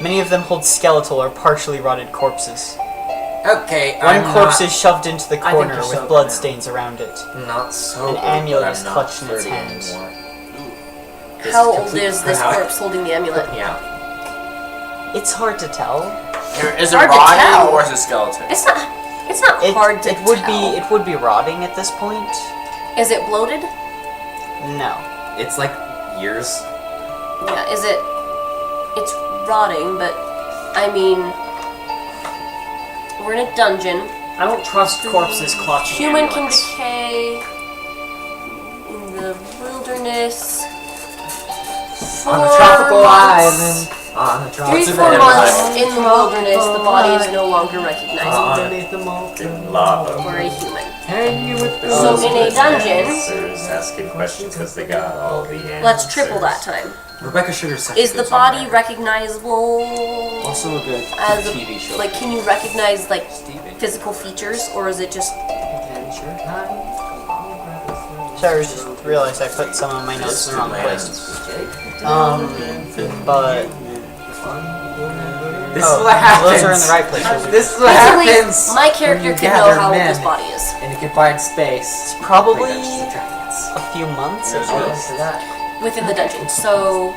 Many of them hold skeletal or partially rotted corpses. Okay, One I'm corpse not, is shoved into the I think corner you're with sober blood now. stains around it. not sober. An amulet but is I'm not clutched in its flirty hand. anymore. How old complete- is this corpse holding the amulet? Yeah. It's hard to tell. Is it Hard to rotting tell. or is it skeleton? It's not hard to it would tell. be rotting at this point. Is it bloated? No. It's like years. Yeah, is it... It's rotting, but... I mean... We're in a dungeon. I don't trust corpses clutching Human can amulets. decay... In the wilderness... On a 4 tropical months. island. On a 3-4 tropical months in the wilderness, the body is no longer recognizable Underneath the molten Lava. for a human. hang you with the So in a dungeon, Asking questions because they got all the answers. let's triple that time. Rebecca Sugar's Is the body recognizable also a good as a, TV show? like, can you recognize like physical features, or is it just Sorry, I just realized I put some of my notes in the wrong place. But This is what happens. those are in the right places. This is what basically happens. my character when you can know gather how old men this body is in a confined space. It's probably Like Dungeons and Dragons. a few months at Yeah. least. within the dungeon. So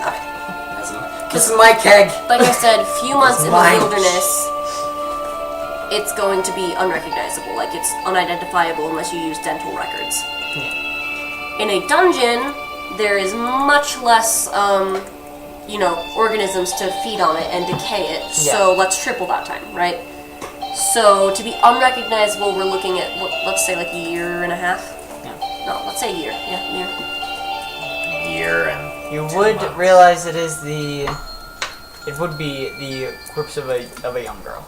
This is my keg. like I said, few months in the mine. wilderness, it's going to be unrecognizable. Like it's unidentifiable unless you use dental records. In a dungeon, there is much less, organisms to feed on it and decay it. So let's triple that time, right? So to be unrecognizable, we're looking at let's say like a year and a half. Yeah. No, let's say a year. Yeah, year. Year and You would realize it would be the corpse of a young girl.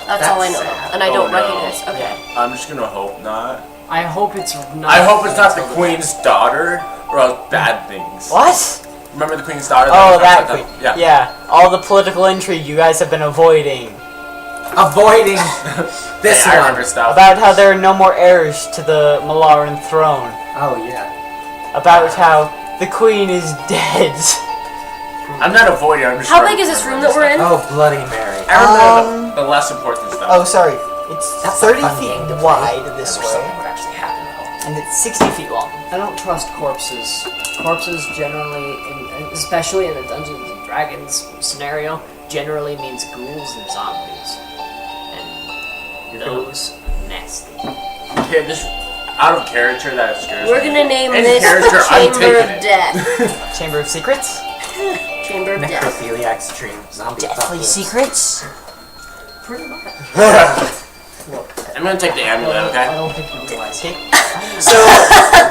That's all I know, sad. and I Oh, don't no. recognize. Okay. I'm just gonna hope not. I hope it's not. I hope it's not the queen's daughter or else bad things. What? Remember the queen's daughter? Oh, that was queen. Yeah. Yeah. All the political intrigue you guys have been avoiding. Avoiding this I one. remember stuff. About how there are no more heirs to the Malaran throne. Oh yeah. About how the queen is dead. I'm not avoiding. I'm just. How big is this room that we're in? Oh Bloody Mary. I remember the less important stuff. Oh, sorry. It's That's 30 a fun feet game to play. wide this I wish something way, would actually happen though. and it's 60 feet long. I don't trust corpses. Corpses generally, especially in a Dungeons and Dragons scenario, generally means ghouls and zombies. And those nasty. Okay, just out of character, that scares We're me. gonna name In this character, I'm Chamber taking of it. Death. Chamber of Secrets? Chamber of Death. Necrophiliac stream. Zombie Deathly apocalypse. Secrets? Pretty much. I'm gonna take the amulet, I okay? don't think you realize.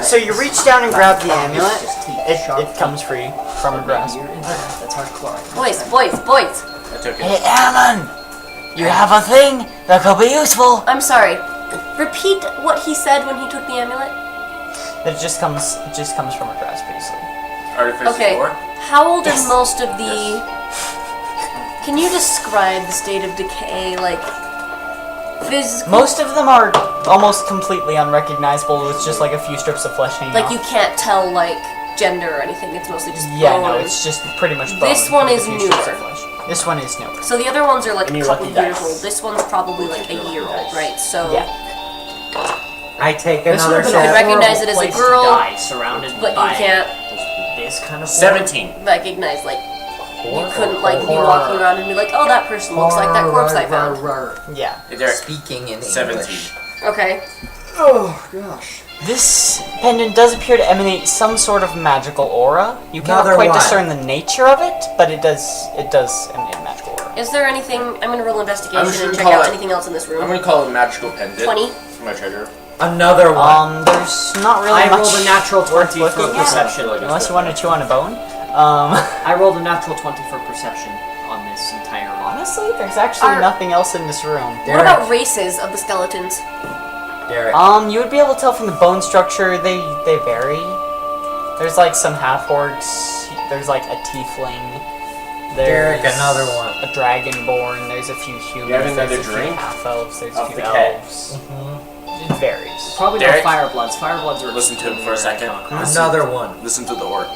So you reach down and grab the amulet. It comes free from your grasp. That's hardcore. Boys, boys, boys. I took Hey, it. Alan! You have a thing that could be useful. I'm sorry. Repeat what he said when he took the amulet. It just comes from a grasp, basically. Artificer Okay. 4. How old are most of the... Can you describe the state of decay, like... Physical... Most of them are almost completely unrecognizable with just like a few strips of flesh hanging Like off. you can't tell, like, gender or anything. It's mostly just Yeah, bone. no, it's just pretty much bone. This one with a is few strips of newer. flesh. This one is newer. So the other ones are like And a you couple lucky years dice. old. This one's probably like a year old, right? So... Yeah. I take This another would You have can been shot. a recognize horrible it as a place to girl, die, surrounded but you by can't this kind of 17. recognize, like... You couldn't, like, be walking around and be like, oh, that person looks like that corpse I found. Yeah. Hey, Derek. Speaking in 17. English. Okay. Oh gosh. This pendant does appear to emanate some sort of magical aura. You cannot Another quite one. discern the nature of it, but it does emanate magical aura. Is there anything... I'm gonna roll I'm investigation just and gonna check call out it- anything else in this I'm room. gonna call it a magical pendant. 20. For my treasure. Another one. There's not really I much rolled a natural 20 worth for looking at, perception. unless you want to chew on a bone. I rolled a natural 20 for perception on this entire lot. Honestly, there's actually Are- nothing else in this room. What about races of the skeletons? Derek. You would be able to tell from the bone structure, they vary. There's like some half-orcs, there's like a tiefling, there's Derek, another one. a dragonborn, there's a few humans, You have another there's a few drink? half-elves, there's a Of few the cat. elves. It varies. Probably Derek? no firebloods. Firebloods are. Listen to him for a second. Another one. Listen to the orc.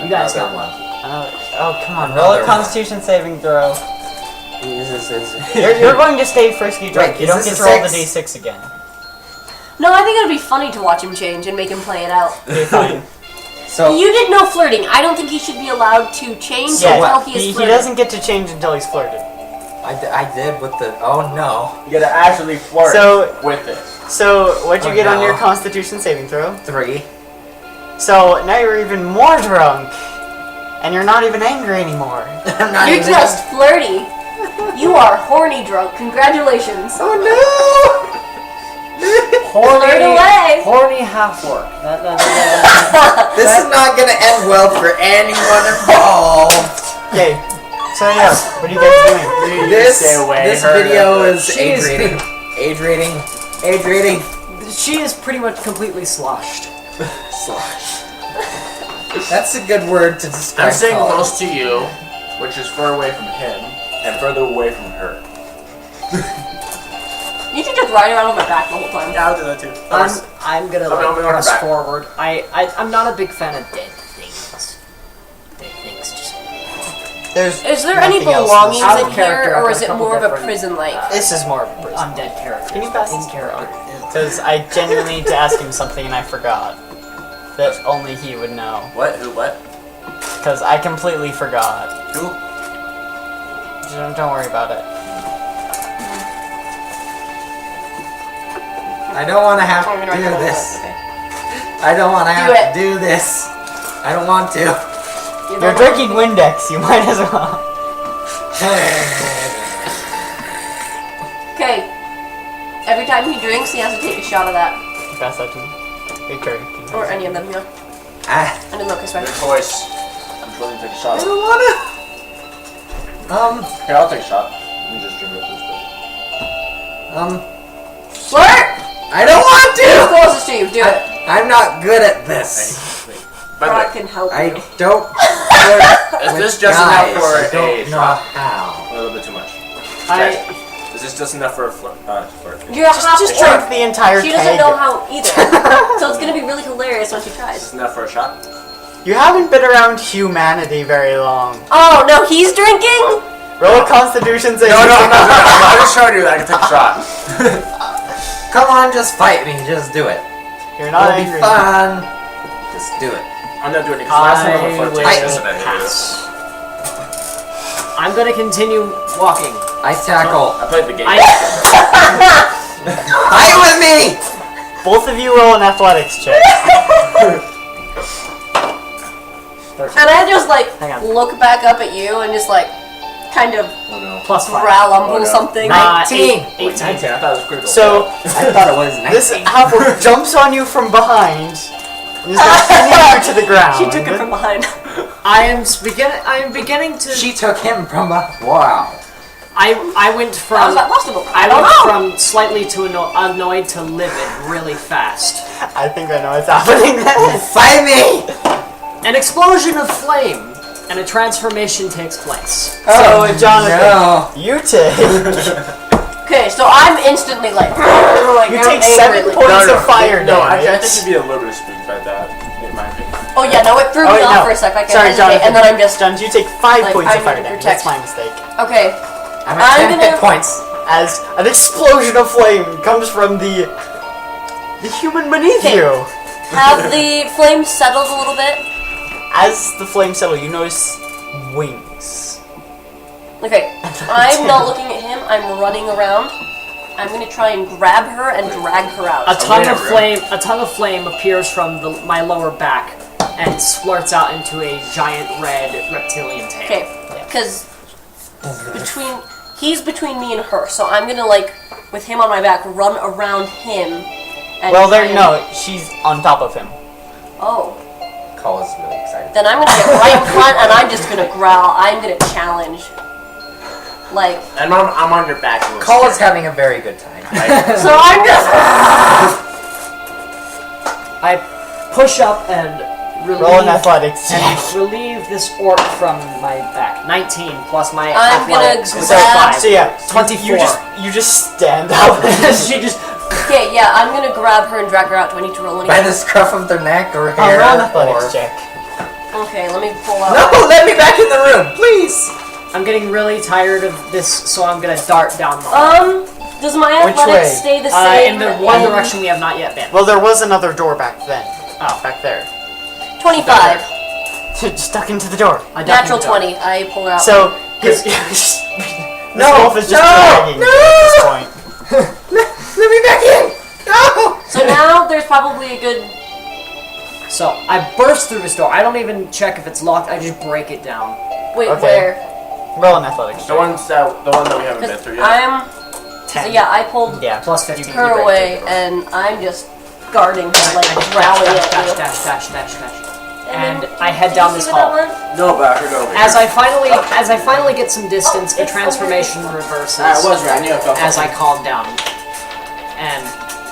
You guys got Another lucky. Oh, come on, roll Another a one. constitution saving throw. Is You're going to stay frisky drunk, Wait, you is don't this get to a roll the six? d6 again. No, I think it would be funny to watch him change and make him play it out. Okay, fine. So You did no flirting. I don't think he should be allowed to change Yeah, until he is he flirting. doesn't get to change until he's flirted. I did with the. Oh no. You gotta actually flirt So- with it. So, what'd you Oh, get on no. your constitution saving throw? 3. So, now you're even more drunk. And you're not even angry anymore. I'm not You're even. just flirty. You are horny drunk. Congratulations. Oh Flirt away. Horny half orc. no! This is not gonna end well for anyone involved. Okay, so yeah, what are you guys doing? This Stay away, this her- video is She age is- rating. Age rating. Age rating. She is pretty much completely sloshed. Slash. That's a good word to describe. I'm staying college. close to you, which is far away from him, and further away from her. You should just ride around on my back the whole time. Yeah, I'll do that too. I'm gonna I'm on her press back. forward. I'm not a big fan of dead things. Dead things just. There's Is there any nothing else belongings Out of in character, here, I've or got is a it couple more of a different, prison-like? This is more of a prison. Undead characters. Can you pass in this? character? Because I genuinely need to ask him something and I forgot. That only he would know. What? Who? What? Because I completely forgot. Who? Don't worry about it. I don't want to have I'm to gonna write do that this. down. Okay. I don't want to have Do it. to do this. I don't want to. You're drinking Windex, you might as well. Okay. Every time he drinks, he has to take a shot of that. Pass that to me. Victory. Or any of them, you know. I I didn't look, I swear. Your choice. I'm just going to take a shot. don't want to. Here, I'll take a shot. Let me just drink it this Flirt! I don't want Who's to. closest to you? Do it. I'm not good at this. Wait. By the Brock way, can help I you. don't. is with this just guys. enough for I don't a know shot? how. A little bit too much. I Is this just enough for a flirt? Flirt. You have Just to drink the entire She keg. doesn't know how either. So it's gonna be really hilarious when she Is tries. this enough for a shot? You haven't been around humanity very long. Oh no, he's drinking? Roll a constitution saving No, throw. I'm just showing you that I can take a shot. Come on, just fight me. Just do it. You're not It'll be angry. fun. Just do it. I'm not doing it because last time I will was flirting. pass. I'm gonna continue walking. I tackle. I played the game. I Fight with me. Both of you roll an athletics check. And I just like Hang on. look back up at you and just like kind of Oh no. Plus 5. grumble Oh, no. something. 19. 18. 19. I thought it was critical. So I thought it was 19. this half-orc jumps on you from behind. And is gonna pin you to the ground. She took it from behind. I am beginning to. She took him from a... Wow. I went How from. is that possible? I don't went know. from slightly to annoyed to livid really fast. I think I know what's happening then. Fight me! An explosion of flame and a transformation takes place. So, Jonathan, No. you take Okay, so I'm instantly like you I'm take angry, 7 like- points of fire No, damage. actually, I think you'd be a little bit spooked by that, in my opinion. Oh yeah, no, it threw Oh, me wait, off no. for a sec. I can't Sorry, hesitate, Jonathan. and then I'm just Jonathan, you take 5 Like, points I of fire need to damage. protect. That's my mistake. okay. I'm I'm at 10 gonna- hit points. As an explosion of flame comes from the human beneath Okay. you. Have the flames settled a little bit? As the flames settle, you notice wings. Okay, I'm not looking at him. I'm running around. I'm gonna try and grab her and drag her A out. tongue yeah, of flame. A tongue of flame appears from my lower back and splurts out into a giant red reptilian tail. Okay, because he's between me and her, so I'm gonna like with him on my back run around him. And Well, try there, and- no, she's on top of him. Oh, Call is really excited. then I'm gonna get right in front and I'm just gonna growl. I'm gonna challenge. Like, And I'm on your back. a little Call is scared. having a very good time. so I'm just. I push up and Roll an athletics check. relieve this orc from my back. 19 plus my I'm gonna athletics is grab- 5. So yeah, 24. You just stand up. She just. Okay, yeah, I'm gonna grab her and drag her out. Do I need to roll By anything? the scruff of their neck or Roll hair. an athletics or... check. Okay, let me pull out. No, let me back in the room, please! I'm getting really tired of this, so I'm gonna dart down the hall. Does my Which athletics way? stay the same? In the one direction we have not yet been. Well, there was another door back then. Oh. Back there. 25. Just stuck into the door. I ducked Natural in the dark. 20. I pull her out. So, this wolf is just dragging you at this point. Let me back in! No! So now there's probably a good. So I burst through this door. I don't even check if it's locked. I just break it down. Wait, Okay. where? Roll an athletics The check. one that we haven't been Because through yet. I'm. So 10. yeah, I pulled Yeah. Plus 15. her break away, it. and I'm just guarding her, I like just growling dash, at dash, you. dash, dash, dash, dash. then- And I head Did down you this see what hall. that No, but I heard over As here. I finally get some distance, the transformation reverses I was right. I knew I felt as I something. calm down. And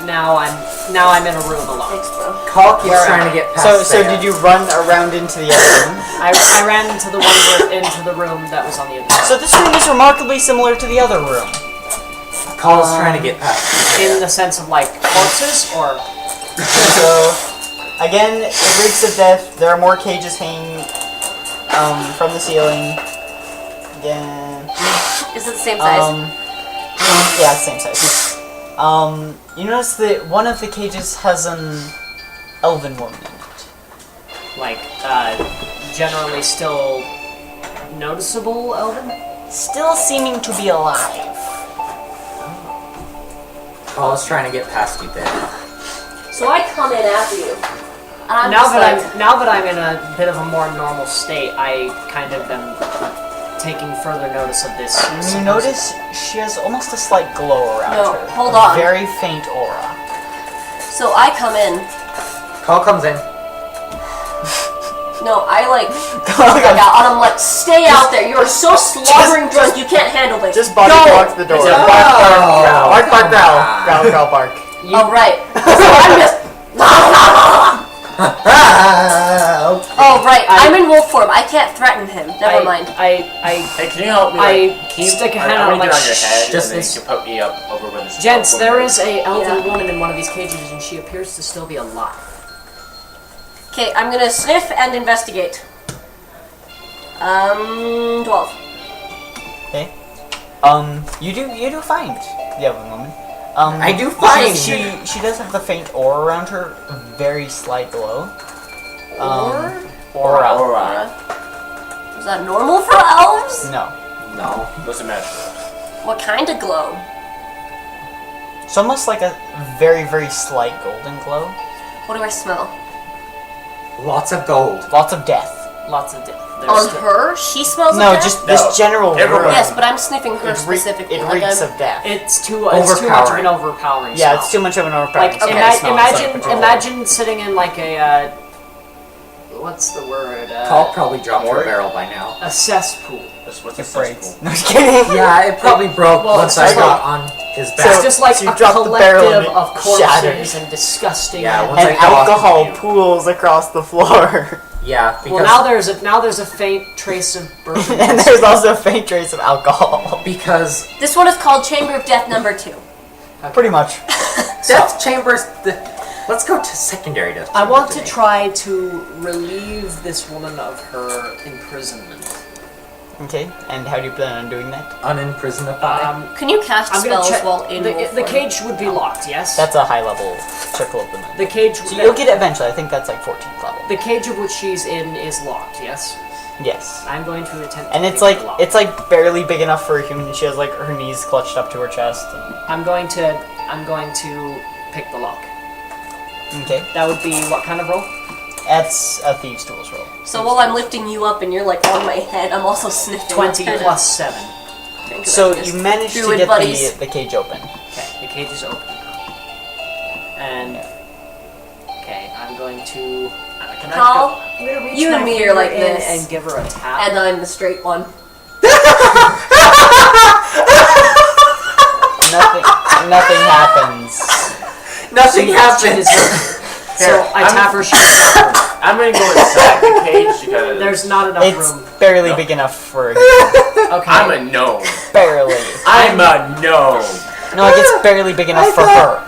now I'm in a room alone. Thanks, bro. Call keeps Where trying am to get past So there. did you run around into the other room? I ran into the into the room that was on the other side. So this room is remarkably similar to the other room. Call is trying to get past In the sense of like corpses or So, again, it reeks of death. There are more cages hanging from the ceiling. Again, Is it the same size? yeah, same size. You notice that one of the cages has an elven woman in it. like generally still noticeable elven. Still seeming to be alive. Call is trying to get past you there. So I come in after you. And I'm Now just that like, now that I'm in a bit of a more normal state, I kind of am taking further notice of this. You notice she has almost a slight glow around No, her. hold A on. very faint aura. so I come in. Call comes in. No, I like out, and I'm like, stay out there. You're so slobbering drunk, you can't handle this. Just body Go! blocks the door. It's a Bark, bark, bark, bark, bark, growl. Growl, growl, bark. Oh right. So I'm just. Oh right. I'm in wolf form. I can't threaten him. Never mind. Hey, can you help me? I stick a hand I'm on gonna my get on your head, just and then this. you can put me up over where this. Gents, woman there is. is a elven Yeah. woman in one of these cages, and she appears to still be alive. Okay, I'm gonna sniff and investigate. 12. Okay. You do find the elven woman. I do find. She does have the faint aura around her, a very slight glow. Aura. Alright. Is that normal for elves? No. No. What's the matter? What kind of glow? It's almost like a very, very slight golden glow. What do I smell? Lots of gold. Lots of death. Lots of death. On her? She smells No, of death? just No. this general Everyone. room. Yes, but I'm sniffing her It specifically. Like, reeks I'm- of death. It's too much of Overpowering. an overpowering Yeah, smell. it's too much of an overpowering Like, smell. Okay. It smells imagine, like petrol. imagine sitting in like a, what's the word? Paul probably dropped her Mort? barrel by now. A cesspool. What's a It breaks. cesspool? No, just kidding. Yeah, it probably broke Well, once it's I just got on his back. It's just like so you a drop the barrel and collective it of corpses shatters. and disgusting. Yeah, and- once I And got off alcohol you. pools across the floor. Yeah, because well, now there's a faint trace of bourbon. And there's also a faint trace of alcohol. because This one is called Chamber of Death number 2. Pretty much. death chambers. Let's go to secondary death. I chamber want to today. try to relieve this woman of her imprisonment. Okay, and how do you plan on doing that? Unimprison Can you cast I'm gonna spells check. while in wolf The form? cage would be locked. Yes. That's a high level circle of the moon. the cage. So you'll get it eventually. I think that's like 14th level. the cage of which she's in is locked. Yes. Yes. I'm going to attempt. And to it's pick like the lock. it's like barely big enough for a human. She has like her knees clutched up to her chest. I'm going to pick the lock. Okay, That would be what kind of roll? that's a thieves' tools roll. So while I'm lifting you up and you're like on my head, I'm also sniffing. 20 Kinda- plus 7. think So about you this. managed to Druid get buddies. the cage open. Okay, the cage is open. And okay, I'm going to. Can Paul, I'm gonna reach you my and me are finger like in this. and give her a tap. And I'm the straight one. Nothing happens. Nothing She happens. is- so I I'm- tap her. She's not room. I'm gonna go inside the cage because There's not enough It's room. barely No. big enough for a human. Okay. I'm a gnome. Barely. I'm a gnome. No, like it's barely big enough for her.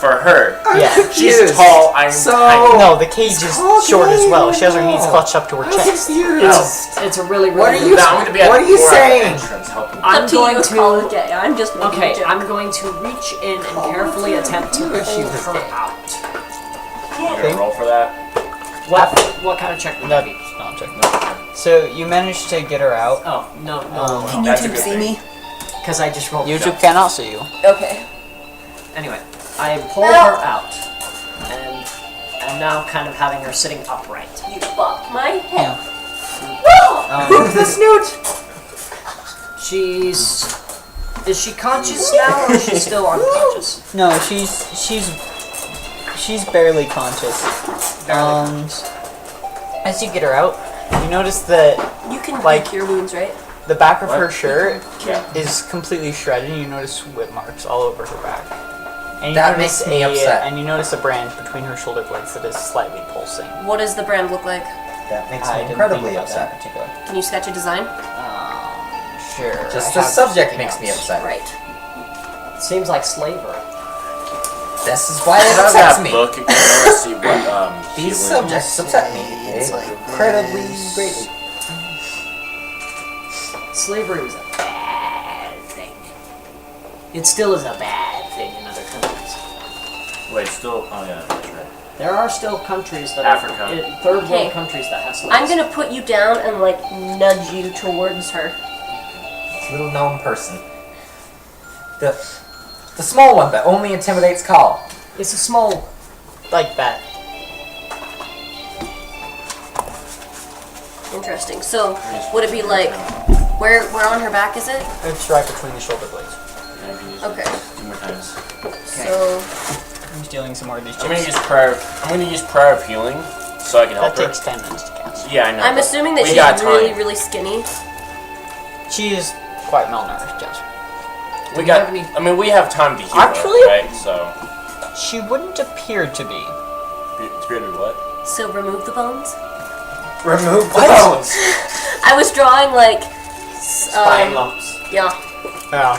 For her, Yeah. she's Confused. tall. I'm So- tiny. No, the cage is short as well. She has her knees clutched up to her I'm chest. confused. It's a really, really. What are you- Now I'm gonna be at What are you more at the saying? entrance helping. I'm Up to going you, to. call it gay. I'm just making Okay, a joke. I'm going to reach in and carefully attempt to pull her out. You gonna roll for that? What kind of check would That- that be? no, check. So you managed to get her out. Oh no, Um, That's a good thing. because I just rolled. YouTube cannot see you. Okay. Anyway, I pull her out, and I'm now kind of having her sitting upright. You bopped my head. Um, The snoot. Is she conscious now, or is she still unconscious? no, she's barely conscious. Barely As you get her out, you notice that You can Like- lick your wounds, right? the back of What? her shirt Yeah. is completely shredded. And you notice whip marks all over her back. And you That notice makes me upset. And you notice a brand between her shoulder blades that is slightly pulsing. What does the brand look like? That makes I me didn't incredibly think about that in upset. particular. Can you sketch a design? Sure. Just I the have subject something makes me else. upset. Right. Seems like slavery. This is why it Out of upsets that me. book, you can always see what These healing- subjects upset me. Incredibly greatly. Slavery was a bad thing. It still is a bad thing in other countries. Wait, still. Oh yeah, that's right. There are still countries that Africa. are third Okay. world countries that have slaves. I'm gonna put you down and like nudge you towards her. Little gnome person. The small one that only intimidates Call. It's a small. Like that. Interesting. So, would it be like where on her back is it? It's right between the shoulder blades. Yeah, I can use Okay. it 2 more times. So, I'm stealing some more of these chips. I'm gonna use prayer of healing so I can help That her. takes 10 minutes to cast. Yeah, I know. I'm but assuming that we she's got really, time. really skinny. She is quite malnourished, yes. We Do got. you have any- I mean, we have time to heal Actually- her, right? So, She wouldn't appear to be. it's better to what? So remove the bones. Remove the What? bones. I was drawing like Spine lumps. yeah. Yeah.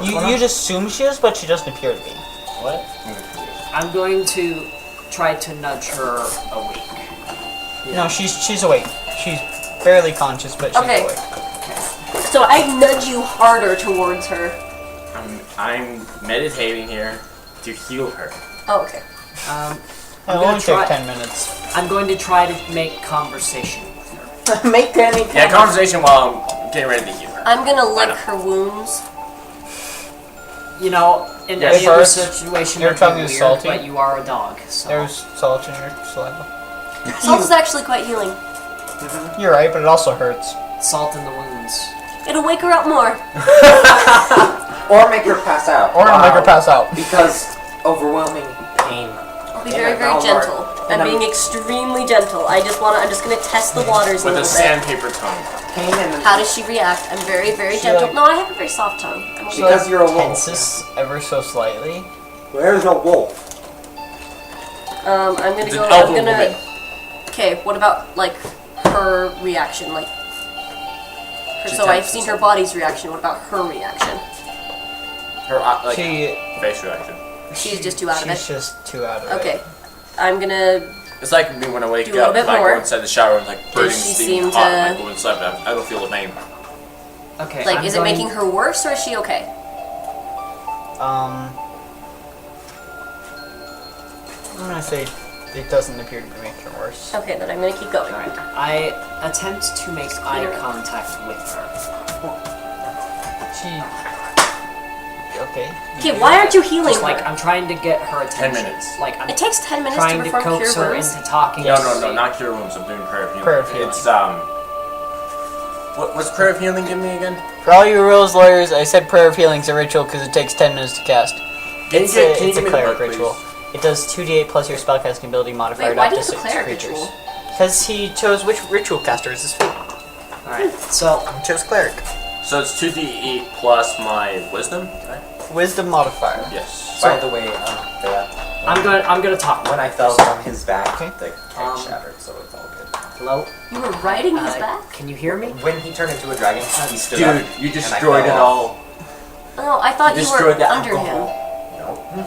You'd assume she is, but she doesn't appear to be. What? I'm going to try to nudge her awake. No, she's awake. She's barely conscious, but she's Okay. awake. So I nudge you harder towards her. I'm meditating here to heal her. Oh, okay. I'm It'll gonna only take try- 10 minutes. I'm going to try to make conversation with her. Make any Yeah, conversation while I'm getting ready to heal her. I'm gonna lick her wounds. You know, in Yes. any other First, situation, your that'd tongue be is weird, salty. but you are a dog, so... There's salt in your saliva. Salt is actually quite healing. You're right, but it also hurts. Salt in the wounds. It'll wake her up more. Or make her pass out. Or it'll make her pass out. Because overwhelming pain. I'll be Yeah, very, very Malvar. gentle. And I'm I'm- being extremely gentle. I'm just gonna test the waters a With a little bit. sandpaper tongue. Pain and How does she react? I'm very, very She, gentle. like- No, I have a very soft tongue. I'm She, okay. Because you're a wolf. tenses ever so slightly. Where's a wolf? I'm gonna It's go. an I'm elbow gonna. movement. Okay, what about like her reaction? Like, She so I've tenses. seen her body's reaction. What about her reaction? Her like She, face reaction. She's just too out of she's it. just too out of it. Okay, I'm gonna. It's like me when I wake Do a little up, bit like more. go inside the shower and like burning she steam seem hot, to- and like go inside, but I don't feel the pain. Okay, Like, I'm is it going- making her worse or is she okay? I'm gonna say it doesn't appear to be making her worse. Okay, then I'm gonna keep going. Alright, I attempt to make eye her up. contact with her. She. Okay. Okay, why aren't you healing Just like, her? I'm trying to get her attention. 10 minutes. Like, I'm It takes 10 minutes trying to to perform coax cure her wounds. into talking Yes. to No, me. not cure wounds. I'm doing prayer of healing. Prayer of healing. It's what's prayer of healing give me again? For all you rules lawyers, I said prayer of healing's a ritual because it takes 10 minutes to cast. Can It's you a, give it's a me the cleric book, ritual. please? It does 2d8 plus your spellcasting ability modifier Wait, why up do to you have a 6 cleric creatures. ritual? Because he chose which ritual caster is his fate. Alright, so He chose cleric. So it's 2d8 plus my wisdom, right? Wisdom modifier. Yes. By the way, I'm gonna talk. when I fell from his back, Okay. the keg shattered, so it's all good. Hello? You were riding his back? Can you hear me? When he turned into a dragon, he stood up. Dude, you and I destroyed it fell off. all. Oh, I thought you were Destroyed the under alcohol. him. No.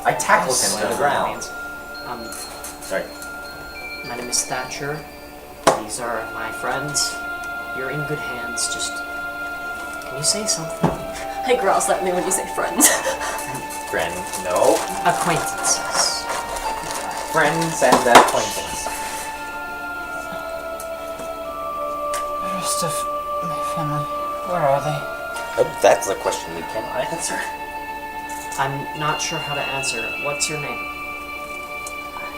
I tackled him to the ground. Sorry. My name is Thatcher. These are my friends. You're in good hands. Just, can you say something? Hey, grouse at me when you say friends. Friend, no. Acquaintances. Friends and acquaintance. The rest of my family, where are they? Oh, that's a question we cannot answer. I'm not sure how to answer. What's your name?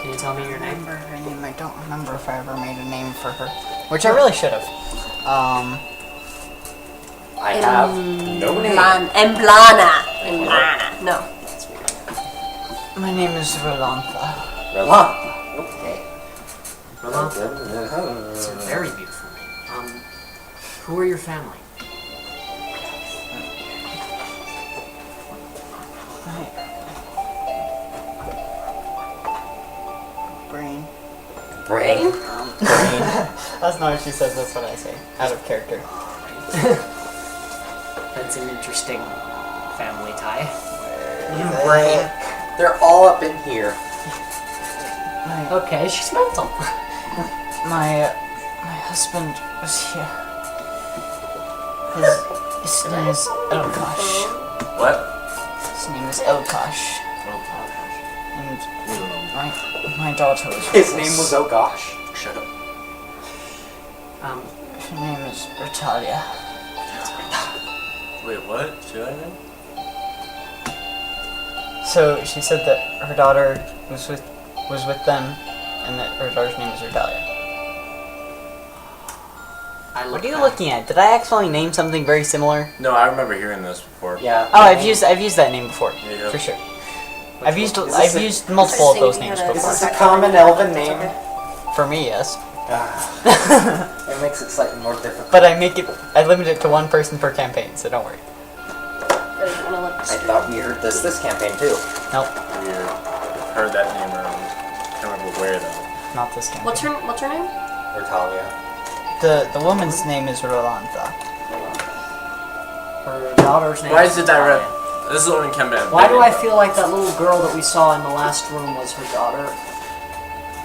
Can you tell me your name? Remember her name. I don't remember if I ever made a name for her. Which I really should have. I have no name. Emblana. No. That's weird. My name is Rolantha. Roland. Okay. It's a very beautiful name. Who are your family? Brain. Brain. That's not what she says, that's what I say. Out of character. That's an interesting family tie. Brain. They're all up in here. Okay, she's mental. My husband was here. His name is Elkosh. What? His name is Elkosh. And my daughter was with His us. name was Oh Gosh. Shut up. Her name is Ritalia. Wait, what? Say that again? So she said that her daughter was with them, and that her daughter's name is Ritalia. What are you looking at? Did I actually name something very similar? No, I remember hearing this before. Yeah. Oh, I've used that name before, Yeah. for sure. I've used Is this I've a- used multiple of those Thinking names how to- Is before. this a common elven name? For me, yes. It makes it slightly more difficult. But I limit it to one person per campaign, so don't worry. I thought we heard this campaign too. Nope, We heard that name around. I can't remember where though. not this campaign. What's her name? Ritalia. The woman's name is Rolantha. Her daughter's name Why is it that red? Ryan. This is the only campaign. Why do I feel like that little girl that we saw in the last room was her daughter?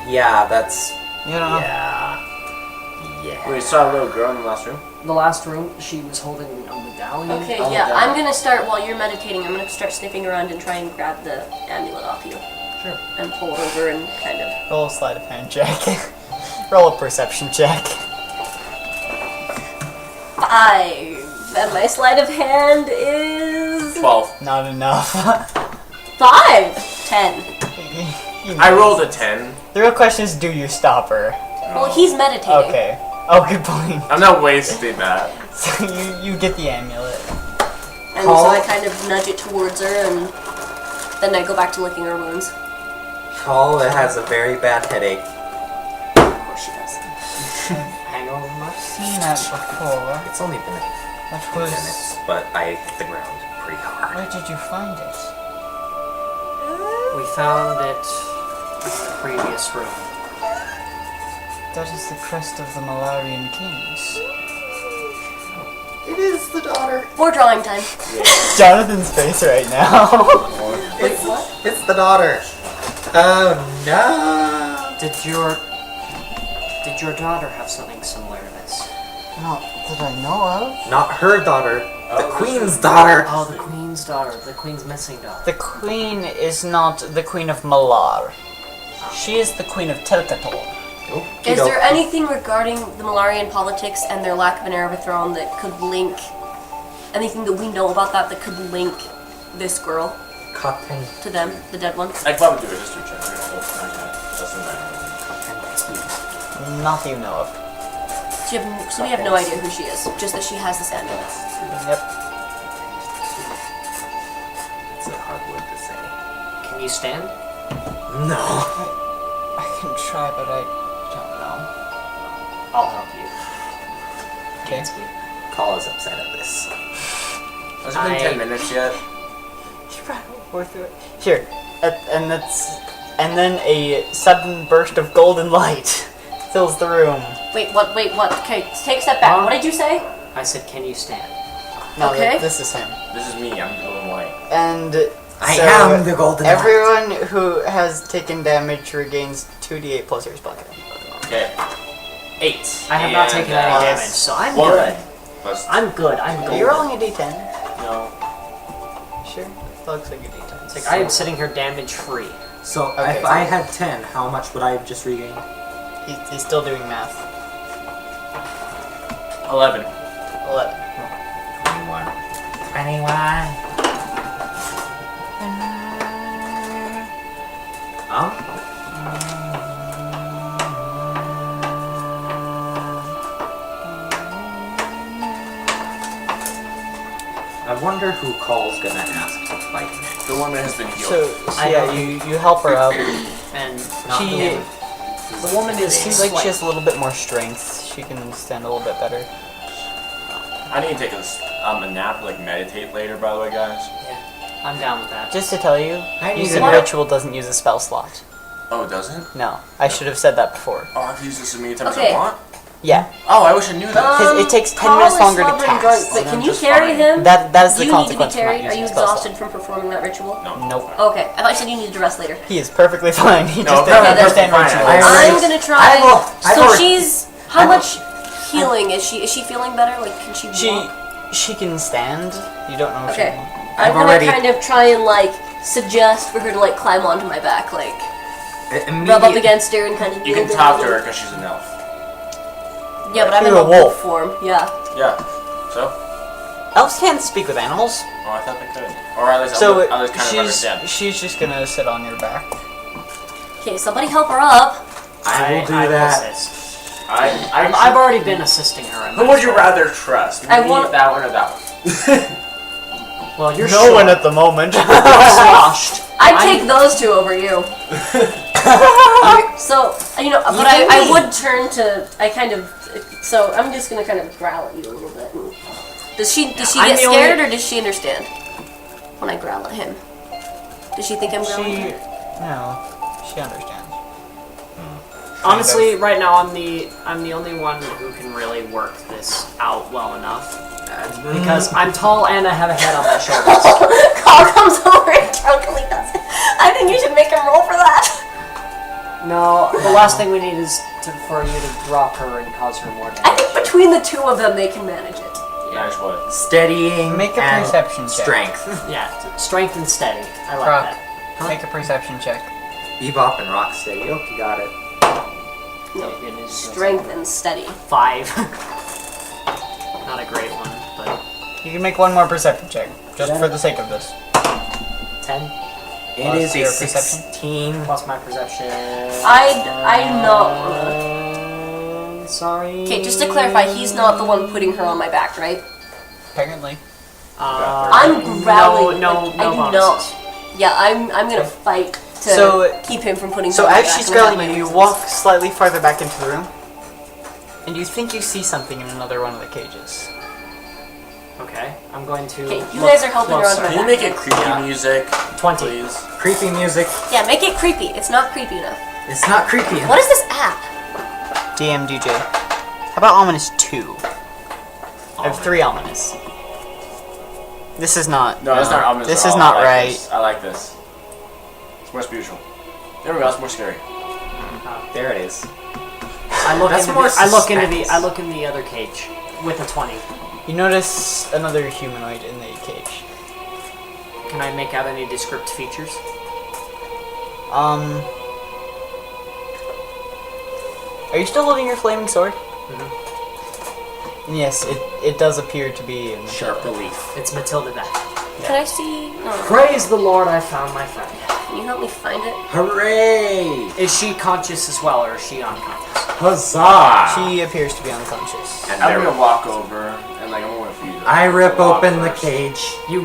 Yeah, that's... You don't know? Yeah. We saw a little girl in the last room. The last room, she was holding a medallion. Okay, Oh, yeah, medallion. I'm gonna start while you're meditating. I'm gonna start sniffing around and try and grab the amulet off you. Sure. And pull it over and kind of. Roll a sleight of hand check. Roll a perception check. 5. And my sleight of hand is 12. Not enough. 5. 10. I rolled a 10. The real question is, do you stop her? Well, he's meditating. Okay. Oh, good point. I'm not wasting that. So you get the amulet. And so I kind of nudge it towards her, and then I go back to licking her wounds. Paula has a very bad headache. Of course she does. Hangover much? Seen that before. It's only been a That few was. minutes, but I hit the ground pretty hard. Where did you find it? We found it in the previous room. That is the crest of the Malarian kings. It is the daughter. More drawing time. Jonathan's face right now. It's the daughter. Oh no. Did your daughter have something similar to this? Not that I know of. Not her daughter. The queen's daughter. Oh, the queen's daughter. The queen's missing daughter. The queen is not the queen of Malar. She is the queen of Telkator. Is there anything regarding the Malarian politics and their lack of an heir of a throne that could link anything that we know about that could link this girl Cotton. to them, the dead one? I could probably do a history check. Doesn't matter. Not that you know of. So we have no idea who she is, just that she has this amulet. Yep. It's a hard word to say. Can you stand? No. I can try, but I don't know. I'll help you. Okay. Paula's upset at this. Has it been 10 minutes yet? Worth it. Here, and then a sudden burst of golden light fills the room. Wait, what? Okay, take a step back. Huh? What did you say? I said, can you stand? No, Okay. this is him. This is me, I'm the golden white. And I so am the golden light. everyone who has taken damage regains 2d8 plus your spell count. Okay. 8. I have not taken any yes. damage, so I'm One. good. Plus I'm good. I'm Are good. you rolling a d10? no. Sure. That looks like a d10. It's like I am sitting here damage free. So Okay. if I had 10, how much would I have just regained? He's still doing math. 11. 11. 21. 21. I wonder who Call's gonna ask to fight next. The woman has been healed. So yeah, you help her up. And Not She him. the woman is seems like she has a little bit more strength. She can stand a little bit better. I need to take a nap, like meditate later, by the way, guys. Yeah, I'm down with that. Just to tell you, I need using to- ritual doesn't use a spell slot. Oh, it doesn't? No, I should have said that before. Oh, I can use this as many times Okay. as I want? Yeah, Oh, I wish I knew that. 'Cause it takes 10 Carl minutes is longer to slobbering cast. drunk, but Well, can then you just carry fine. him? that is Do the you need to be consequence of not carried? Are using you spell exhausted slot. from performing that ritual? No. Nope. Okay, I thought you said you needed to rest later. He is perfectly fine. He No, just doesn't perfectly understand fine. ritual. I already- I'm gonna try. I've So already- she's how I've- much healing is she? Is she feeling better? Like, can she walk? She can stand. You don't know if Okay. she I'm I've gonna already- kind of try and like suggest for her to like climb onto my back, like rub up Immediate- against her and kind of. You can talk to her because she's an elf. Yeah, but I'm in You're a a wolf wolf. form. Yeah. Yeah. So? Elves can't speak with animals, Oh, I thought they could. Or at least so I was kind of understand. she's just gonna sit on your back. Okay, somebody help her up. I will do I that. assist. I've I've already been assisting her. I Who might would as you well. rather trust? I Me, want- that one, or that one? Well, you're No short. one at the moment. sloshed. I'd take those two over you. So, but I would turn to, so I'm just gonna kind of growl at you a little bit. Does she I'm get the scared only- or does she understand when I growl at him? Does she think I'm growling? No, she understands. Honestly, right now I'm the only one who can really work this out well enough because I'm tall and I have a head on my shoulders. Carl comes over and drunkenly does it. I think you should make him roll for that. No, the last thing we need is for you to drop her and cause her more I damage. think between the two of them, they can manage it. Nice what? Steadying Make a and perception check. strength. Yeah, strength and steady. I like Rock. that. Make a perception check. Bebop and Rocksteady. Okay, got it. No, It is strength and steady. 5. Not a great one, but You can make one more perception check, just for the sake of this. 10 It Plus is a your perception? 16. plus my perception. I know. Sorry. Okay, just to clarify, he's not the one putting her on my back, right? Apparently. I'm growling. No, like, no I do bonus. not. Yeah, I'm gonna fight to So- keep him from putting her So on my as back. she's and I have growling my you, you reasons. walk slightly farther back into the room, and you think you see something in another one of the cages. Okay, I'm going to. Okay, you look guys are helping her on closer. my Can you make it creepy Yeah. music, 20. please? Creepy music. Yeah, make it creepy. It's not creepy enough. It's not creepy. What is this app? DMDJ. How about ominous 2? I have 3 ominous. This is not. No, it's not ominous. This at is all. not I like right. this. I like this. It's more spiritual. There we go. It's more scary. There it is. I look That's into more the, I look into the suspense. I look in the other cage with a 20. You notice another humanoid in the cage. Can I make out any descript features? Are you still holding your flaming sword? Mm-hmm. Yes, it does appear to be in the Sharp relief. It's Matilda Beck. Can I see? No. Praise the Lord, I found my friend. Can you help me find it? Hooray! Is she conscious as well, or is she unconscious? Huzzah! She appears to be unconscious. And I'm there gonna walk over and like I'm gonna feed her. I rip Walk open the first. cage. You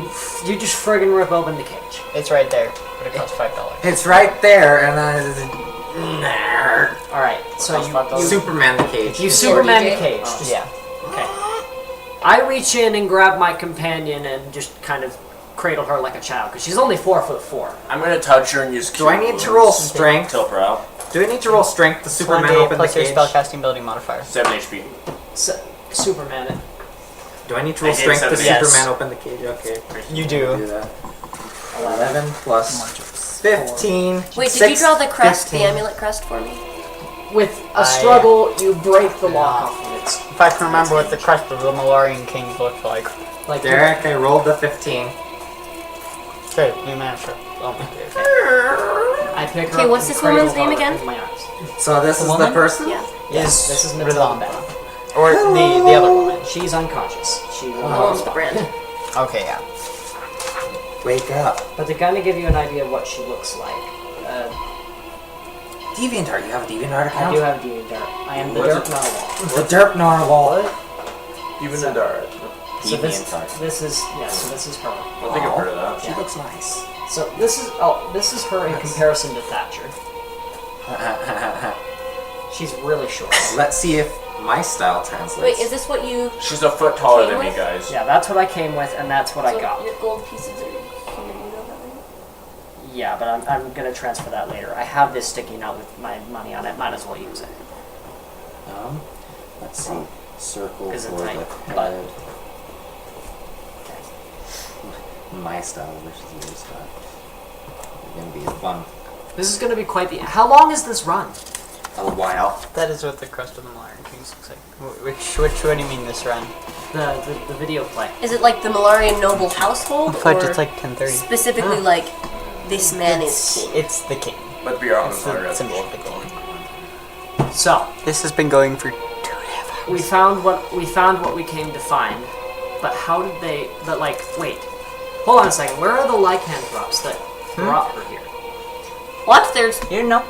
just friggin' rip open the cage. It's right there, but it costs $5. It's right there, and I. All right, so you Superman the cage. you Superman the DJ? cage. Oh, Just- yeah. Okay. I reach in and grab my companion and just kind of cradle her like a child because she's only 4'4". I'm gonna touch her and use. Do I need to roll strength? Tilt her out. Do I need to roll strength to Superman 1d8 open the plus your cage? spellcasting ability modifier. 7 HP. Superman it. Do I need to roll I did strength to 7. Yes. Superman open the cage? Okay. You Do do. that. 11 plus 15. Wait, did you draw the crest, 15. the amulet crest for me? With a struggle, you break the lock off of its. If I can remember what the crest of the Malarian Kings looked like. Like Derek, I rolled the 15. Okay, new manager. Oh, okay. I pick her Okay, up what's and this cradle woman's name her again? in my arms. So this is the woman? person? Yeah. Yes, this is Matilda Ridlon. Beck. Or the other woman. She's unconscious. She will not Owns the respond. brand. Okay, yeah. Wake up. But to kind of give you an idea of what she looks like, DeviantArt. You have a DeviantArt I account? do have DMDJ. I am the What's Derp it? Narwhal. The Derp Narwhal. Even the dark. So this DeviantArt. is so this is her. I think I've heard of that. She looks nice. So this is her in Nice. comparison to Thatcher. She's really short. Let's see if my style translates. Wait, is this what you? She's a foot taller Came than me, with? guys. Yeah, that's what I came with, and that's what I so got. Your gold pieces are. Can you know that right? Yeah, but I'm gonna transfer that later. I have this sticking out with my money on it. Might as well use it. Let's see. Circle Is it for tight? the But- head. My style versus your style. It's gonna be fun. This is gonna be quite the. How long is this run? A while. That is what the crest of the Malarian Kings looks like. Which what do you mean this run? The video play. Is it like the Malarian noble household, In fact, or it's like 10:30. specifically like this man is king? It's the king. But we are on It's the the symbol of the king. So This has been going for 2.5 hours. we found what we came to find, but how did they? But like, wait, hold on a second. Where are the lycanthropes that brought her here? What? There's. You don't know.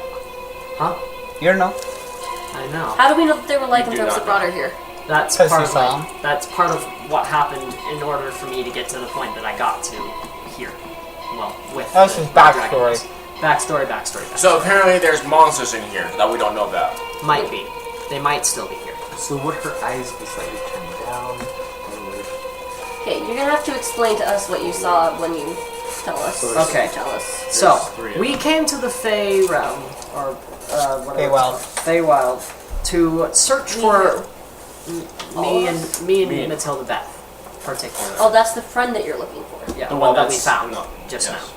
Huh? You don't know. I know. How do we know that there were lycanthropes not that brought her here? That's 'Cause part you of saw like, that's part of what happened in order for me to get to the point that I got to here. Well, with That's the his backstory. Backstory. So apparently there's monsters in here that we don't know about. Might be. They might still be here. So would her eyes be slightly turned down? Okay, you're gonna have to explain to us what you saw when you tell us. Okay. Tell us. So three of we came to the Fey realm, or whatever. Feywild. Feywild, to search for me and Me. Matilda Beth, particularly. Oh, that's the friend that you're looking for. Yeah, The well, one that we that's found no, just yes. now.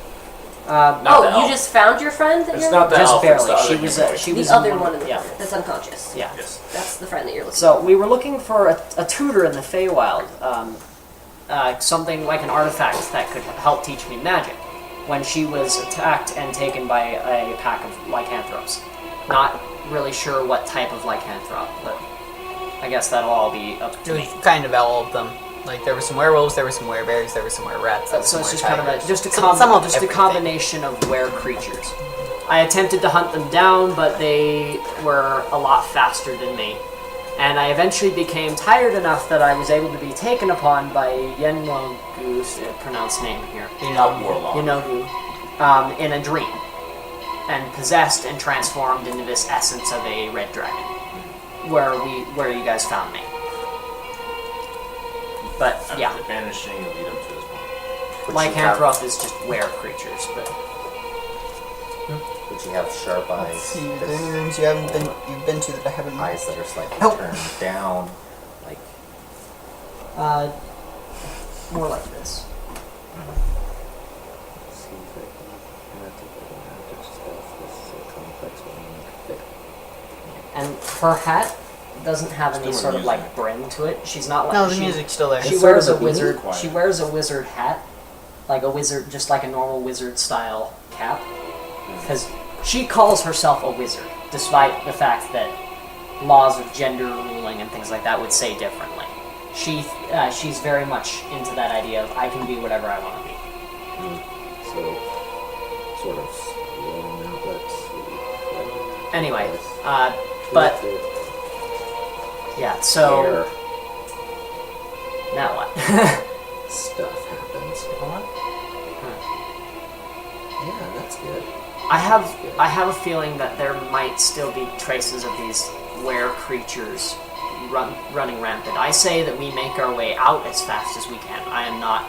Not the Oh, you elf. just found your friend that It's you're not the Just elf, it's barely. the other She was humanoid. she the was other one in the yeah. that's unconscious. Yeah. Yes. That's the friend that you're looking So we were looking for a tutor in the Feywild, something like an artifact that could help teach me magic. When she was attacked and taken by a pack of lycanthropes, not really sure what type of lycanthrope, but I guess that'll all be up to me. Kind of all of them. Like there were some werewolves, there were some werebears, there were some wererats, there were So some it's just kind of weretigers. a just a Some of everything. combination of were creatures. I attempted to hunt them down, but they were a lot faster than me. And I eventually became tired enough that I was able to be taken upon by Yenwogu's pronounced name here. Warlock. Yenogu, in a dream. And possessed and transformed into this essence of a red dragon. Where you guys found me. But yeah. The vanishing lead up to this point. Lycanthrope is just were creatures, but Would you have sharp eyes? Let's see, are there any rooms you've been to that I haven't? Eyes that are slightly Nope. turned down, like more like this. see if I can take this is a complex one. And her hat doesn't have any doing sort of music. like brim to it. She's not like No, the music's still there. She It's wears a sort of a wizard. beanie. She wears a wizard hat, like a wizard, just like a normal wizard style cap. Because she calls herself a wizard, despite the fact that laws of gender ruling and things like that would say differently. She's very much into that idea of I can be whatever I want to be. So, sort of rolling out, let's see. Anyway, but yeah. So Hair now what? stuff happens. Yeah, that's good. I have a feeling that there might still be traces of these were creatures running rampant. I say that we make our way out as fast as we can. I am not.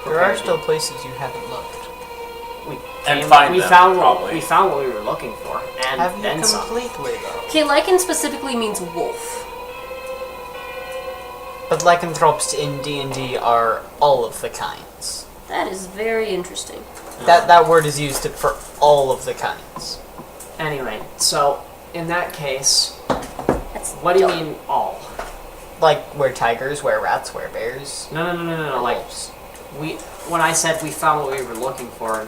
There are prepared still to- places you haven't looked. We found what we were looking for, and Have you then some. completely though? Okay, lichen specifically means wolf. But lycanthropes in D&D are all of the kinds. That is very interesting. That word is used for all of the kinds. Anyway, so in that case, That's what do you dumb. mean all? Like where tigers, where rats, where bears. No. Like wolves. when I said we found what we were looking for.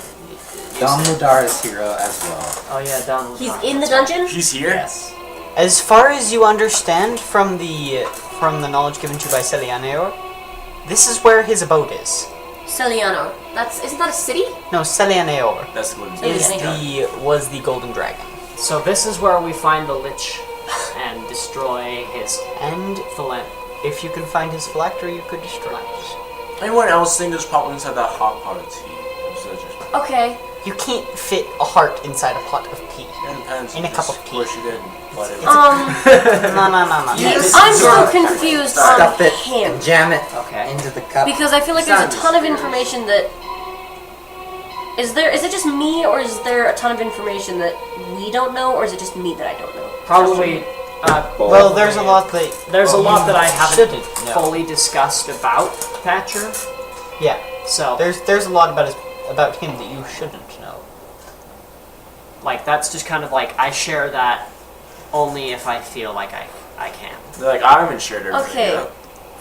You Dom said- Ludar is here as well. Oh yeah, Dom. He's in the dungeon? He's here? Yes. As far as you understand from the knowledge given to you by Celianeor, this is where his abode is. Celiano. Isn't that a city? No, Celianeor That's the one. was the golden dragon. So this is where we find the Lich and destroy his And philan. if you could find his phylactery, you could destroy it. Anyone else think there's probably inside that hot pot of tea? Okay. You can't fit a heart inside a pot of tea. In a cup of tea. Push it in. Let it No. I'm so confused Stuff on it him. and jam it Okay. into the cup. Because I feel like there's a ton of information that... Is it just me, or is there a ton of information that we don't know, or is it just me that I don't know? Probably. Well, there's a lot that There's a lot that I haven't shouldn't know. fully discussed about Thatcher. Yeah, So there's a lot about him that you shouldn't know. like that's just kind of like I share that only if I feel like I can. They're like, I haven't shared everything. Okay. yet.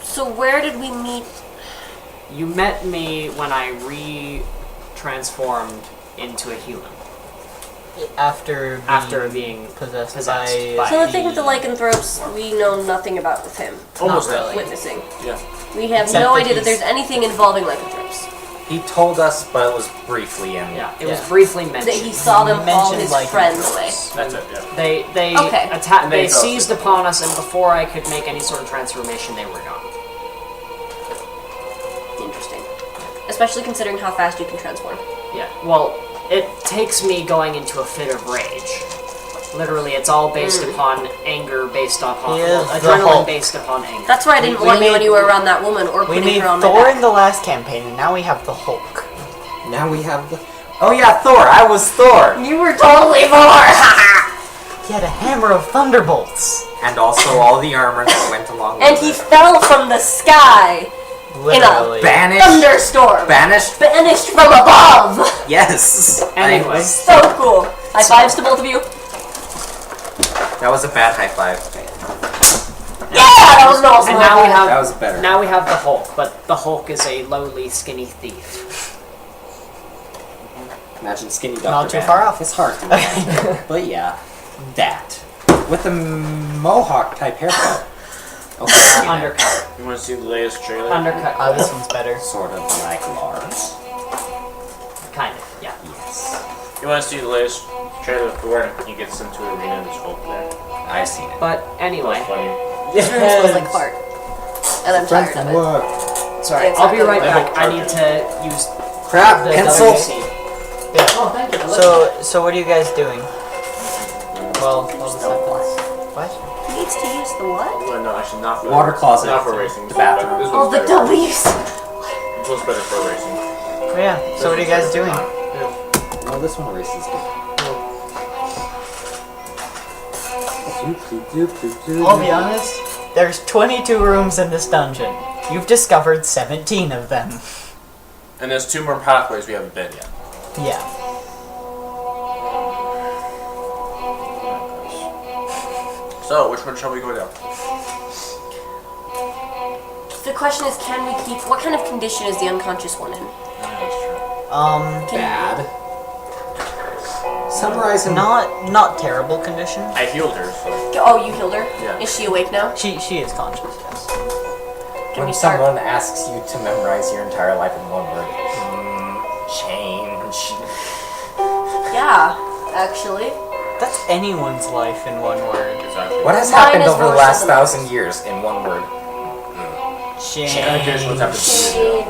So where did we meet? You met me when I transformed into a human After being possessed possessed by by- So the thing with the lycanthropes, we know nothing about with him. Almost Not really. Witnessing. Yeah. We have Except no that idea that he's- there's anything involving lycanthropes. He told us, but it was briefly in. yeah. It was Yeah. briefly That mentioned. he saw them all mentioned his lycanthropes. friends away. That's it, yeah. They Okay. And they they fell seized asleep. upon us, and before I could make any sort of transformation, they were gone. Interesting. Especially considering how fast you can transform. Yeah. Well, it takes me going into a fit of rage. Literally, it's all based upon anger, based upon He is the adrenaline, Hulk. based upon anger. That's why I didn't We want you made- when you were around that woman or We putting made her on my Thor back. in the last campaign, and now we have the Hulk. Now we have the. Oh yeah, Thor! I was Thor! You were totally Thor! He had a hammer of thunderbolts. And also all the armor that went along And with he it. fell from the sky Literally. Banished! thunderstorm. Banished? Banished from above. Yes! Anyway. So cool. High fives to both of you. That was a bad high five. Yeah, that was an awesome. And now we high five. have That was better. Now we have the Hulk, but the Hulk is a lowly, skinny thief. Imagine skinny Dr. Not too Banner. far off. It's hard to imagine. But yeah, that. With the mohawk type haircut. Okay. Undercut. You want to see the latest trailer? Undercut. This one's better. Sort of like Lars. Kind of, yeah. Yes. You want to see the latest trailer where he gets into an arena and there's Hulk there? I've seen it. But anyway, That's funny. This room smells like fart. And I'm tired of it. sorry, It's I'll be not right the- back. I need to use Crap, the pencil. WC. Yeah. Oh, thank you. So what are you guys doing? Well, all this happens. What? He needs to use the what? Well, no, actually not for Water closet. Not for racing. The bathroom. This Oh, one's the better. W's. This one's better for racing. Oh, yeah. So what are you guys doing? Oh, this one races good. I'll be honest. There's 22 rooms in this dungeon. You've discovered 17 of them. And there's 2 more pathways we haven't been yet. Yeah. So, which one shall we go down? The question is, can we keep... What kind of condition is the unconscious one in? Can Bad. Summarize him. not terrible condition. I healed her, so... Oh, you healed her? Yeah. Is she awake now? She is conscious, yes. Can When we start? someone asks you to memorize your entire life in one word, change. Yeah, actually. That's anyone's life in one word. Exactly. What has Mine happened is over the worse last than 1,000 years in one word? Change. Here's what's happened to you.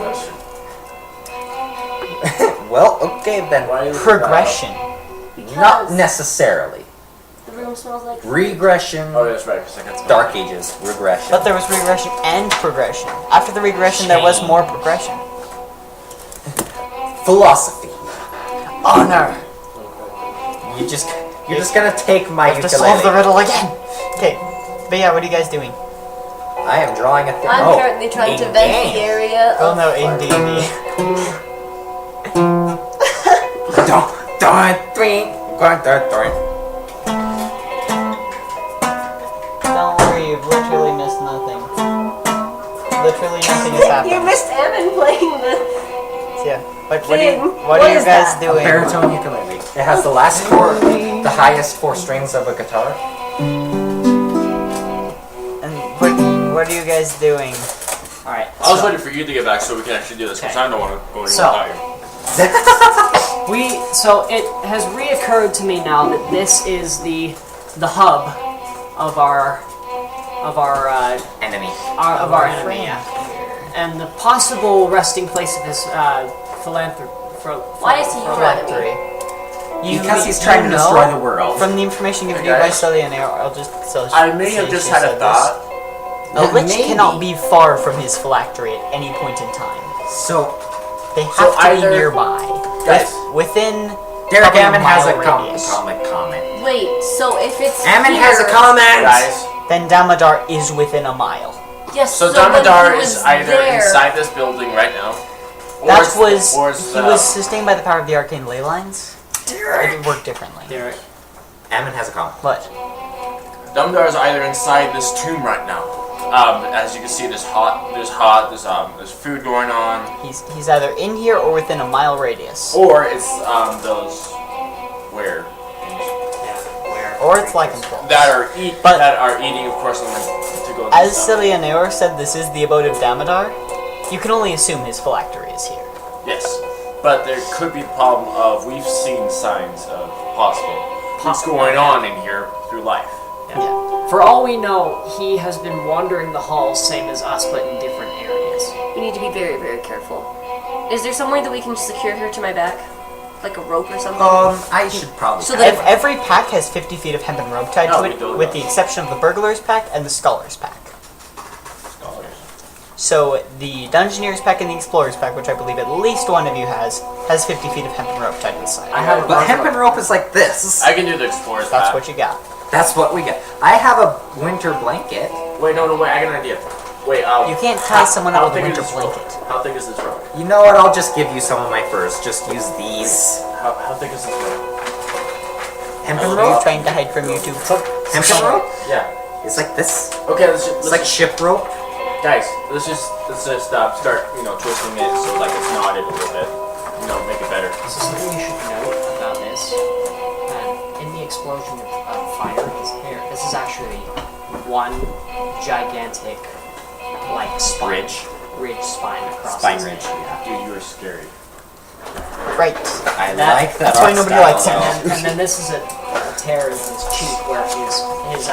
Well, okay then. Why is Progression. Not Because necessarily. the room smells like... Regression. Oh, that's right, because I got Dark Ages. Regression. But there was regression and progression. After the regression, there was more progression. Philosophy. Honor. You're just gonna take my I have to solve the ukulele. riddle again. Okay. But yeah, what are you guys doing? I am drawing a thing. I'm Oh, currently trying to in vent game. the area Oh of... no, in D&D. Don't worry, you've literally missed nothing. Literally nothing has happened. You missed Evan playing the... Yeah. But Thing. what are What you is guys that? doing? Baritone ukulele. It has the highest 4 strings of a guitar. And what are you guys doing? Alright. I was waiting for you to get back so we can actually do this, because Okay. I don't want to go anywhere So- without you. So it has reoccurred to me now that this is the hub of our Enemy. enemy, yeah. And the possible resting place of his philanthropy. Why is he your Phylactery. enemy? Because he's trying to destroy the world. From the information given Hey, to you by guys. Celiane, I'll just... I may have just had a thought. A lich Maybe. cannot be far from his phylactery at any point in time. So, They have to either- be nearby. Guys. Within... Derek probably Ammon has a mile radius. comment. Wait, so if it's Ammon here, has a comment! Guys, Then Damodar is within a mile. Yes, so when Damodar he is was either there, inside this building right now, or That it's- was... or it's, He was sustained by the power of the arcane ley lines. It worked differently. Derek. Ammon has a comment. But... Damodar is either inside this tomb right now. As you can see, there's food going on, He's either in here or within a mile radius. or it's those where Or it's like control. that are eating, of course, and like to go. As Celianeor said, this is the abode of Damodar. You can only assume his phylactery is here. Yes, but there could be the problem of we've seen signs of possible what's going on in here through life. Yeah. For all we know, he has been wandering the halls, same as us, but in different areas. we need to be very, very careful. Is there some way that we can secure her to my back? Like a rope or something? I should probably. So that- Every pack has 50 feet of hempen rope tied No, to we it, don't with know. the exception of the burglar's pack and the scholar's pack. Scholars. So the dungeoneer's pack and the explorer's pack, which I believe at least one of you has 50 feet of hempen rope tied to the side. I have But hempen rope is like this. I can do the explorer's That's path. what you got. That's what we get. I have a winter blanket. Wait, no, wait, I got an idea. Wait, You can't tie someone how up with a thick is winter this rope? blanket. How thick is this rope? You know what? I'll just give you some of my furs. Just use these. How thick is this rope? Hempen Are you rope? trying to hide from YouTube? Hempen rope? Yeah. It's like this. Okay, It's like ship rope. guys, let's just start twisting it so like it's knotted a little bit. Make it better. So something you should note about this, in the explosion of fire, is here. This is actually one gigantic, like, spine. Ridge spine across Spine his ridge. head. Yeah. Dude, you are scary. Right. I That- like that. that's why art nobody style, likes him. though. And then this is a tear in his cheek where his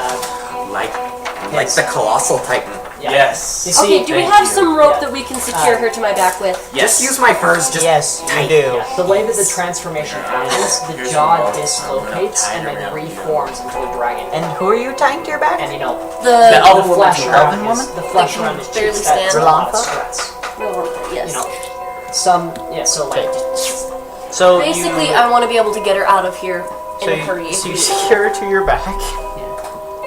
Like the colossal titan. yeah. Yes. You see, Okay, do we thank have you. some rope Yeah. that we can secure her to my back with? Just use my furs. Just Yes, you tight. do. yeah, the way that the transformation happens, the Here's jaw some rope. dislocates I'm and gonna then tie it around, reforms into a dragon. And who are you tying to your back? And you know, The The elven woman. flesh around elven his, woman? the flesh Like, around his barely cheeks, that's a stand? lot of Rolantha? stress. yes. You know, so like, So Basically, you, I want to be able to get her out of here in a you, hurry. so you secure her to your back.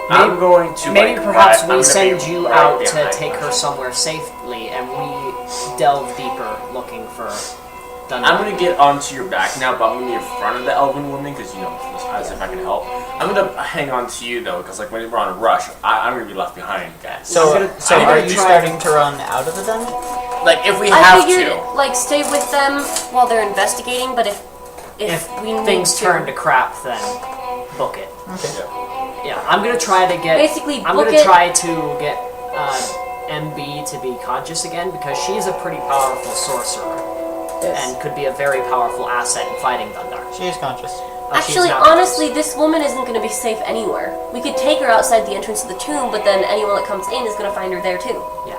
I'm going to maybe like, perhaps I'm we gonna send be you right out to behind take her somewhere safely, and we delve deeper looking for Thunder. I'm gonna get onto your back now, but I'm gonna be in front of the elven woman because you know, as if I can help. I'm gonna hang on to you though, because like when we're on a rush, I'm gonna be left behind, guys. So, I'm gonna- so I'm are gonna you try- starting to run out of the dungeon? like if we I have figured, to. like, stay with them while they're investigating, but if If we need things to, turn to crap, then book it. Okay. Yeah, I'm gonna try to get. Basically, I'm book gonna it. try to get MB to be conscious again because she's a pretty powerful sorcerer and could be a very powerful asset in fighting Thundar. She is conscious. She's Actually, not honestly, this woman isn't going to be safe anywhere. We could take her outside the entrance of the tomb, but then anyone that comes in is going to find her there too. Yeah.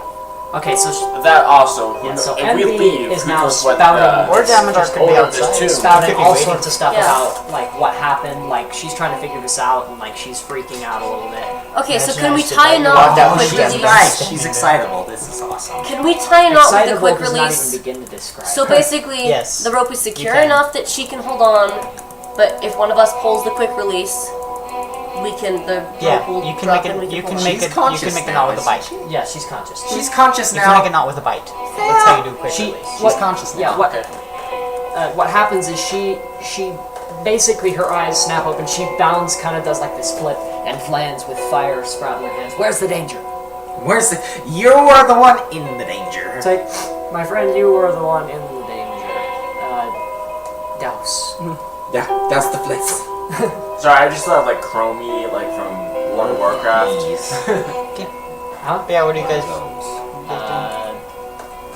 Okay, so That also, Yeah, so if we MB leave, is who now knows what spouting- Or Damodar just could be over this outside. too. spouting Could be all waiting. sorts of stuff Yeah. about like what happened. Like she's trying to figure this out, and like she's freaking out a little bit. Okay, so Imagine can I we stood tie by a you knot walked with out a and quick she She's just release? nice. She's excitable. This is awesome. Can we tie a knot with a Excitable quick does not even release? begin to describe. So basically, Yes, the rope is secure can. enough that she can hold on, but if one of us pulls the quick release, we can the Yeah, rope will you can drop make and we it. You pull can it. make She's it. You conscious can make a now, knot with a bite. isn't Yeah, she's conscious. She's conscious You can make a now. knot with a bite. That's how you do quick She- release. She's conscious now. Yeah, what happens is she basically her eyes snap open. She bounds, kind of does like this flip, and lands with fire sprouting her hands. Where's the danger? Where's the? You are the one in the danger. It's like, my friend, you were the one in the danger. Douse. Yeah, that's the place. Sorry, I just thought of like Chromie, like from World of Warcraft. Huh? Yeah, what do you guys?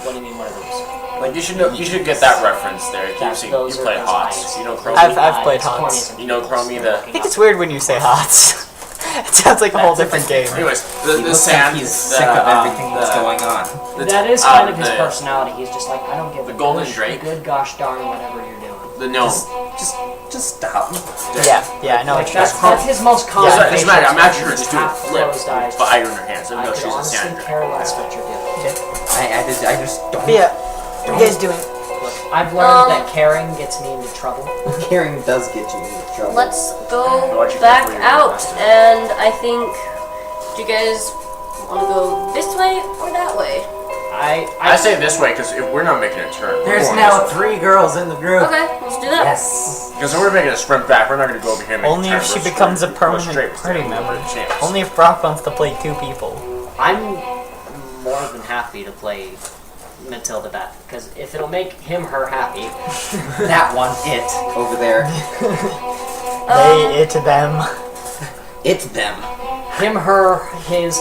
What do you mean, one of those? Like you should know, you should get that reference there. You've seen, Those you are play those HOTS. eyes. You know Chromie. I've played It's corny HOTS. as You know Chromie, the- I think it's weird when you say HOTS. It sounds like a whole different game. Anyways, He the looks sand. like he's sick of everything that's going on. That is kind of his personality. He's just like, I don't give the a golden gosh, drake. good gosh darn whatever you're doing. The gnome. Just stop. Yeah, I know what Like, you're that's, talking that's his most common. Yeah, it's facial not, imagine her expression, just doing a half flip, closed eyes. fire in her hands, even I though could she's a honestly sand care less what you're doing. I just don't. about. Yeah, what are you guys doing? Look, I've learned that caring gets me into trouble. Caring does get you into trouble. Let's go Watch your back careful, you're out, invested. and I think. Do you guys want to go this way or that way? I say this way because if we're not making a turn, we're There's going now this way. 3 girls in the group. Okay, let's do that. Yes. Because if we're making a sprint back, we're not going to go over here and make Only a turn. if she We're becomes a straight- we're permanent straight party to member. the champs. Only if Brock wants to play 2 people. I'm more than happy to play Matilda back because if it'll make her happy, That one, it, over there. They, it, them. It's them. her, his,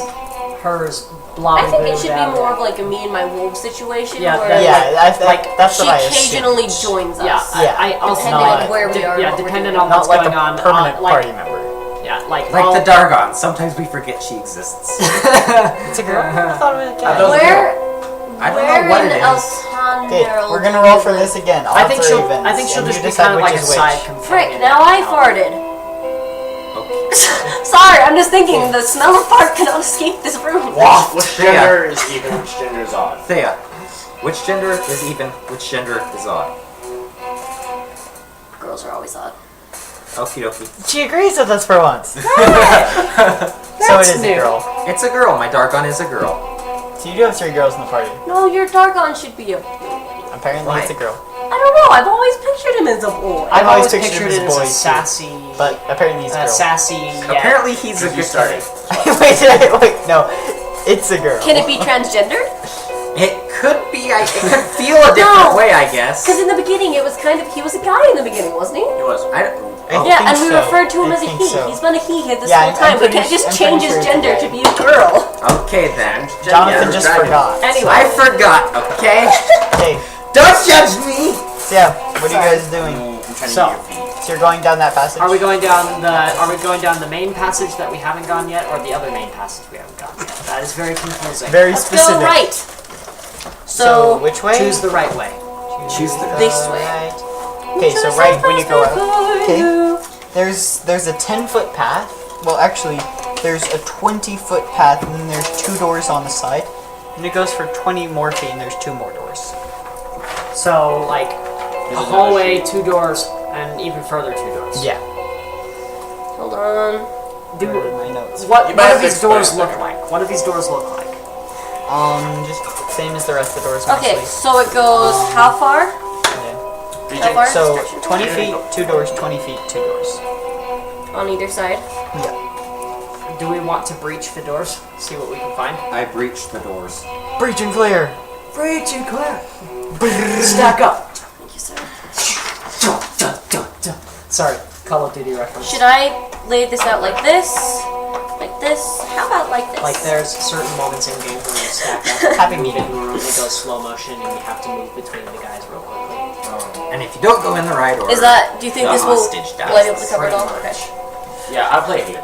hers, blah I blah think blah. it should be more of like a me and my wolf situation Yeah, where that- Yeah, like, that's she what I assumed. occasionally joins us. Yeah, Yeah, I also depending on where we are and Yeah, what we're depending doing. on Not what's like going a on. permanent like, party member. Yeah, like Like I'll- the Dargon. Sometimes we forget she exists. It's a girl? I thought it was a guy. Where? I don't where know what in it El is. Okay, Pandero we're do gonna you roll for live? this again. I think Odds she'll. or evens, I think she'll and you just be decide kind of like which a is which. side companion. Frick, now I farted. Okay. Sorry, I'm just thinking the smell of fart cannot escape this room. Which gender is even, which gender is odd? Thea, which gender is even, which gender is odd? Girls are always odd. Okie dokie. She agrees with us for once. So it is a girl. It's a girl. My Dargon is a girl. So you do have 3 girls in the party. No, your Dargon should be a... Apparently Why? it's a girl. I don't know, I've always pictured him as a boy. I've always always pictured pictured him it as as a boys too. sassy, But apparently he's a girl. sassy. Yeah. Apparently he's a You good started. wait, no. It's a girl. Can it be transgendered? It could be. It could feel a different No. way, I guess. Because in the beginning, it was kind of... He was a guy in the beginning, wasn't he? It was. Yeah, think and we so. referred to him I as a think he. so. He's been a he here this Yeah, whole I'm time. We pretty can't just I'm change pretty his sure gender it's a to be a girl. Okay then. Jonathan just forgot. Anyway. I forgot, okay? Okay, Don't judge me! so yeah, what are you guys doing? I'm trying So- to get your feet. So you're going down that passage? Are we going down the main passage that we haven't gone yet, or the other main passage we haven't gone yet? That is very confusing. Very Let's specific. go right. So which way? Choose the right way. Choose the This way. Right. Okay, so right when you go out. Okay. There's a 10-foot path. Well, actually, there's a 20-foot path, and then there's 2 doors on the side. And it goes for 20 more feet, and there's 2 more doors. So, like, a another hallway, sheet. 2 doors, and even further 2 doors. Yeah. Hold on. Do, Where are my notes? what You do might have to these doors explain look it. like? What do these doors look like? Just same as the rest of the doors. Mostly. Okay, so it goes how far? Yeah. How far? So Instruction. 20 feet, 2 doors. 20 feet, 2 doors. On either side. Yeah. Do we want to breach the doors? See what we can find? I breached the doors. Breach and clear. Breach and clear. Stack up. Thank you, sir. Sorry, Call of Duty reference. Should I lay this out like this? Like this? How about like this? Like there's certain moments in games where you stack up. Happy move meeting. in the room, it goes slow motion, and you have to move between the guys real quickly. And if you don't go in the right order, Is that, do you think the this will hostage dies. light up the cupboard all? Pretty Okay. much. Yeah, I play here.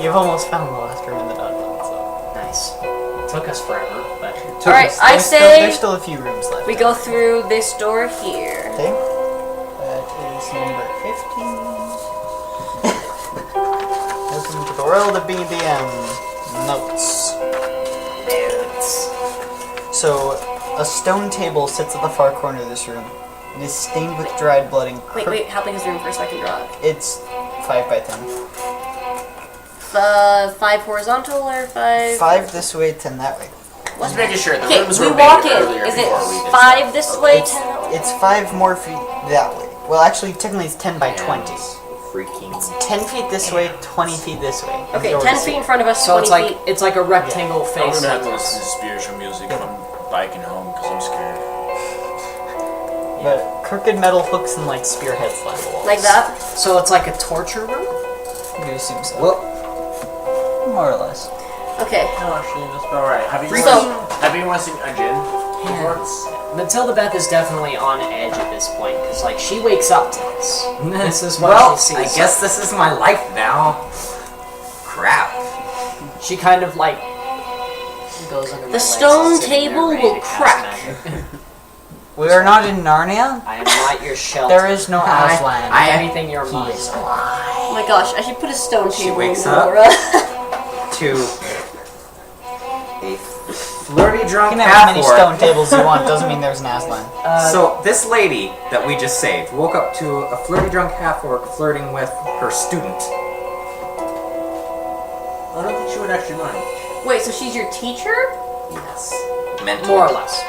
You've almost found the last room in the dungeon. So. Nice. It took us forever, but Alright, I There's say still a few rooms left. we go through this door here. Okay. That is number 15. Welcome to the world of BDM. Notes. So, a stone table sits at the far corner of this room. It is stained with dried blood and Wait, how big is the room first so I can draw it? It's 5 by 10. 5 horizontal or 5? 5 this way, 10 that way. Just making sure the Okay, rooms we were walk made in. earlier Is it before we did 5 this stuff. way, It's, 10 that way? it's 5 more feet that way. Well, actually, technically it's 10 by 20. freaking 10 feet this way, 20 feet this way. And Okay, the 10 doors- feet in front of us, so 20 it's like feet. it's like a rectangle I'm face. gonna have to listen to spiritual music when I'm biking home because I'm scared. But crooked metal hooks and like spearheads line the walls. Like that? So it's like a torture room. You assume so. Well, More or less. Okay. No, actually, that's about right. Have you seen a gin before? Matilda Beth is definitely on edge at this point because like she wakes up to this. This is what well, she I sees. guess this is my life now. Crap. She kind of like goes under my The legs stone and sitting there table ready will to cast crack. magic. We are not in Narnia. I am not your shelter. There is no Aslan. I am anything your He mind. is Oh my gosh, I should put a stone She table wakes in up. Laura. To a flirty You drunk can have as many half-orc. stone tables you want, doesn't mean there's an Aslan. So this lady that we just saved woke up to a flirty drunk half-orc flirting with her student. I don't think she would actually mind. Wait, so she's your teacher? Yes. Mentor. More or less.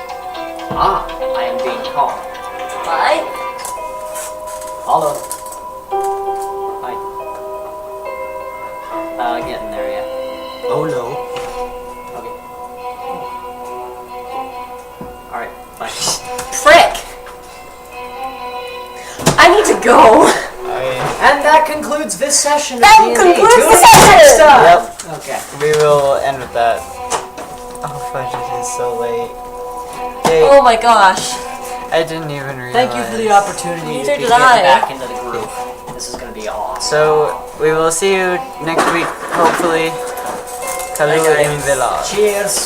Ah, I am being called. Bye. Follow. Hi. Getting there yet. Oh no. Okay. Alright, bye. Frick! I need to go. And that concludes this session of That D&D. concludes Tune the in next session! time. Okay. We will end with that. Oh fudge, it is so late. Okay, Oh my gosh. I didn't even realize. Thank you for the opportunity Neither to be did getting I. back into the groove. This is going to be awesome. So, we will see you next week, hopefully. Kalu in Village. Cheers.